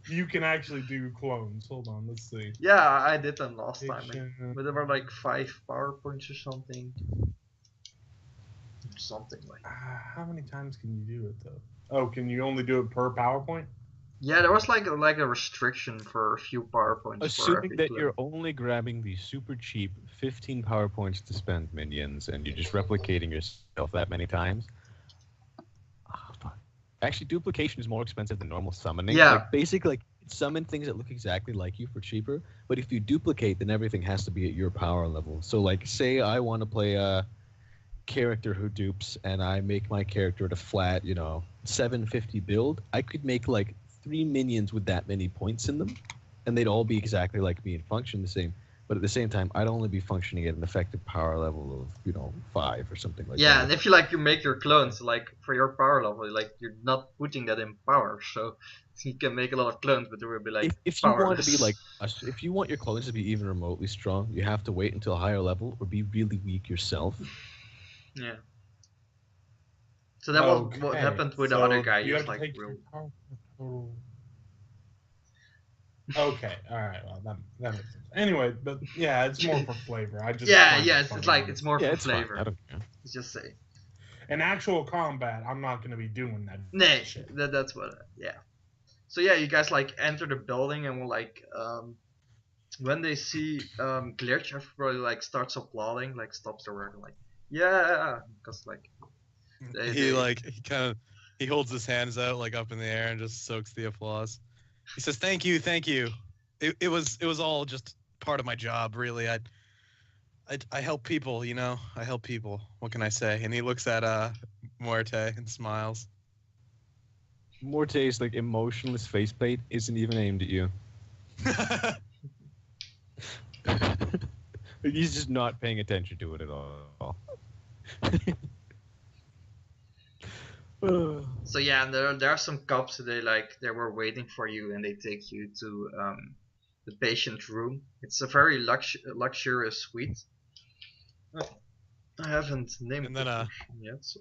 You can actually do clones. Hold on, let's see. Yeah, I did them last time, but there were like 5 power points or something. Something like. How many times can you do it though? Oh, can you only do it per PowerPoint? Yeah, there was like a restriction for a few power points. Assuming that you're only grabbing the super cheap 15 power points to spend minions, and you're just replicating yourself that many times. Actually, duplication is more expensive than normal summoning. Yeah. Like, basically, like, summon things that look exactly like you for cheaper. But if you duplicate, then everything has to be at your power level. So, like, say I want to play a character who dupes, and I make my character at a flat, 750 build. I could make like 3 minions with that many points in them, and they'd all be exactly like me and function the same. But at the same time, I'd only be functioning at an effective power level of 5 or something like that. Yeah, and if you make your clones like for your power level, like you're not putting that in power, so you can make a lot of clones, but there will be like if you want to powerless. be like if you want your clones to be even remotely strong, you have to wait until a higher level or be really weak yourself. Yeah. So that was what happened with the other guy. You have like to take real. Okay, all right. Well, that makes sense. Anyway, but yeah, it's more for flavor. It's more for It's fine. flavor. I don't care. Just say. In actual combat, I'm not gonna be doing that. Nah, shit. that's what. Yeah. So yeah, you guys like enter the building and will like when they see Glitch, everybody like starts applauding, like stops their work, and like yeah, because like he holds his hands out like up in the air and just soaks the applause. He says, "Thank you, thank you. It was all just part of my job, really. I help people, I help people. What can I say?" And he looks at Muerte and smiles. Morte's like emotionless faceplate isn't even aimed at you. He's just not paying attention to it at all. So yeah, and there are some cops. They were waiting for you, and they take you to the patient room. It's a very luxurious suite. I haven't named And the then person yet, so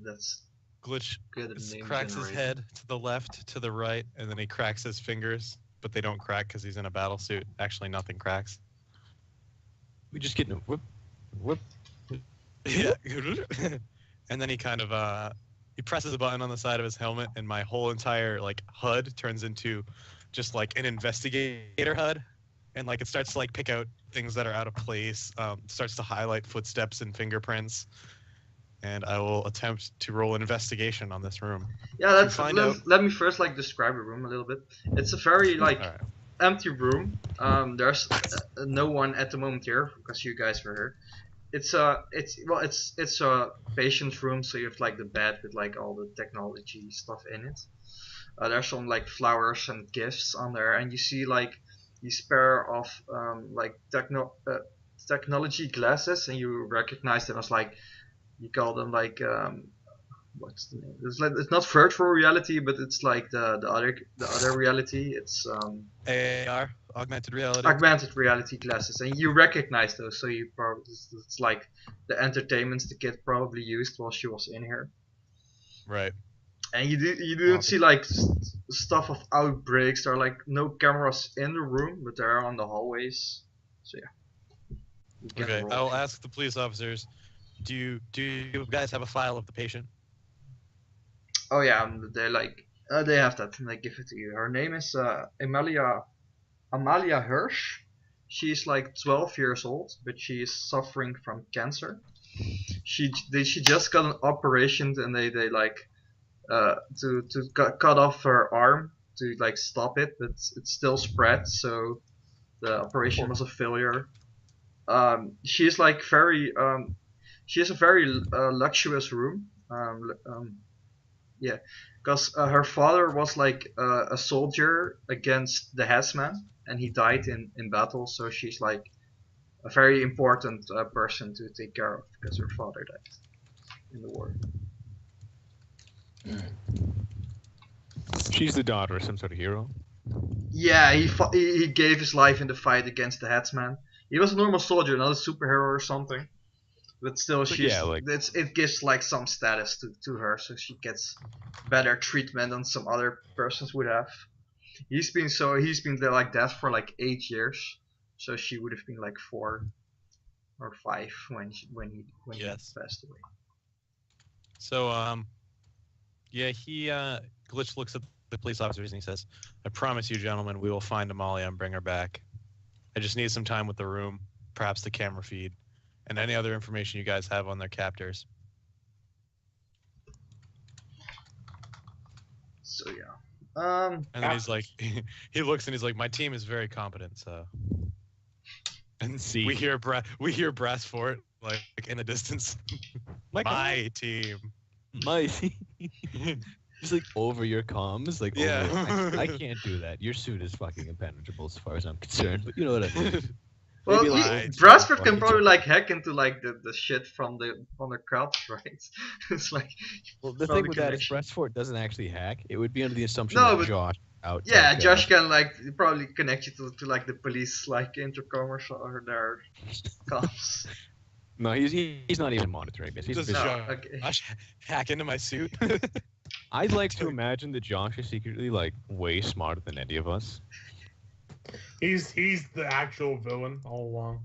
that's Glitch good at name cracks his generating. head to the left, to the right, and then he cracks his fingers, but they don't crack because he's in a battle suit. Actually, nothing cracks. We just get in a whoop. Yeah. And then he kind of he presses a button on the side of his helmet, and my whole entire like HUD turns into just like an investigator HUD, and like it starts to like pick out things that are out of place, starts to highlight footsteps and fingerprints, and I will attempt to roll an investigation on this room. Yeah, To let's find let, out- let me first like describe the room a little bit. It's a very like All right. empty room. There's no one at the moment here because you guys were here. It's a patient's room, so you have like the bed with like all the technology stuff in it. There's some like flowers and gifts on there, and you see like these pair of like technology glasses, and you recognize them as like you call them like what's the name? It's not virtual reality, but it's like the other reality. It's AR, augmented reality. augmented reality glasses, and you recognize those. So you probably it's like the entertainments the kid probably used while she was in here. Right. And you don't see like stuff of outbreaks. There are like no cameras in the room, but they're on the hallways. So yeah. You can Okay. roll. I will ask the police officers. Do you guys have a file of the patient? Oh yeah, they have that and they give it to you. Her name is Amalia Hirsch. She's like 12 years old, but she is suffering from cancer. She just got an operation, and they like to cut off her arm to like stop it, but it's still spread. So the operation was a failure. She's like very she has a very luxurious room. Yeah, because her father was like a soldier against the Headsman, and he died in battle. So she's like a very important person to take care of because her father died in the war. She's the daughter of some sort of hero. Yeah, he gave his life in the fight against the Headsman. He was a normal soldier, not a superhero or something. But still, she's yeah, like- it gives like some status to her, so she gets better treatment than some other persons would have. He's been like that for like 8 years, so she would have been like 4 or 5 when he Yes. passed away. So yeah, he Glitch looks at the police officers and he says, "I promise you, gentlemen, we will find Amalia and bring her back. I just need some time with the room, perhaps the camera feed, and any other information you guys have on their captors." So yeah. And then he's like, he looks and he's like, "My team is very competent, so." And see, We hear brass for it, like in the distance. My team. my just like over your comms, like Yeah. I can't do that. Your suit is fucking impenetrable as far as I'm concerned. But you know what I mean. Well, Maybe, like, Brasford can fucking probably joke. like hack into like the shit from the crowd, right? It's like Well, the probably thing with that is connection. Brestfort doesn't actually hack. It would be under the assumption No, that but- Josh out. yeah, like, Josh can like probably connect you to like the police like intercom or their comms. No, he's not even monitoring this. He's Does busy. No, okay. Josh hack into my suit? I'd like to imagine that Josh is secretly like way smarter than any of us. He's the actual villain all along.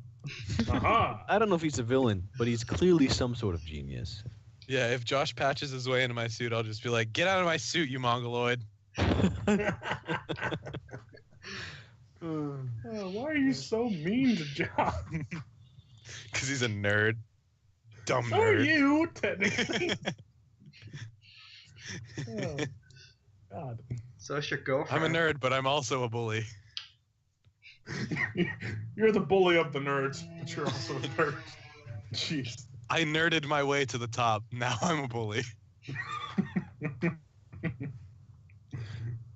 Aha! I don't know if he's a villain, but he's clearly some sort of genius. Yeah, if Josh patches his way into my suit, I'll just be like, "Get out of my suit, you mongoloid!" Why are you so mean to John? Because he's a nerd. Dumb So are nerd. you, technically. Oh, God. So is your girlfriend. I'm a nerd, but I'm also a bully. You're the bully of the nerds, but you're also a nerd. Jeez. I nerded my way to the top. Now I'm a bully.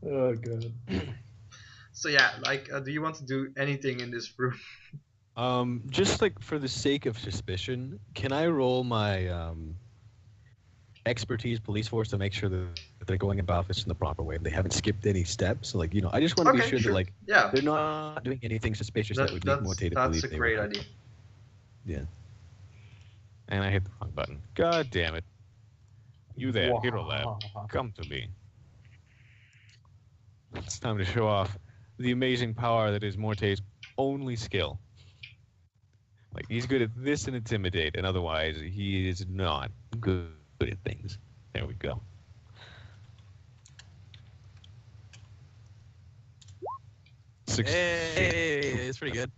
Oh, God. So yeah, like, do you want to do anything in this room? Just like for the sake of suspicion, can I roll my expertise police force to make sure that they're going about this in the proper way. They haven't skipped any steps. Like, you know, I just want to be Okay, sure sure. that, like, Yeah, they're not doing anything suspicious that would lead Morte to that's believe a they great were. idea. Yeah. And I hit the wrong button. God damn it. You there, Hero Lab. Come to me. It's time to show off the amazing power that is Morte's only skill. Like, he's good at this and Intimidate, and otherwise, he is not good at things. There we go. Hey, it's pretty good.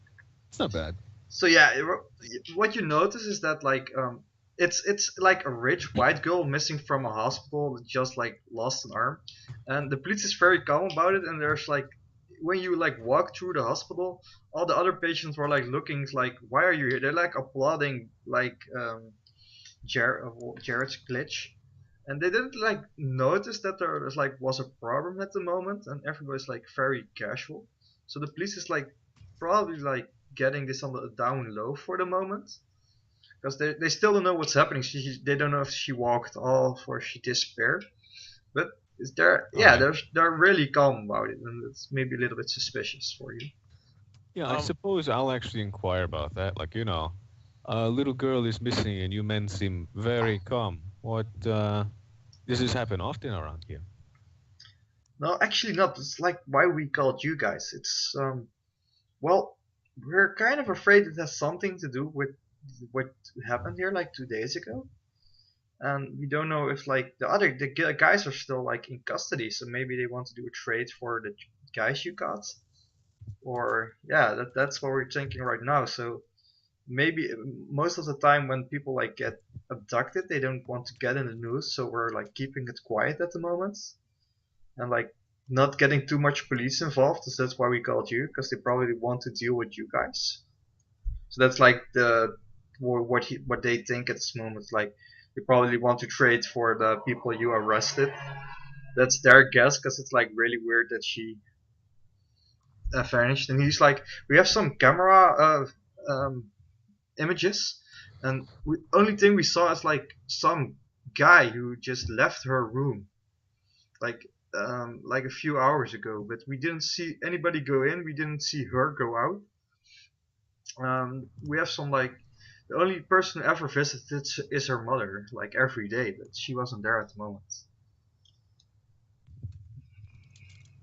It's not bad. So yeah, what you notice is that like it's like a rich white girl missing from a hospital that just like lost an arm, and the police is very calm about it. And there's like when you like walk through the hospital, all the other patients were like looking like, why are you here? They're like applauding like Jared's glitch, and they didn't like notice that there was a problem at the moment, and everybody's like very casual. So the police is like probably like getting this on the down low for the moment, because they still don't know what's happening. They don't know if she walked off or she disappeared, but they're really calm about it, and it's maybe a little bit suspicious for you. Yeah, I suppose I'll actually inquire about that. Like, you know, a little girl is missing and you men seem very calm. What, does this happen often around here? No, actually not. It's like why we called you guys. It's well, we're kind of afraid it has something to do with what happened here like 2 days ago, and we don't know if like the guys are still like in custody, so maybe they want to do a trade for the guys you got, or yeah, that's what we're thinking right now. So maybe most of the time when people like get abducted, they don't want to get in the news, so we're like keeping it quiet at the moment, and like not getting too much police involved. So that's why we called you, because they probably want to deal with you guys. So that's like what they think at this moment. Like they probably want to trade for the people you arrested. That's their guess, because it's like really weird that she vanished. And he's like, we have some camera images, and only thing we saw is like some guy who just left her room, like a few hours ago. But we didn't see anybody go in. We didn't see her go out. We have some like the only person who ever visited is her mother, like every day, but she wasn't there at the moment.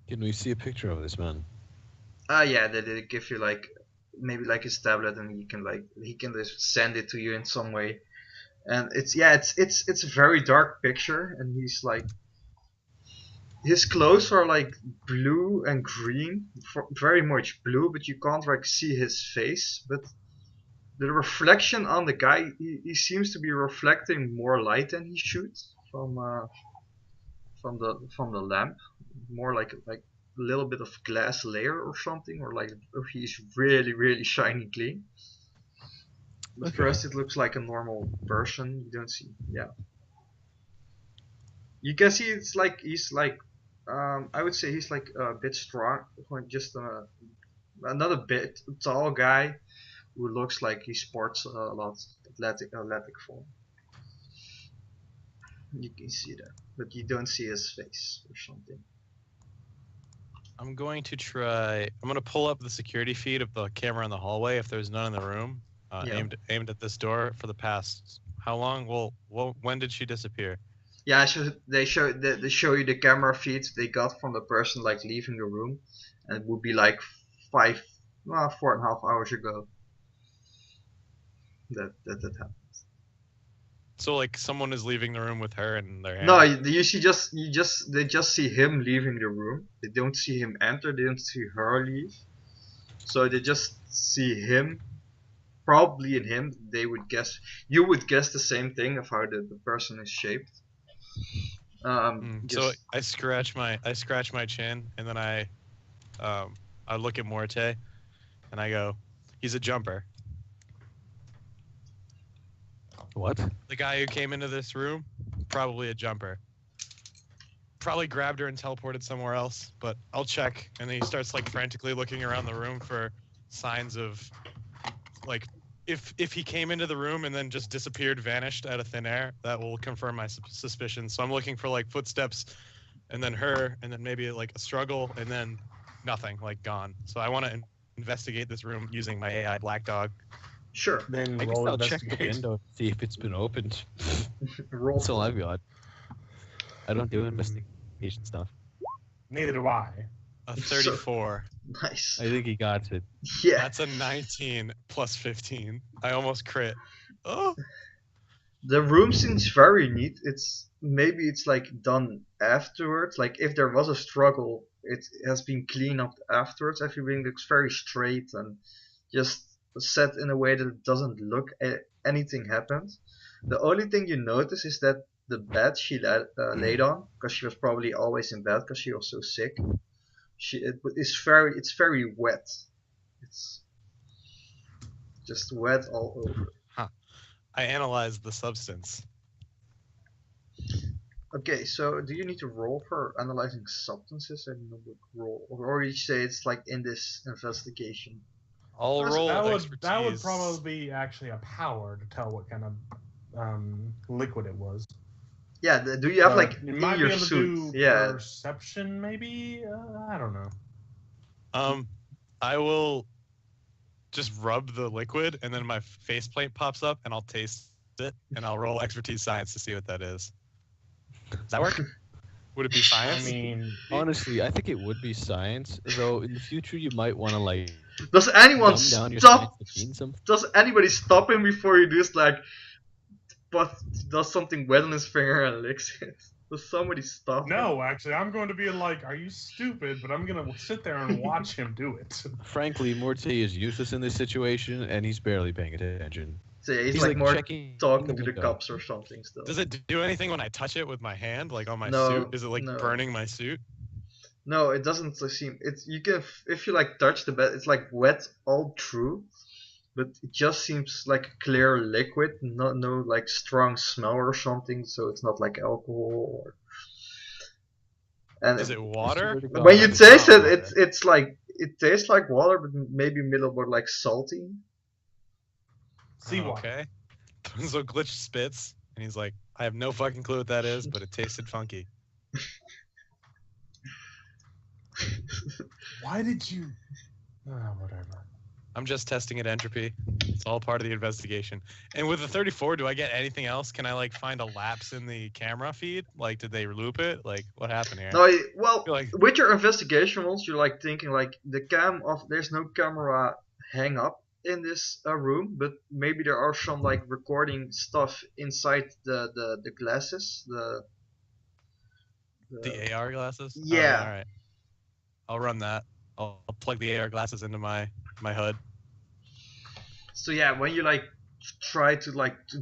Can we see a picture of this man? Yeah, they give you like maybe like his tablet, and he can just send it to you in some way. And it's a very dark picture, and he's like his clothes are like blue and green, very much blue, but you can't like see his face. But the reflection on the guy, he seems to be reflecting more light than he should from the lamp, more like a little bit of glass layer or something, or like he's really shiny clean. But Okay. first it looks like a normal person. You don't see, yeah. You can see it's like he's like I would say he's like a bit strong, just another bit tall guy who looks like he sports a lot athletic form. You can see that, but you don't see his face or something. I'm going to pull up the security feed of the camera in the hallway if there's none in the room, Yeah. aimed at this door for the past how long? Well, when did she disappear? Yeah, so they show you the camera feeds they got from the person like leaving the room, and it would be like 4.5 hours ago that happened. So like someone is leaving the room with her in their hand. No, they just see him leaving the room. They don't see him enter. They don't see her leave. So they just see him. Probably in him, they would guess. You would guess the same thing of how the person is shaped. So I scratch my chin, and then I look at Muerte, and I go, "He's a jumper." What? The guy who came into this room, probably a jumper. Probably grabbed her and teleported somewhere else, but I'll check. And then he starts like frantically looking around the room for signs of like if he came into the room and then just disappeared, vanished out of thin air, that will confirm my suspicions. So I'm looking for like footsteps, and then her, and then maybe like a struggle, and then nothing, like gone. So I want to investigate this room using my AI Black Dog. Sure. Then I guess roll I'll check the investigate. window and see if it's been opened. Roll. That's all I've got. I don't do investigation stuff. Neither do I. A 34. Nice. I think he got it. Yeah. That's a 19 plus 15. I almost crit. Oh. The room seems very neat. Maybe it's like done afterwards. Like if there was a struggle, it has been cleaned up afterwards. Everything looks very straight and just set in a way that it doesn't look anything happened. The only thing you notice is that the bed she laid on, because she was probably always in bed because she was so sick. It's very wet. It's just wet all over. I analyzed the substance. Okay, so do you need to roll for analyzing substances and roll, or you say it's like in this investigation? I'll roll That would expertise. probably be actually a power to tell what kind of liquid it was. Yeah, do you have But like you in might your be able suit? to do Yeah. perception, maybe. I don't know. I will just rub the liquid, and then my faceplate pops up, and I'll taste it, and I'll roll expertise science to see what that is. Does that work? Would it be I science? mean, Honestly, I think it would be science, though in the future you might want to like Does anyone dumb down your stop? science to mean something. Does anybody stop him before he does does something wet on his finger and licks it? Does somebody stop him? no, actually, I'm going to be like, "Are you stupid?" But I'm gonna sit there and watch him do it. Frankly, Muerte is useless in this situation, and he's barely paying attention. So yeah, he's He's like like more checking talking the to the window. cops or something still. Does it do anything when I touch it with my hand, like on my No, suit? Is it like no. burning my suit? No, it doesn't seem. You can if you like touch the bed, it's like wet all through, but it just seems like a clear liquid, no like strong smell or something. So it's not like alcohol or. And Is it water? Swear to when God, you it's taste not it, water. it's like it tastes like water, but maybe a little bit like salty. Seawater. Okay. So Glitch spits, and he's like, I have no fucking clue what that is, but it tasted funky. Why did you? Whatever. I'm just testing at Entropy. It's all part of the investigation. And with the 34, do I get anything else? Can I like find a lapse in the camera feed? Like, did they loop it? Like, what happened here? No, well, feel like- with your investigation rules, you're like thinking like there's no camera hang up in this room, but maybe there are some like recording stuff inside the glasses. The AR glasses? Yeah. All right. I'll run that. I'll plug the AR glasses into my HUD. So yeah, when you like try to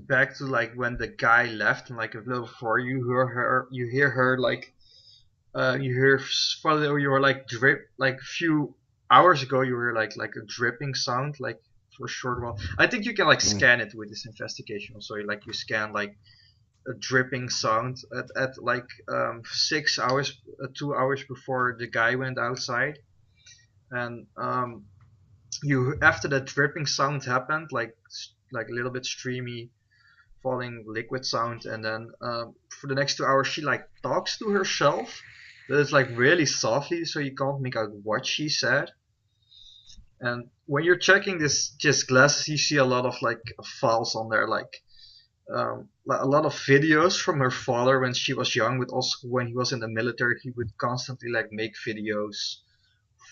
back to like when the guy left and like a little before you hear her like you hear finally you were like drip like a few hours ago you hear like a dripping sound like for a short while. I think you can like scan it with this investigation. So you scan like a dripping sound at like 6 hours 2 hours before the guy went outside, and you after the dripping sound happened like a little bit streamy falling liquid sound, and then for the next 2 hours she like talks to herself, but it's like really softly so you can't make out what she said. And when you're checking this glasses, you see a lot of like files on there, like a lot of videos from her father when she was young, but also when he was in the military he would constantly like make videos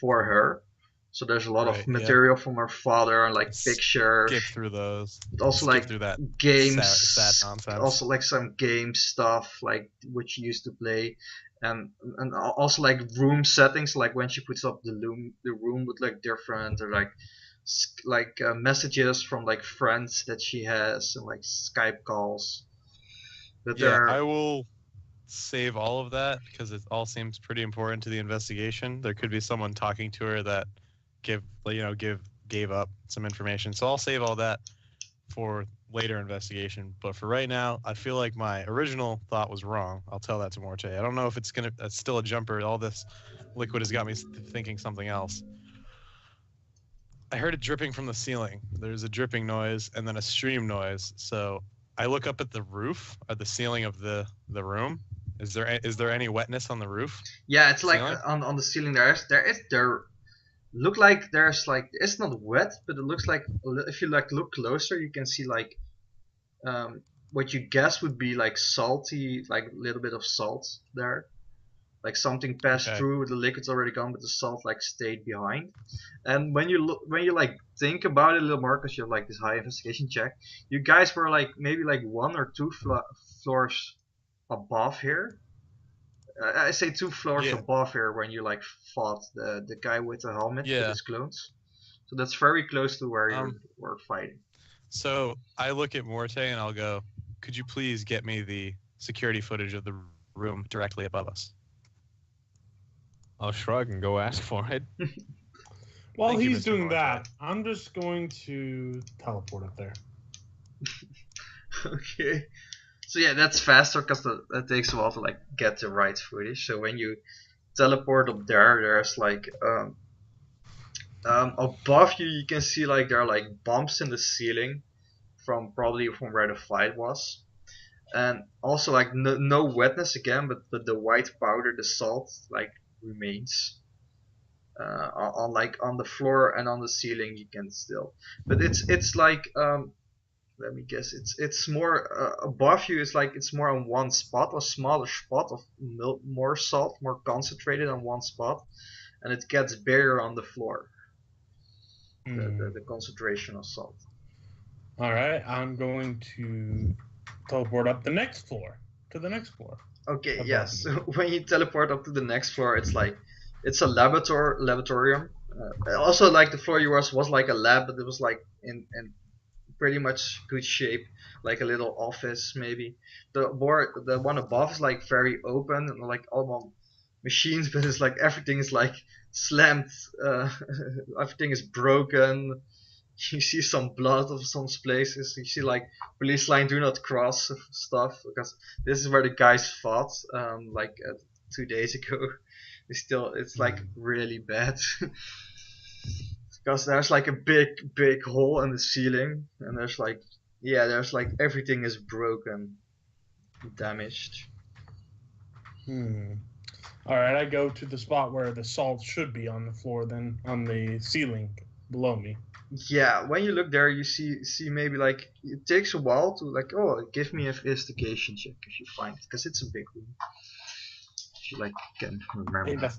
for her. So there's a lot of material from her father and like pictures. Skip through those. But also like through that games, sad nonsense. also like some game stuff like which she used to play, and also like room settings, like when she puts up the room would look different, or like messages from like friends that she has and like Skype calls. But I will save all of that because it all seems pretty important to the investigation. There could be someone talking to her that gave up some information. So I'll save all that for later investigation. But for right now, I feel like my original thought was wrong. I'll tell that to Muerte. I don't know if that's still a jumper. All this liquid has got me thinking something else. I heard it dripping from the ceiling. There's a dripping noise and then a stream noise. So I look up at the roof, at the ceiling of the room. Is there any wetness on the roof? Yeah, it's like Ceiling? on the ceiling. There look like there's like it's not wet, but it looks like if you like look closer, you can see like what you guess would be like salty, like a little bit of salt there. Like something passed Okay. through, the liquid's already gone, but the salt like stayed behind. And when you like think about it a little more, because you have like this high investigation check, you guys were like maybe like one or two floors above here. I say 2 floors Yeah. above here when you like fought the guy with the helmet with Yeah. his clones. So that's very close to where you were fighting. So I look at Muerte and I'll go, could you please get me the security footage of the room directly above us? I'll shrug and go ask for it. While Thank you, he's Mr. doing Morte. that, I'm just going to teleport up there. Okay. So yeah, that's faster because that takes a while to like get the right footage. So when you teleport up there, there's like above you, you can see like there are like bumps in the ceiling from where the fight was, and also like no wetness again, but the white powder, the salt, like remains. On the floor and on the ceiling you can still, but it's like let me guess, it's more above you. It's like it's more on one spot, a smaller spot of more salt, more concentrated on one spot, and it gets bigger on the floor. The concentration of salt. All right, I'm going to teleport up the next floor to the next floor. Okay, Above yes. So you. when you teleport up to the next floor, it's a laboratorium. Also, like the floor you was like a lab, but it was like in pretty much good shape, like a little office maybe. The one above is like very open and like all machines, but it's like everything is like slammed. Everything is broken. You see some blood of some places. You see like police line do not cross stuff, because this is where the guys fought 2 days ago. It's like really bad. Because there's like a big hole in the ceiling, and there's like everything is broken, damaged. All right, I go to the spot where the salt should be on the floor, then on the ceiling below me. Yeah, when you look there, you see maybe like it takes a while to like, oh, give me an investigation check if you find it, because it's a big room. If you like can remember.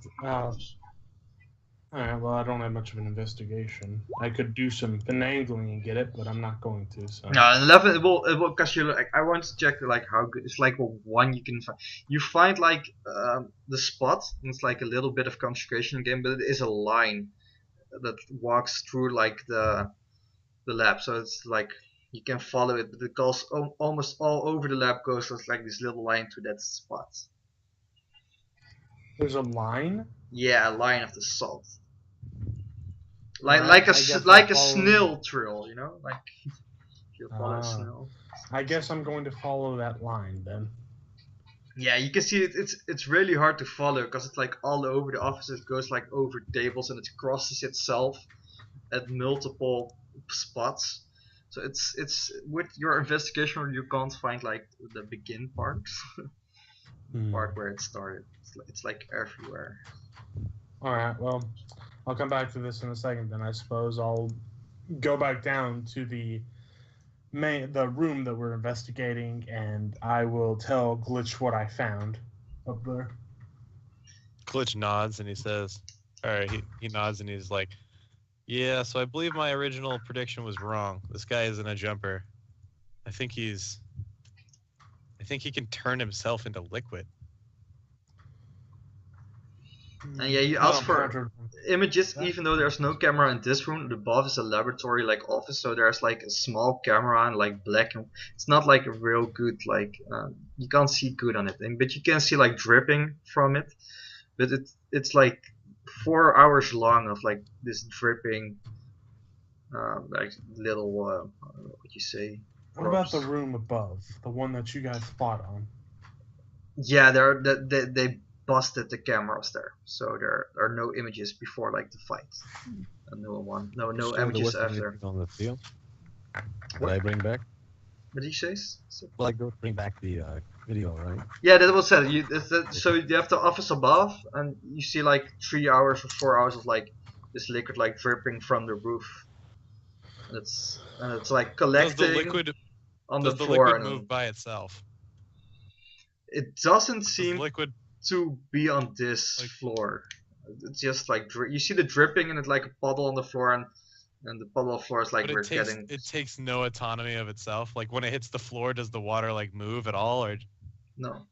All right, well, I don't have much of an investigation. I could do some finagling and get it, but I'm not going to. So. No, 11 it will because you like, I want to check like how good it's like one you can find. You find like the spot, and it's like a little bit of concentration again, but it is a line that walks through like the lab, so it's like you can follow it, but it goes almost all over the lab, goes like this little line to that spot. There's a line? Yeah, a line of the salt. Right, Like a I'll follow snail trail, you know, like if you follow a snail. I guess I'm going to follow that line then. Yeah, you can see it's really hard to follow because it's like all over the office. It goes like over tables and it crosses itself at multiple spots. So it's with your investigation you can't find like the begin part, part where it started. It's like everywhere. All right, well, I'll come back to this in a second. Then I suppose I'll go back down to the room that we're investigating, and I will tell Glitch what I found up there. Glitch nods and he says, all right, he nods and he's like, yeah, so I believe my original prediction was wrong. This guy isn't a jumper. I think he can turn himself into liquid. And yeah, you ask for images, even though there's no camera in this room. The above is a laboratory like office, so there's like a small camera and like black, and it's not like a real good like you can't see good on it, but you can see like dripping from it. But it's like 4 hours long of like this dripping like little what you say. What about the room above, the one that you guys fought on? Yeah, they busted the cameras there, so there are no images before like the fight, and no So there images wasn't after. anything on the field. What What? I bring back? What did you say? Well, I go bring back the video, right? Yeah, that was said. So you have the office above, and you see like 3 hours or 4 hours of like this liquid like dripping from the roof. And it's like collecting on Does the the floor. liquid And move by itself? it doesn't Does the seem liquid to be on this Like- floor. It's just like you see the dripping, and it's like a puddle on the floor, and the puddle on the floor is like but we're it takes no autonomy of itself. Like when it hits the floor, does the water like move at all, or no.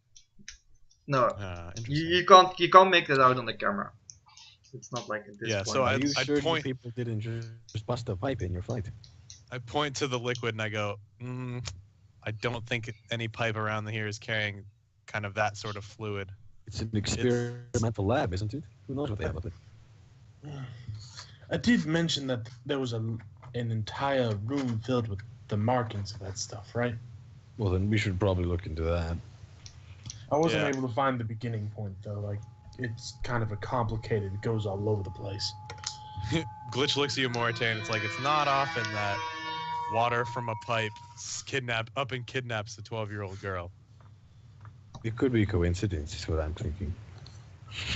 interesting? You can't make that out on the camera. It's not like at this Yeah, point. so Are you I'd sure point- the people didn't just bust a pipe in your fight? I point to the liquid and I go, I don't think any pipe around here is carrying kind of that sort of fluid. It's an experimental lab, isn't it? Who knows what they have up it? I did mention that there was an entire room filled with the markings of that stuff, right? Well, then we should probably look into that. I wasn't Yeah. able to find the beginning point though. Like, it's kind of a complicated. It goes all over the place. Glitch looks at you, Muerte, and it's like, it's not often that water from a pipe kidnaps a 12-year-old girl. It could be coincidence, is what I'm thinking.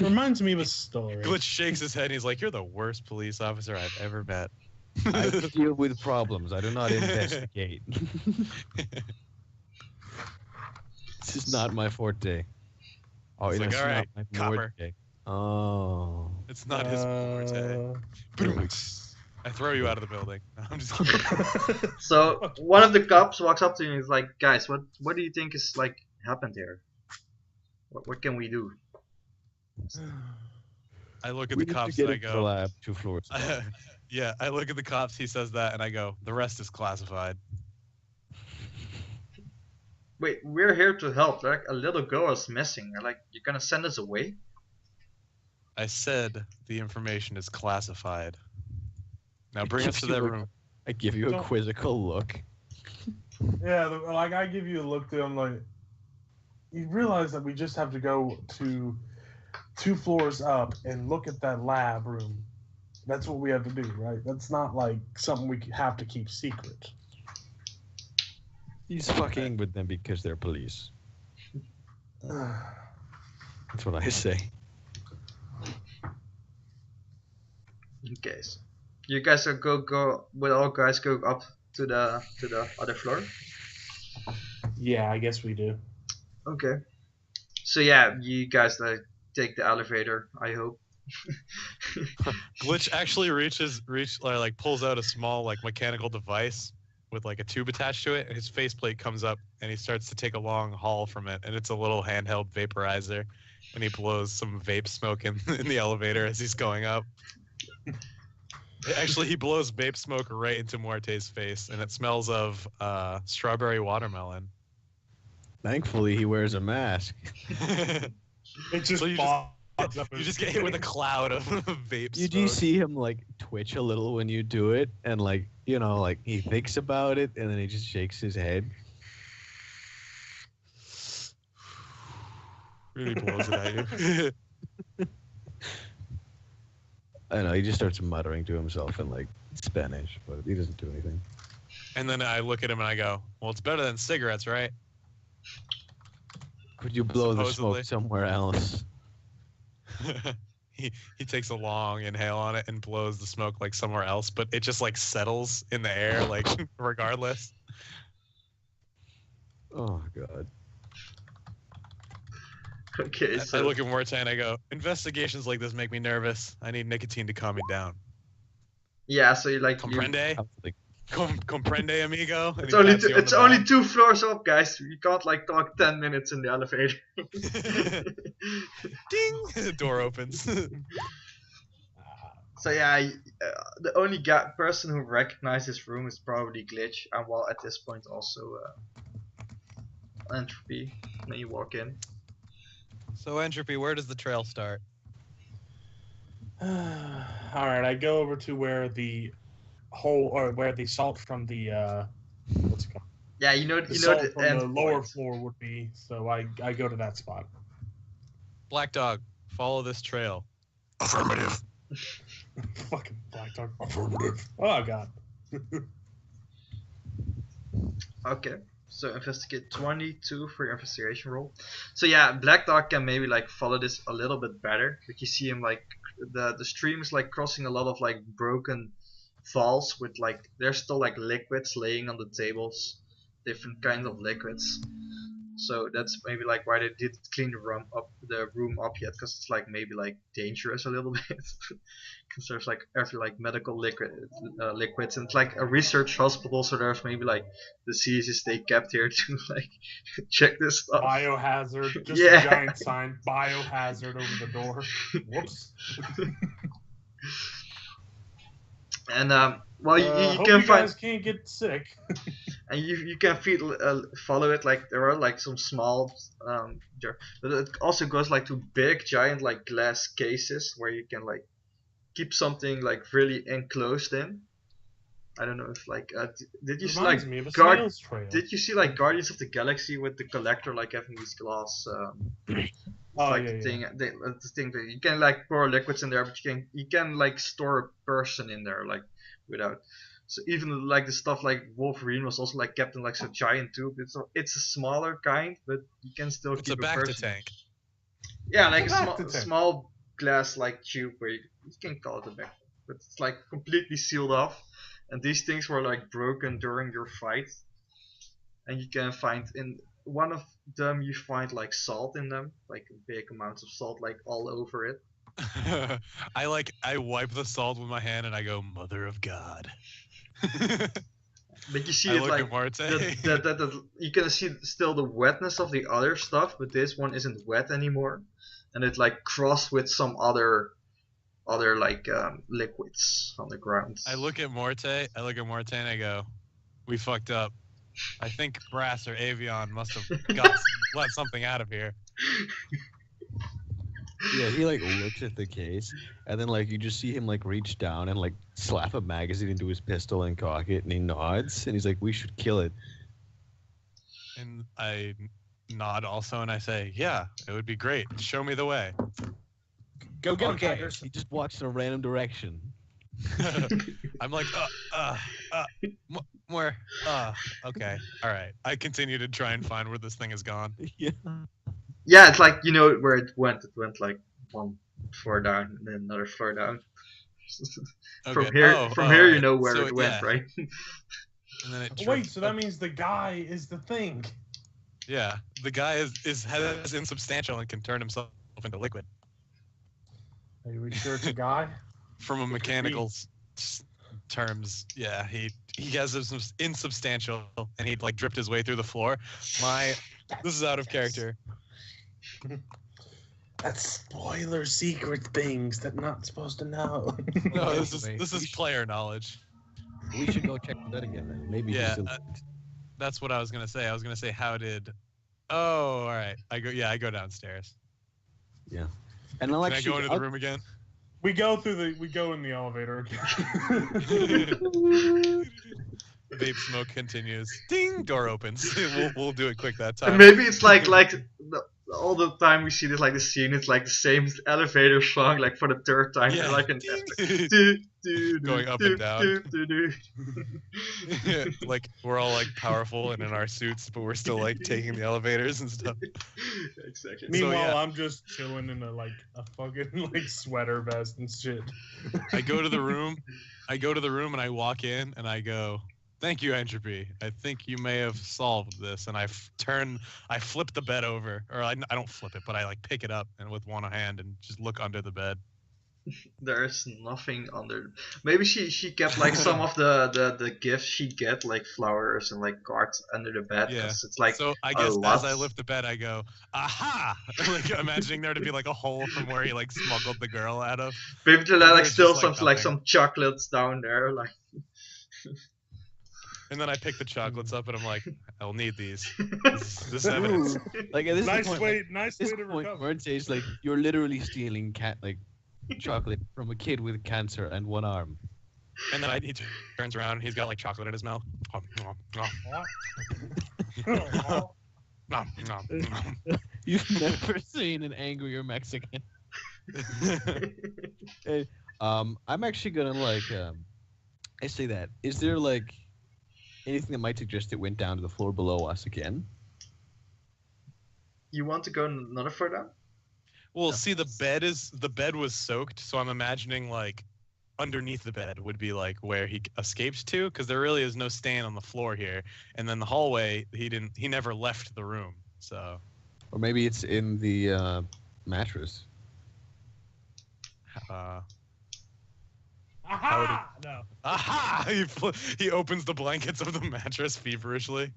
Reminds me of a story. Glitch shakes his head and he's like, you're the worst police officer I've ever met. I deal with problems. I do not investigate. This is not my forte. Oh, It's it's like, not all right, my copper. forte. Oh. It's not his forte. I throw you out of the building. I'm just So one of the cops walks up to you and is like, "Guys, what do you think is like happened here? What can we do?" I look at We the need to cops get and I into the go, lab 2 floors. yeah, I look at the cops, he says that, and I go, the rest is classified. Wait, we're here to help. Like a little girl is missing. Like you're gonna send us away? I said the information is classified. Now bring It us to gives that you a- room. I give you a Don't- quizzical look. Yeah, like I give you a look to him, like you realize that we just have to go to 2 floors up and look at that lab room. That's what we have to do, right? That's not like something we have to keep secret. He's fucking with them because they're police. That's what I say. Okay, so you guys are go. Will all guys go up to the other floor? Yeah, I guess we do. Okay. So yeah, you guys like take the elevator. I hope. Glitch actually pulls out a small like mechanical device with like a tube attached to it, and his faceplate comes up, and he starts to take a long haul from it, and it's a little handheld vaporizer, and he blows some vape smoke in the elevator as he's going up. Actually, he blows vape smoke right into Muerte's face, and it smells of strawberry watermelon. Thankfully, he wears a mask. It just So you pops up You in just his get hit with a face. cloud of vape You smoke. do see him like twitch a little when you do it, and like like he thinks about it, and then he just shakes his head. Really blows it at you. I don't know. He just starts muttering to himself in like Spanish, but he doesn't do anything. And then I look at him and I go, well, it's better than cigarettes, right? Could you blow the Supposedly. smoke somewhere else? he takes a long inhale on it and blows the smoke like somewhere else, but it just like settles in the air, like regardless. Oh god. Okay, I so look at Muerte and I go, investigations like this make me nervous. I need nicotine to calm me down. yeah, so you like you, Comprende? Comprende, amigo? And it's he only pats you on it's the only back. 2 floors up, guys. You can't like talk 10 minutes in the elevator. Ding! The door opens. So yeah, the only person who recognizes this room is probably Glitch, and well, at this point also Entropy. When you walk in. So, Entropy, where does the trail start? All right, I go over to where the hole or where the salt from the what's it called? Yeah, you know The salt the from end the lower point. floor would be. So I go to that spot. Black Dog, follow this trail. Affirmative. Fucking Black Dog. Oh god. Okay. So investigate 22 for your investigation roll. So yeah, Black Dog can maybe like follow this a little bit better. Like you see him like the stream is like crossing a lot of like broken falls with like there's still like liquids laying on the tables, different kinds of liquids. So that's maybe like why they didn't clean the room up yet, because it's like maybe like dangerous a little bit, because there's like every like medical liquids, and it's like a research hospital, so there's maybe like diseases they kept here to like check this stuff. Biohazard. Just Yeah. a giant sign. Biohazard over the door. Whoops. And well, you Hope can you find. guys can't get sick. And you can follow it, like there are like some small but it also goes like to big giant like glass cases where you can like keep something like really enclosed in. I don't know if like did you see like Reminds me of a Guard- snail's trail. did you see like Guardians of the Galaxy with the collector like having these glass Oh, like yeah, the yeah. thing that you can like pour liquids in there, but you can like store a person in there like without. So even like the stuff like Wolverine was also like kept in like a giant tube. It's a smaller kind, but you can still It's keep a back to person. tank. Yeah, like It's a a back to tank. small glass like tube where you can call it a back, but it's like completely sealed off. And these things were like broken during your fight, and you can find in one of them you find like salt in them, like big amounts of salt like all over it. I wipe the salt with my hand and I go, Mother of God. But you see I it look like at Muerte. that you can see still the wetness of the other stuff, but this one isn't wet anymore, and it like crossed with some other like liquids on the ground. I look at Muerte and I go, we fucked up. I think Brass or Avion must have let something out of here. Yeah, he like looks at the case, and then like you just see him like reach down and like slap a magazine into his pistol and cock it, and he nods, and he's like, "We should kill it." And I nod also and I say, yeah, it would be great. Show me the way. Go get him, Okay, Tigers. he just walks in a random direction. I'm like, more, okay, all right. I continue to try and find where this thing has gone. Yeah. Yeah, it's like you know where it went. It went like one floor down and then another floor down. From Okay. here you know where So, it went, yeah. right? And then it Wait, tripped so that up. means the guy is the thing. Yeah, the guy is insubstantial and can turn himself into liquid. Are you sure it's a guy? From a mechanical terms, yeah, he has some insubstantial, and he like dripped his way through the floor. This is out of character. That's spoiler secret things that not supposed to know. No, Anyway, this is player knowledge. We should go check that again then. Maybe he's Yeah, still... that's what I was gonna say. I was gonna say, how did? Oh, all right. I go downstairs. And I'll Can I actually go into the room again? we go in the elevator. Vape smoke continues. Ding! Door opens. We'll do it quick that And time. maybe it's like all the time we see this like the scene, it's like the same elevator song like for the third time. Yeah. Like an Going up and down. Like we're all like powerful and in our suits, but we're still like taking the elevators and stuff. Exactly. Meanwhile, yeah. I'm just chilling in a fucking like sweater vest and shit. I go to the room and I walk in and I go, "Thank you, Entropy. I think you may have solved this." And I flip the bed over, or I don't flip it, but I like pick it up and with one hand and just look under the bed. There's nothing under. Maybe she kept like some of the gifts she get, like flowers and like cards under the bed. Yeah. 'Cause it's like So I a guess lot. as I lift the bed, I go, "Aha!" Like imagining there to be like a hole from where he like smuggled the girl out of. Maybe there are like There's still just, some like nothing. some chocolates down there, like. And then I pick the chocolates up and I'm like, "I'll need these. This is evidence." Like at this Nice point, way to point, recover. Muerte like you're literally stealing chocolate from a kid with cancer and one arm. And then he turns around and he's got like chocolate in his mouth. Nom, nom, nom, nom, nom. You've never seen an angrier Mexican. Hey, I'm actually gonna I say that. Is there like anything that might suggest it went down to the floor below us again? You want to go another floor down? Well, see, the bed was soaked, so I'm imagining like underneath the bed would be like where he escaped to, because there really is no stain on the floor here. And then the hallway, he never left the room. So, Or maybe it's in the mattress. Aha! No. Aha! He opens the blankets of the mattress feverishly.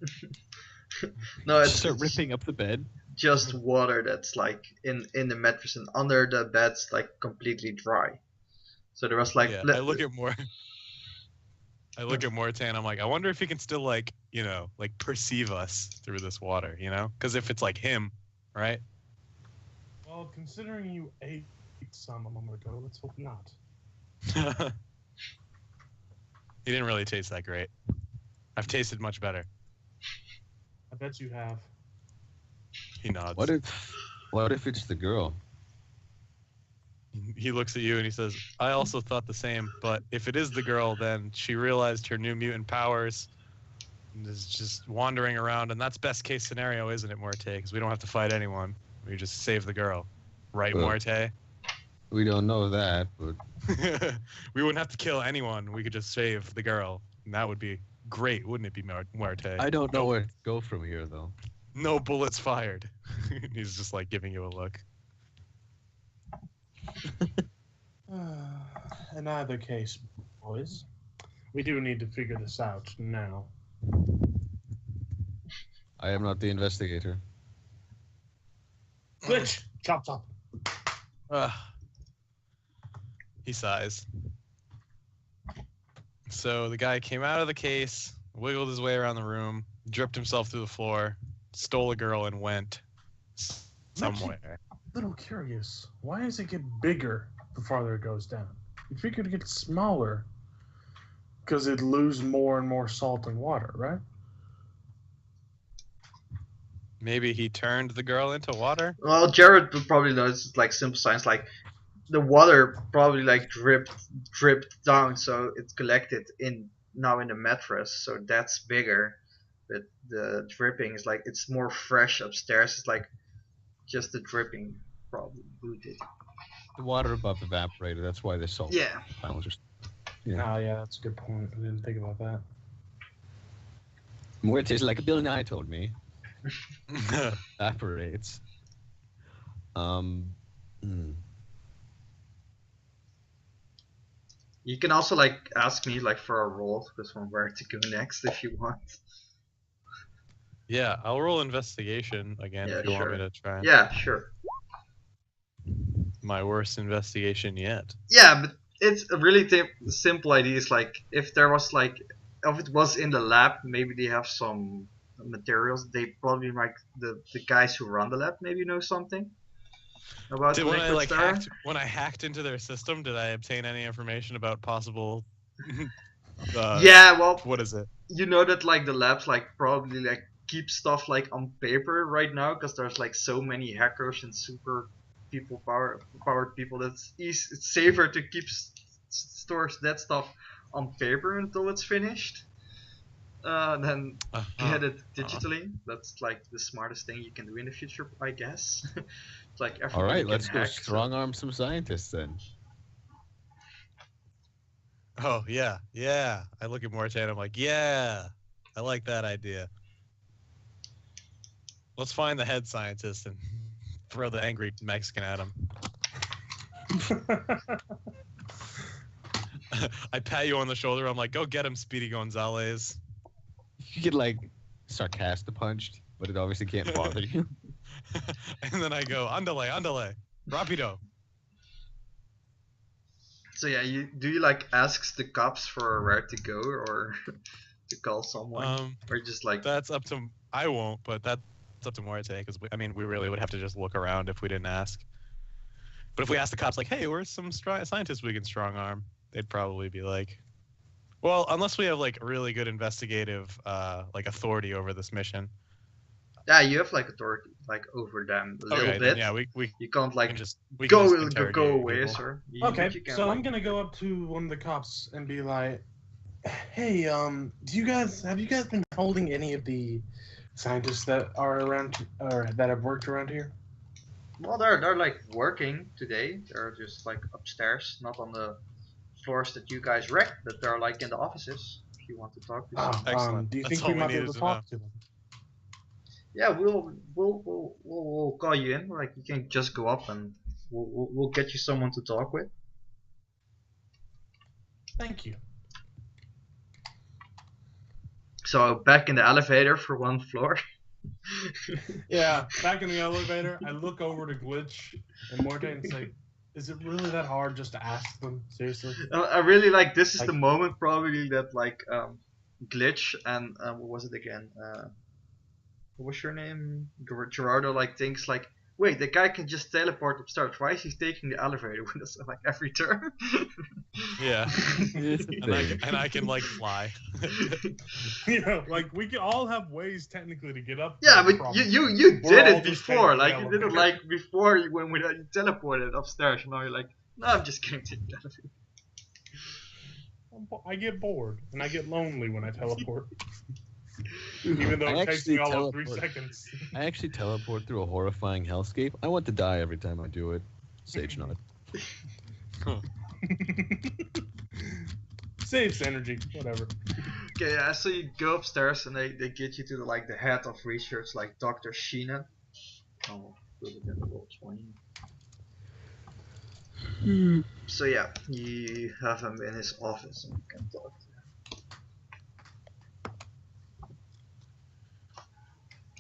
No, Just it's start ripping up the bed. just water that's like in the mattress, and under the bed's like completely dry. So there was like Yeah, I look at Muerte and I'm like, I wonder if he can still like, like perceive us through this water, Because if it's like him, right? Well, considering you ate some a moment ago, let's hope not. He didn't really taste that great. I've tasted much better. I bet you have. He nods. What if it's the girl? He looks at you and he says, I also thought the same, but if it is the girl, then she realized her new mutant powers and is just wandering around, and that's best case scenario, isn't it, Muerte? Because we don't have to fight anyone. We just save the girl. Right, Well, Muerte? We don't know that, but We wouldn't have to kill anyone. We could just save the girl. And that would be great, wouldn't it be, Muerte? I don't know where to go from here, though. No bullets fired. He's just like giving you a look. In either case, boys, we do need to figure this out now. I am not the investigator. Glitch! Chop chop. He sighs. So the guy came out of the case, wiggled his way around the room, dripped himself through the floor, stole a girl, and went somewhere. A little curious. Why does it get bigger the farther it goes down? You figured it gets smaller because it loses more and more salt and water, right? Maybe he turned the girl into water? Well, Jared would probably know. It's like simple science. Like the water probably like dripped down, so it's collected now in the mattress. So that's bigger. But the dripping is like it's more fresh upstairs. It's like just the dripping probably booted. The water above evaporated. That's why the salt Yeah. panels are. Oh, yeah, that's a good point. I didn't think about that. Muerte is like a Bill Nye told me. Evaporates. You can also like ask me like for a roll because from where to go next if you want. Yeah, I'll roll investigation again Yeah, if you sure. want me to try. Yeah, sure. My worst investigation yet. Yeah, but it's a really simple idea. It's like if it was in the lab, maybe they have some materials. They probably like the guys who run the lab maybe know something about the liquid star. When I hacked into their system, did I obtain any information about possible? Yeah, well, what is it? you know that like the labs like probably like keep stuff like on paper right now because there's like so many hackers and super powered people that it's safer to keep stores that stuff on paper until it's finished than get it digitally. That's like the smartest thing you can do in the future, I guess. It's like All right, let's can go hack, strong arm some scientists then. Oh yeah. I look at Muerte and I'm like, yeah, I like that idea. Let's find the head scientist and throw the angry Mexican at him. I pat you on the shoulder. I'm like, go get him, Speedy Gonzalez. You get like sarcastic punched, but it obviously can't bother you. And then I go, andale, rapido. So yeah, do you like ask the cops for where to go or to call someone, or just like that's up to I won't, but that's up to Muerte because we really would have to just look around if we didn't ask. But if we ask the cops, like, hey, where's some scientists we can strong arm? They'd probably be like, well, unless we have like really good investigative like authority over this mission, Yeah, you have like authority, like over them a little Okay, bit. then yeah, we You can't like can just we can go just go interrogate away, people. sir. Okay, But you can, so like, I'm gonna go up to one of the cops and be like, "Hey, do you guys have been holding any of the scientists that are around or that have worked around here?" well, they're like working today. They're just like upstairs, not on the floors that you guys wrecked, but they're like in the offices. If you want to talk to Oh, someone. Excellent. do you That's think we all we might be able needed to to know. talk to them? Yeah, we'll call you in. Like you can just go up and we'll get you someone to talk with. Thank you. So back in the elevator for one floor. Yeah, back in the elevator, I look over to Glitch and Morte and say, "Is it really that hard just to ask them? Seriously?" I really like this is Like- the moment probably that like Glitch and what was it again? What was your name? Gerardo like thinks like, wait, the guy can just teleport upstairs. Why is he taking the elevator with us like every turn? Yeah, It's a and thing. I can like fly. You know, like we can all have ways technically to get up. Yeah, there, but probably. you We're did all it just before. taking the Like you did it elevator. like before when we you teleported upstairs. Now you're like, no, I'm just kidding. Take the elevator. I get bored and I get lonely when I teleport. Even though I it takes me actually all of 3 teleport. seconds. I actually teleport through a horrifying hellscape. I want to die every time I do it. Sage nod. Saves energy, whatever. Okay, yeah. So you go upstairs and they get you to the like the head of research, like Dr. Sheena. Oh, put it in the roll 20. So yeah, you have him in his office and you can talk to him.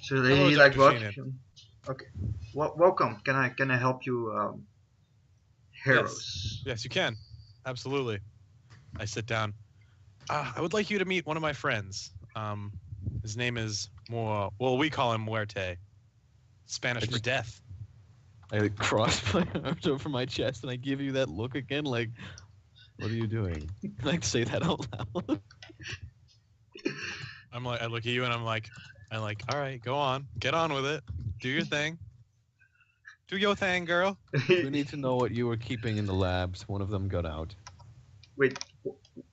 So Hello, he Dr. like Sheenan. welcome. Okay, welcome. Can I help you, heroes? Yes, you can. Absolutely. I sit down. I would like you to meet one of my friends. His name is well, we call him Muerte. Spanish for death. I like, cross my arms over my chest and I give you that look again, like, what are you doing? I like to say that out loud. I'm like, I look at you and I'm like, all right, go on, get on with it, do your thing, do your thing, girl. We need to know what you were keeping in the labs. One of them got out. Wait,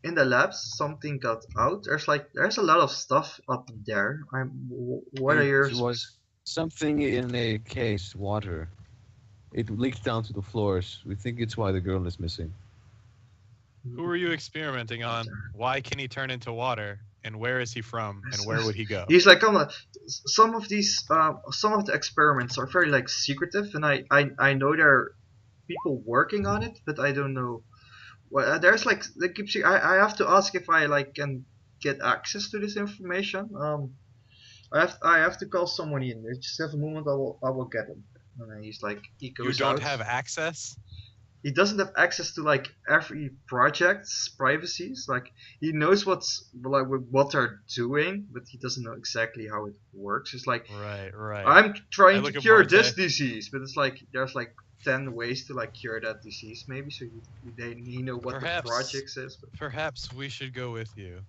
in the labs something got out. There's a lot of stuff up there. What are your? It was something in a case, water. It leaked down to the floors. We think it's why the girl is missing. Who are you experimenting on? Why can he turn into water? And where is he from? And where would he go? He's like, some of these, some of the experiments are very like secretive, and I know there are people working on it, but I don't know. Well, there's like they keep saying I have to ask if I like can get access to this information. I have to call someone in. Just have a moment. I will get him. And then he's like he goes You don't out. have access? He doesn't have access to like every project's privacies. Like he knows what's like what they're doing, but he doesn't know exactly how it works. It's like Right. I'm trying look to at cure Muerte. this disease, but it's like there's like 10 ways to like cure that disease maybe. So he know what Perhaps. the projects is. But... Perhaps we should go with you.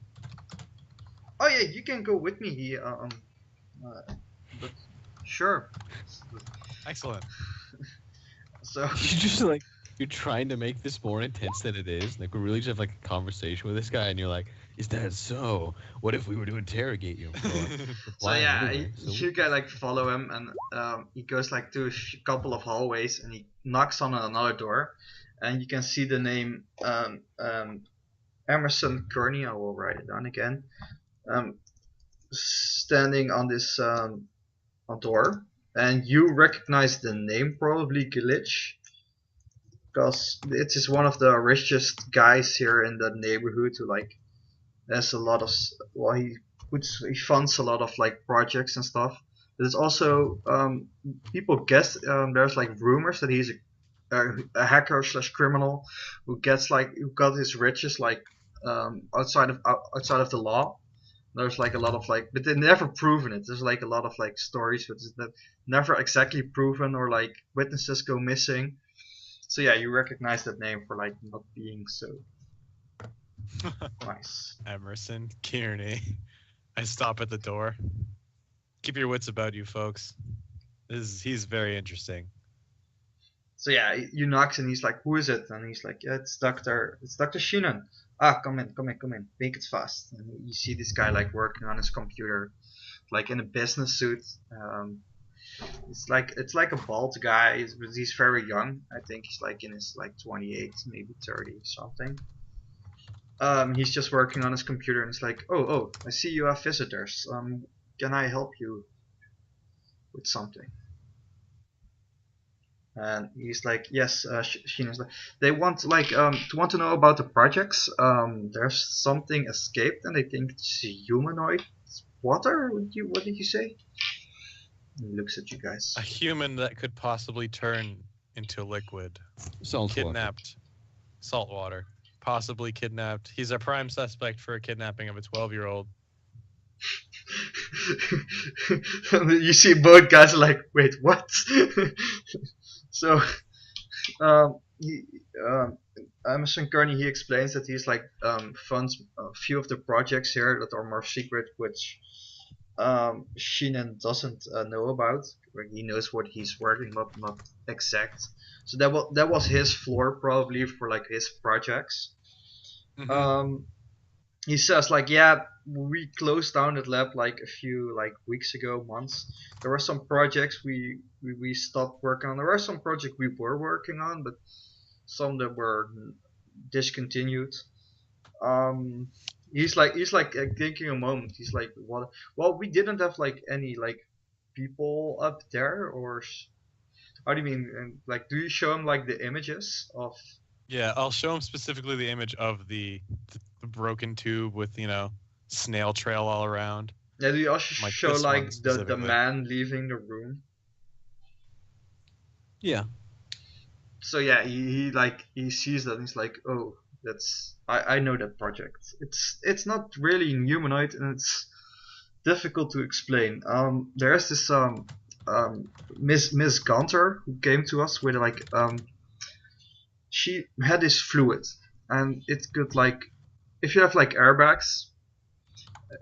Oh yeah, you can go with me. But sure. Excellent. So You just like you're trying to make this more intense than it is. Like we really just have like a conversation with this guy, and you're like, "Is that so? What if we were to interrogate you?" Well, So why yeah, anyway? So you can like follow him, and he goes like to a couple of hallways, and he knocks on another door, and you can see the name Emerson Kearney. I will write it down again. Standing on this door, and you recognize the name probably Glitch, because it is one of the richest guys here in the neighborhood who like has a lot of he funds a lot of like projects and stuff. But it's also people guess there's like rumors that he's a hacker slash criminal who got his riches like outside of the law. There's like a lot of like, but they never proven it. There's like a lot of like stories, but it's never exactly proven, or like witnesses go missing. So yeah, you recognize that name for like not being so nice. Emerson Kearney. I stop at the door. Keep your wits about you, folks. He's very interesting. So yeah, you knocks and he's like, "Who is it?" And he's like, "Yeah, it's Doctor Sheenan. Ah, come in. Make it fast." And you see this guy like working on his computer, like in a business suit. It's like a bald guy, but he's very young. I think he's like in his like 28, maybe 30 something. He's just working on his computer and he's like, "Oh, I see you have visitors. Can I help you with something?" And he's like, "Yes." Sheena's like, "They want to know about the projects. There's something escaped and they think it's a humanoid water. What did you say?" And he looks at you guys. A human that could possibly turn into liquid. Salt water. Kidnapped. Salt water. Possibly kidnapped. He's a prime suspect for a kidnapping of a 12-year-old. You see both guys are like, "Wait, what?" So, Emerson Kearney, he explains that he's like funds a few of the projects here that are more secret, which Sheenan doesn't know about. He knows what he's working, not exact. So that was his floor probably for like his projects. Mhm. He says like, "Yeah, we closed down that lab like a few like weeks ago, months. There were some projects we stopped working on. There were some projects we were working on, but some that were discontinued." He's like thinking a moment. He's like, "What? Well, we didn't have like any like people up there, or how do you mean? And like, do you show him like the images of?" Yeah, I'll show him specifically the image of the broken tube with, snail trail all around. Yeah, do you also Like show this like one the specifically. man leaving the room? Yeah. So yeah, he sees that and he's like, "Oh, that's I know that project. It's not really humanoid and it's difficult to explain. There's this Miss Gunter who came to us with like she had this fluid and it could like if you have like airbags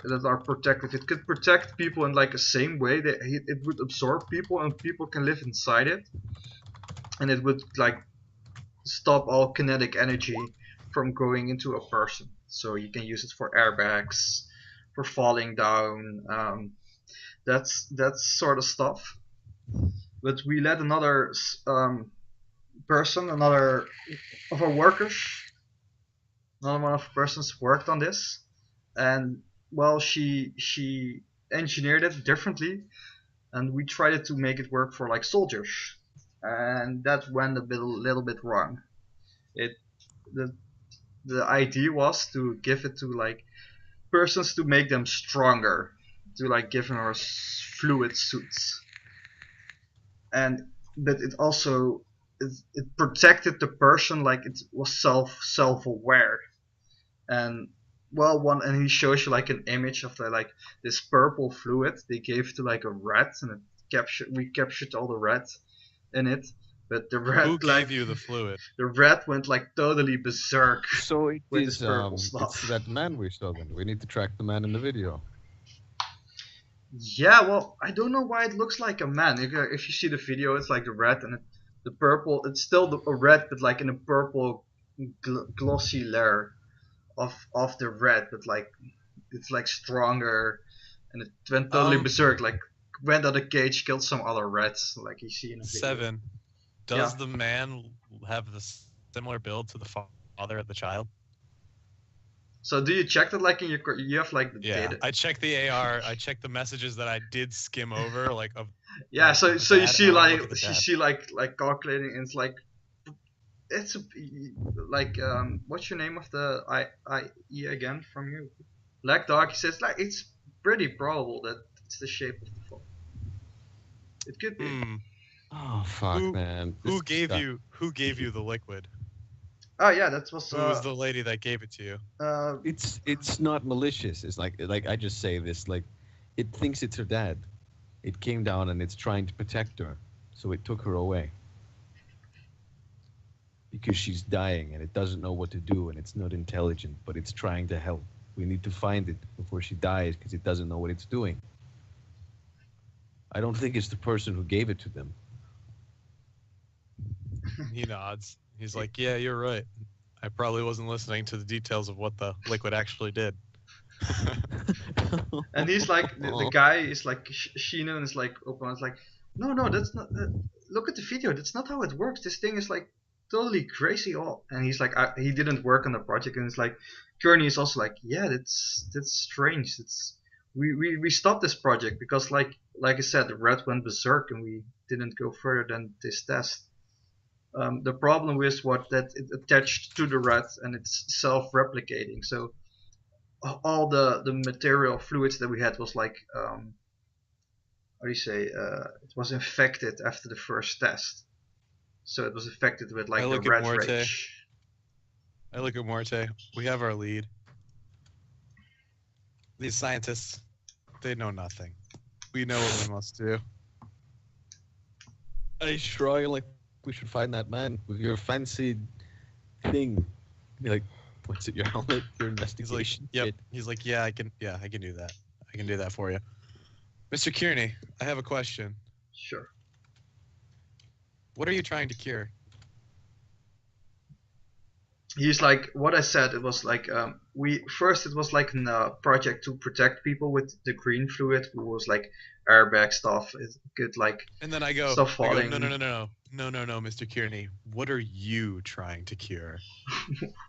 that are protective, it could protect people in like the same way that it would absorb people and people can live inside it, and it would like stop all kinetic energy from going into a person. So you can use it for airbags, for falling down, that's sort of stuff. But we let another person, another of our workers, another one of our persons worked on this, and well, she engineered it differently, and we tried to make it work for like soldiers, and that went little bit wrong. It the idea was to give it to like persons to make them stronger, to like give them fluid suits, and but it also it protected the person like it was self aware, and well one and he shows you like an image of the like this purple fluid they gave to like a rat, and we captured all the rat in it, but the rat Who like gave you the fluid? the rat went like totally berserk. So it With is this purple stuff. it's that man we're talking. We need to track the man in the video. Yeah, well, I don't know why it looks like a man. If you see the video, it's like a rat, and the purple. It's still a rat, but like in a purple glossy layer of the rat, but like it's like stronger, and it went totally berserk. Like went out of cage, killed some other rats, like you see in the video. 7. Does the man have the similar build to the father of the child? So do you check that like in your you have like the data? I checked the AR. I checked the messages that I did skim over, like of. Yeah, like, so the you dad. see I wanna like look at the you dad. see like calculating, and it's like like what's your name of the IE again from you? Black Dog. He says like it's pretty probable that it's the shape of the fall. It could be. Oh fuck, man. Who gave you the liquid? Oh yeah, that was. Who was the lady that gave it to you? It's not malicious. It's like I just say this like, it thinks it's her dad. It came down and it's trying to protect her, so it took her away. Because she's dying and it doesn't know what to do and it's not intelligent, but it's trying to help. We need to find it before she dies because it doesn't know what it's doing. I don't think it's the person who gave it to them. He nods. He's like, yeah, you're right. I probably wasn't listening to the details of what the liquid actually did. And he's like, the guy is like, Shino is like, open. It's like, no, that's not. Look at the video. That's not how it works. This thing is like totally crazy. All. And he's like, he didn't work on the project. And it's like, Kearney is also like, yeah, that's strange. We stopped this project because like I said, the rat went berserk and we didn't go further than this test. The problem was that it attached to the rat and it's self-replicating. So all the material fluids that we had was like, how do you say? It was infected after the first test. So it was infected with like the rat rage. I look at Muerte. We have our lead. These scientists, they know nothing. We know what we must do. I shrug like we should find that man with your fancy thing. Be like, what's it? Your helmet? Your investigation? Yep. He's like, yeah, I can do that. I can do that for you. Mr. Kearney, I have a question. Sure. What are you trying to cure? He's like, what I said, it was like, it was like a project to protect people with the green fluid, who was like airbag stuff. It could like, and then I go, stuff falling. No, Mr. Kearney, what are you trying to cure?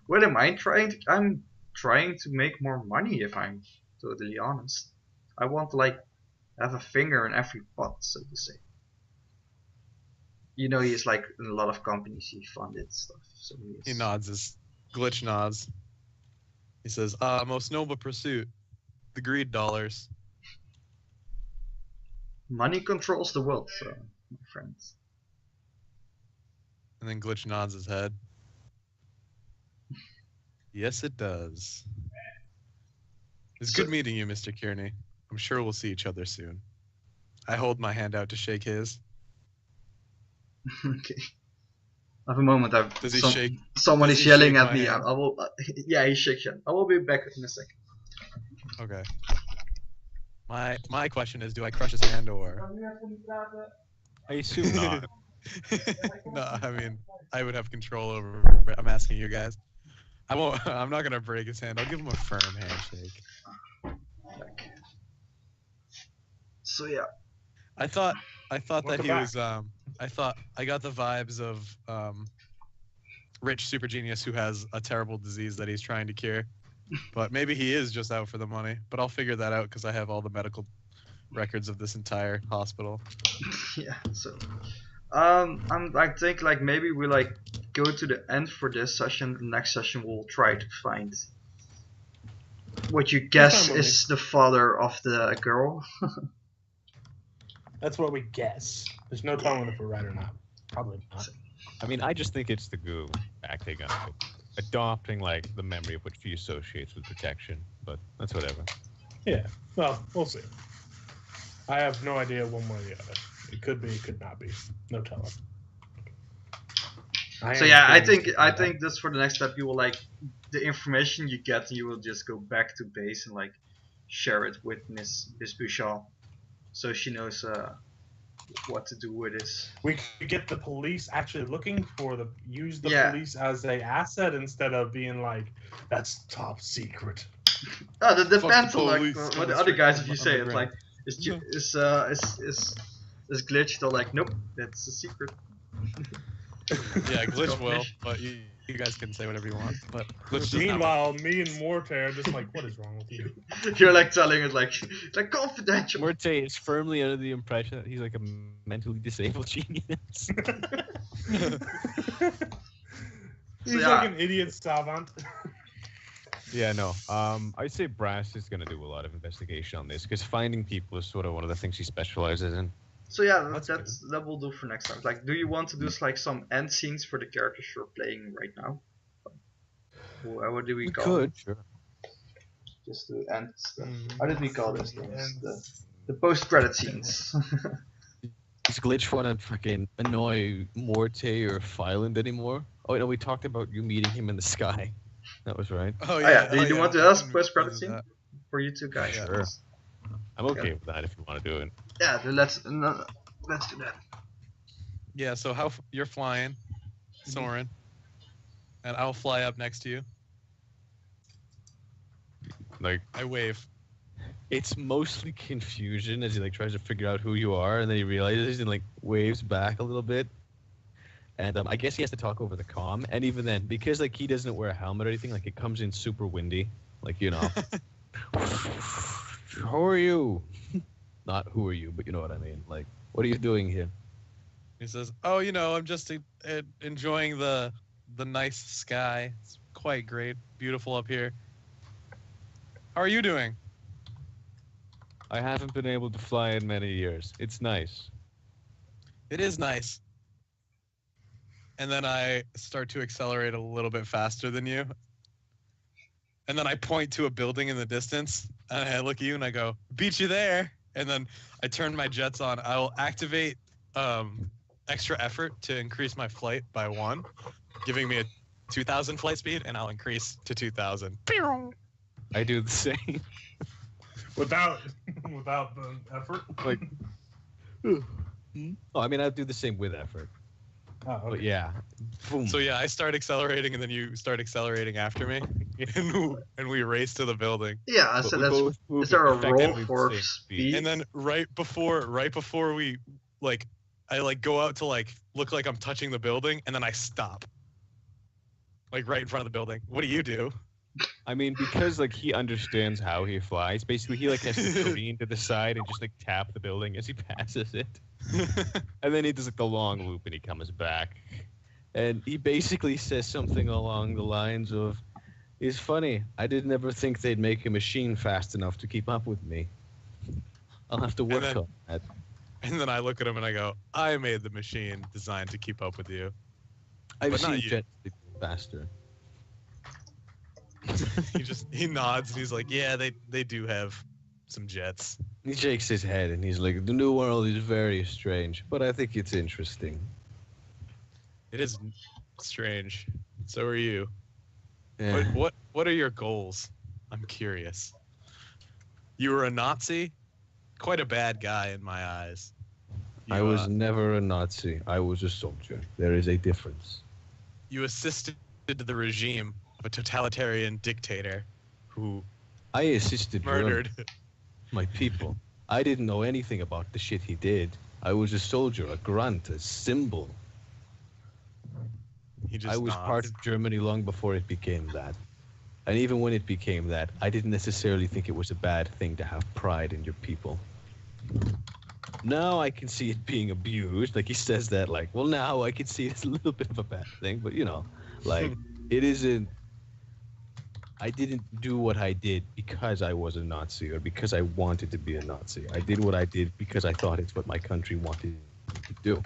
What am I trying to? I'm trying to make more money, if I'm totally honest. I want to like have a finger in every pot, so to say. You know, he's like in a lot of companies he funded stuff. So he nods. His glitch nods. He says, most noble pursuit, the greed dollars. Money controls the world, so, my friends. And then glitch nods his head. Yes, it does. It's good meeting you, Mr. Kearney. I'm sure we'll see each other soon. I hold my hand out to shake his. Okay. I have a moment. Does he shake? Someone Does is he yelling shake at my me. hand? I will. Yeah, he shakes it. I will be back in a second. Okay. My question is, do I crush his hand or? I assume not. No, I mean, I would have control over. I'm asking you guys. I won't. I'm not gonna break his hand. I'll give him a firm handshake. Okay. So yeah. I thought Welcome that he back. was. I got the vibes of rich super genius who has a terrible disease that he's trying to cure. But maybe he is just out for the money. But I'll figure that out because I have all the medical records of this entire hospital. Yeah. So, I think like maybe we like go to the end for this session. The next session we'll try to find what you guess fine with is the father of the girl. That's what we guess. There's no telling if we're right or not. Probably not. I mean, I just think it's the goo acting on it. Adopting, like, the memory of what she associates with protection. But that's whatever. Yeah. Well, we'll see. I have no idea one way or the other. It could be, it could not be. No telling. So yeah, I think that's for the next step. You will like the information you get, you will just go back to base and like share it with Miss Bouchard, so she knows what to do with this. We could get the police actually looking for use the Yeah. police as a asset instead of being like, that's top secret. Oh, that depends the on like police what on the the other street, guys. If you on say the it's ground. like is glitched, they're like, nope, that's a secret. Yeah, glitch will, but you guys can say whatever you want. But glitch does not. Meanwhile, me and Morte are just like, what is wrong with you? You're like telling it like confidential. Muerte is firmly under the impression that he's like a mentally disabled genius. He's yeah. like an idiot savant. Yeah, no. I'd say Brass is gonna do a lot of investigation on this because finding people is sort of one of the things he specializes in. So yeah, That's that will do for next time. Like, do you want to do like some end scenes for the characters you're playing right now? What do we call it? Sure. Just to end stuff. How did we call this? The post-credit scenes. Does Glitch want to fucking annoy Morte or Fyland anymore? Oh no, we talked about you meeting him in the sky. That was right. Oh yeah. Do you want to ask I can post-credit do scene that. for you two guys? Sure. I'm okay with that if you want to do it. Yeah, then let's do that. Yeah. So you're flying, soaring, and I'll fly up next to you. Like, I wave. it's mostly confusion as he like tries to figure out who you are, and then he realizes and like waves back a little bit. And I guess he has to talk over the comm, and even then, because like he doesn't wear a helmet or anything, like it comes in super windy, like you know. Who are you? Not who are you, but you know what I mean. Like, what are you doing here? He says, "Oh, I'm just enjoying the nice sky. It's quite great, beautiful up here. How are you doing?" I haven't been able to fly in many years. It's nice. It is nice. And then I start to accelerate a little bit faster than you. And then I point to a building in the distance, and I look at you and I go, "Beat you there." And then I turn my jets on. I will activate extra effort to increase my flight by 1, giving me a 2,000 flight speed, and I'll increase to 2,000. I do the same. Without the effort. Like, oh, I mean, I'll do the same with effort. Oh, okay. But yeah. Boom. So yeah, I start accelerating, and then you start accelerating after me, and we race to the building. Yeah, But so we that's. both move Is there a effectively roll the for same speed? And then right before we I go out to look like I'm touching the building, and then I stop. Like right in front of the building. What do you do? I mean, because like he understands how he flies. Basically, he like has to careen to the side and just like tap the building as he passes it, and then he does like the long loop and he comes back, and he basically says something along the lines of, "It's funny. I didn't ever think they'd make a machine fast enough to keep up with me. I'll have to work then- on that." And then I look at him and I go, "I made the machine designed to keep up with you." I've But not seen you. jets faster. He nods and he's like, "Yeah, they do have some jets." He shakes his head and he's like, "The new world is very strange, but I think it's interesting." It is strange. So are you. Yeah. What are your goals? I'm curious. You were a Nazi? Quite a bad guy in my eyes. I You, was never a Nazi. I was a soldier. There is a difference. You assisted the regime of a totalitarian dictator who I assisted murdered. my people. I didn't know anything about the shit he did. I was a soldier, a grunt, a symbol. He just I was nods. part of Germany long before it became that. And even when it became that, I didn't necessarily think it was a bad thing to have pride in your people. Now I can see it being abused. Like he says that, like, well, now I can see it's a little bit of a bad thing, but you know, like, it isn't. I didn't do what I did because I was a Nazi or because I wanted to be a Nazi. I did what I did because I thought it's what my country wanted to do. Do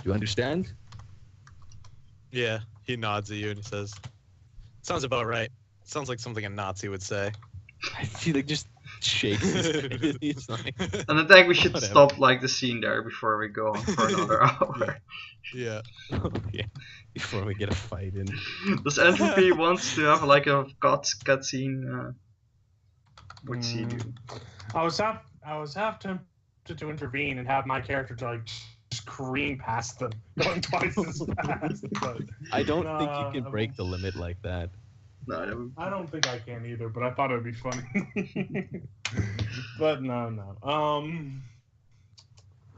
you understand? Yeah, he nods at you and he says, "Sounds about right. Sounds like something a Nazi would say." He like just shakes his head. He's like, And I think we should Whatever. stop like the scene there before we go on for another hour. Yeah. yeah, before we get a fight in. Does Entropy wants to have like a cutscene? What's he do? I was half tempted to intervene and have my character to like just careen past them, going twice as fast. But I don't No, think you can I break won't. the limit like that. No, I don't think I can either. But I thought it would be funny. But no.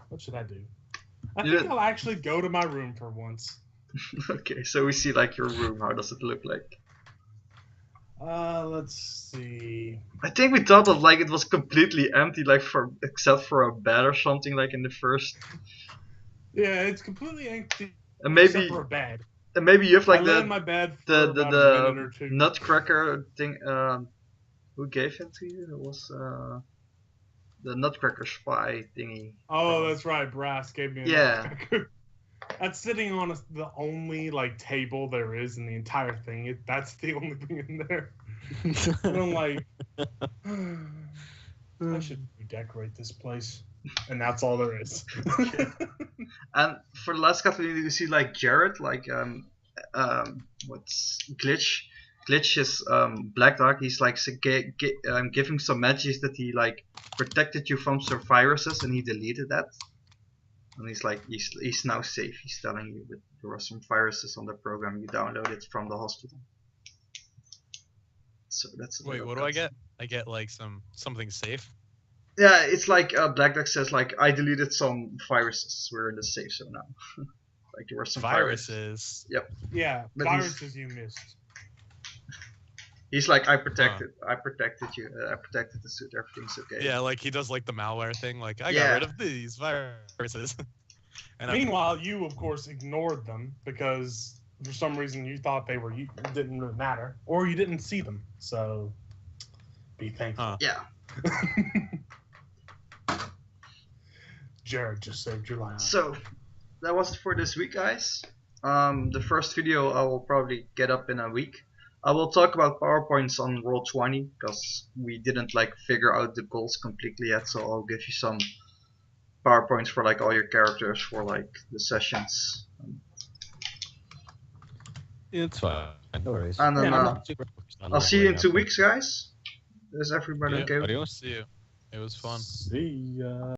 What should I do? I You think I'll actually go to my room for once. okay, so we see like your room. How does it look like? Let's see. I think we thought of like it was completely empty, like except for a bed or something, like in the first. Yeah, it's completely empty And except maybe for a bed. you have like I lay in my bed for the about a minute or two. Nutcracker thing. Who gave it to you? It was the Nutcracker spy thingy. Oh, that's right. Brass gave me a Yeah. nutcracker. That's sitting on the only like table there is in the entire thing. That's the only thing in there. And I'm like, I should redecorate this place, and that's all there is. And for the last couple of you see like Jared, like what's Glitch, Glitch's Black Dog, he's like giving some messages that he like protected you from some viruses, and he deleted that. And he's like, he's now safe. He's telling you that there were some viruses on the program you downloaded from the hospital. So that's. Wait, what do I get? I get like something safe. Yeah, it's like Black Dog says like, I deleted some viruses. We're in the safe zone now. Like there were some viruses. Yep. Yeah, But viruses you missed. He's like, I protected you. I protected the suit. Everything's okay. Yeah, like he does like the malware thing. Like I got Yeah. rid of these viruses. And Meanwhile, you of course ignored them because for some reason you thought they were didn't really matter, or you didn't see them. So be thankful. Huh. Yeah. Jared just saved your life. So that was for this week, guys. The first video I will probably get up in a week. I will talk about PowerPoints on Roll20 because we didn't like figure out the goals completely yet. So I'll give you some PowerPoints for like all your characters for like the sessions. It's fine. No worries. And then I'll see you in 2 weeks, guys. Is everybody Yeah, okay? adios. See you. It was fun. See ya.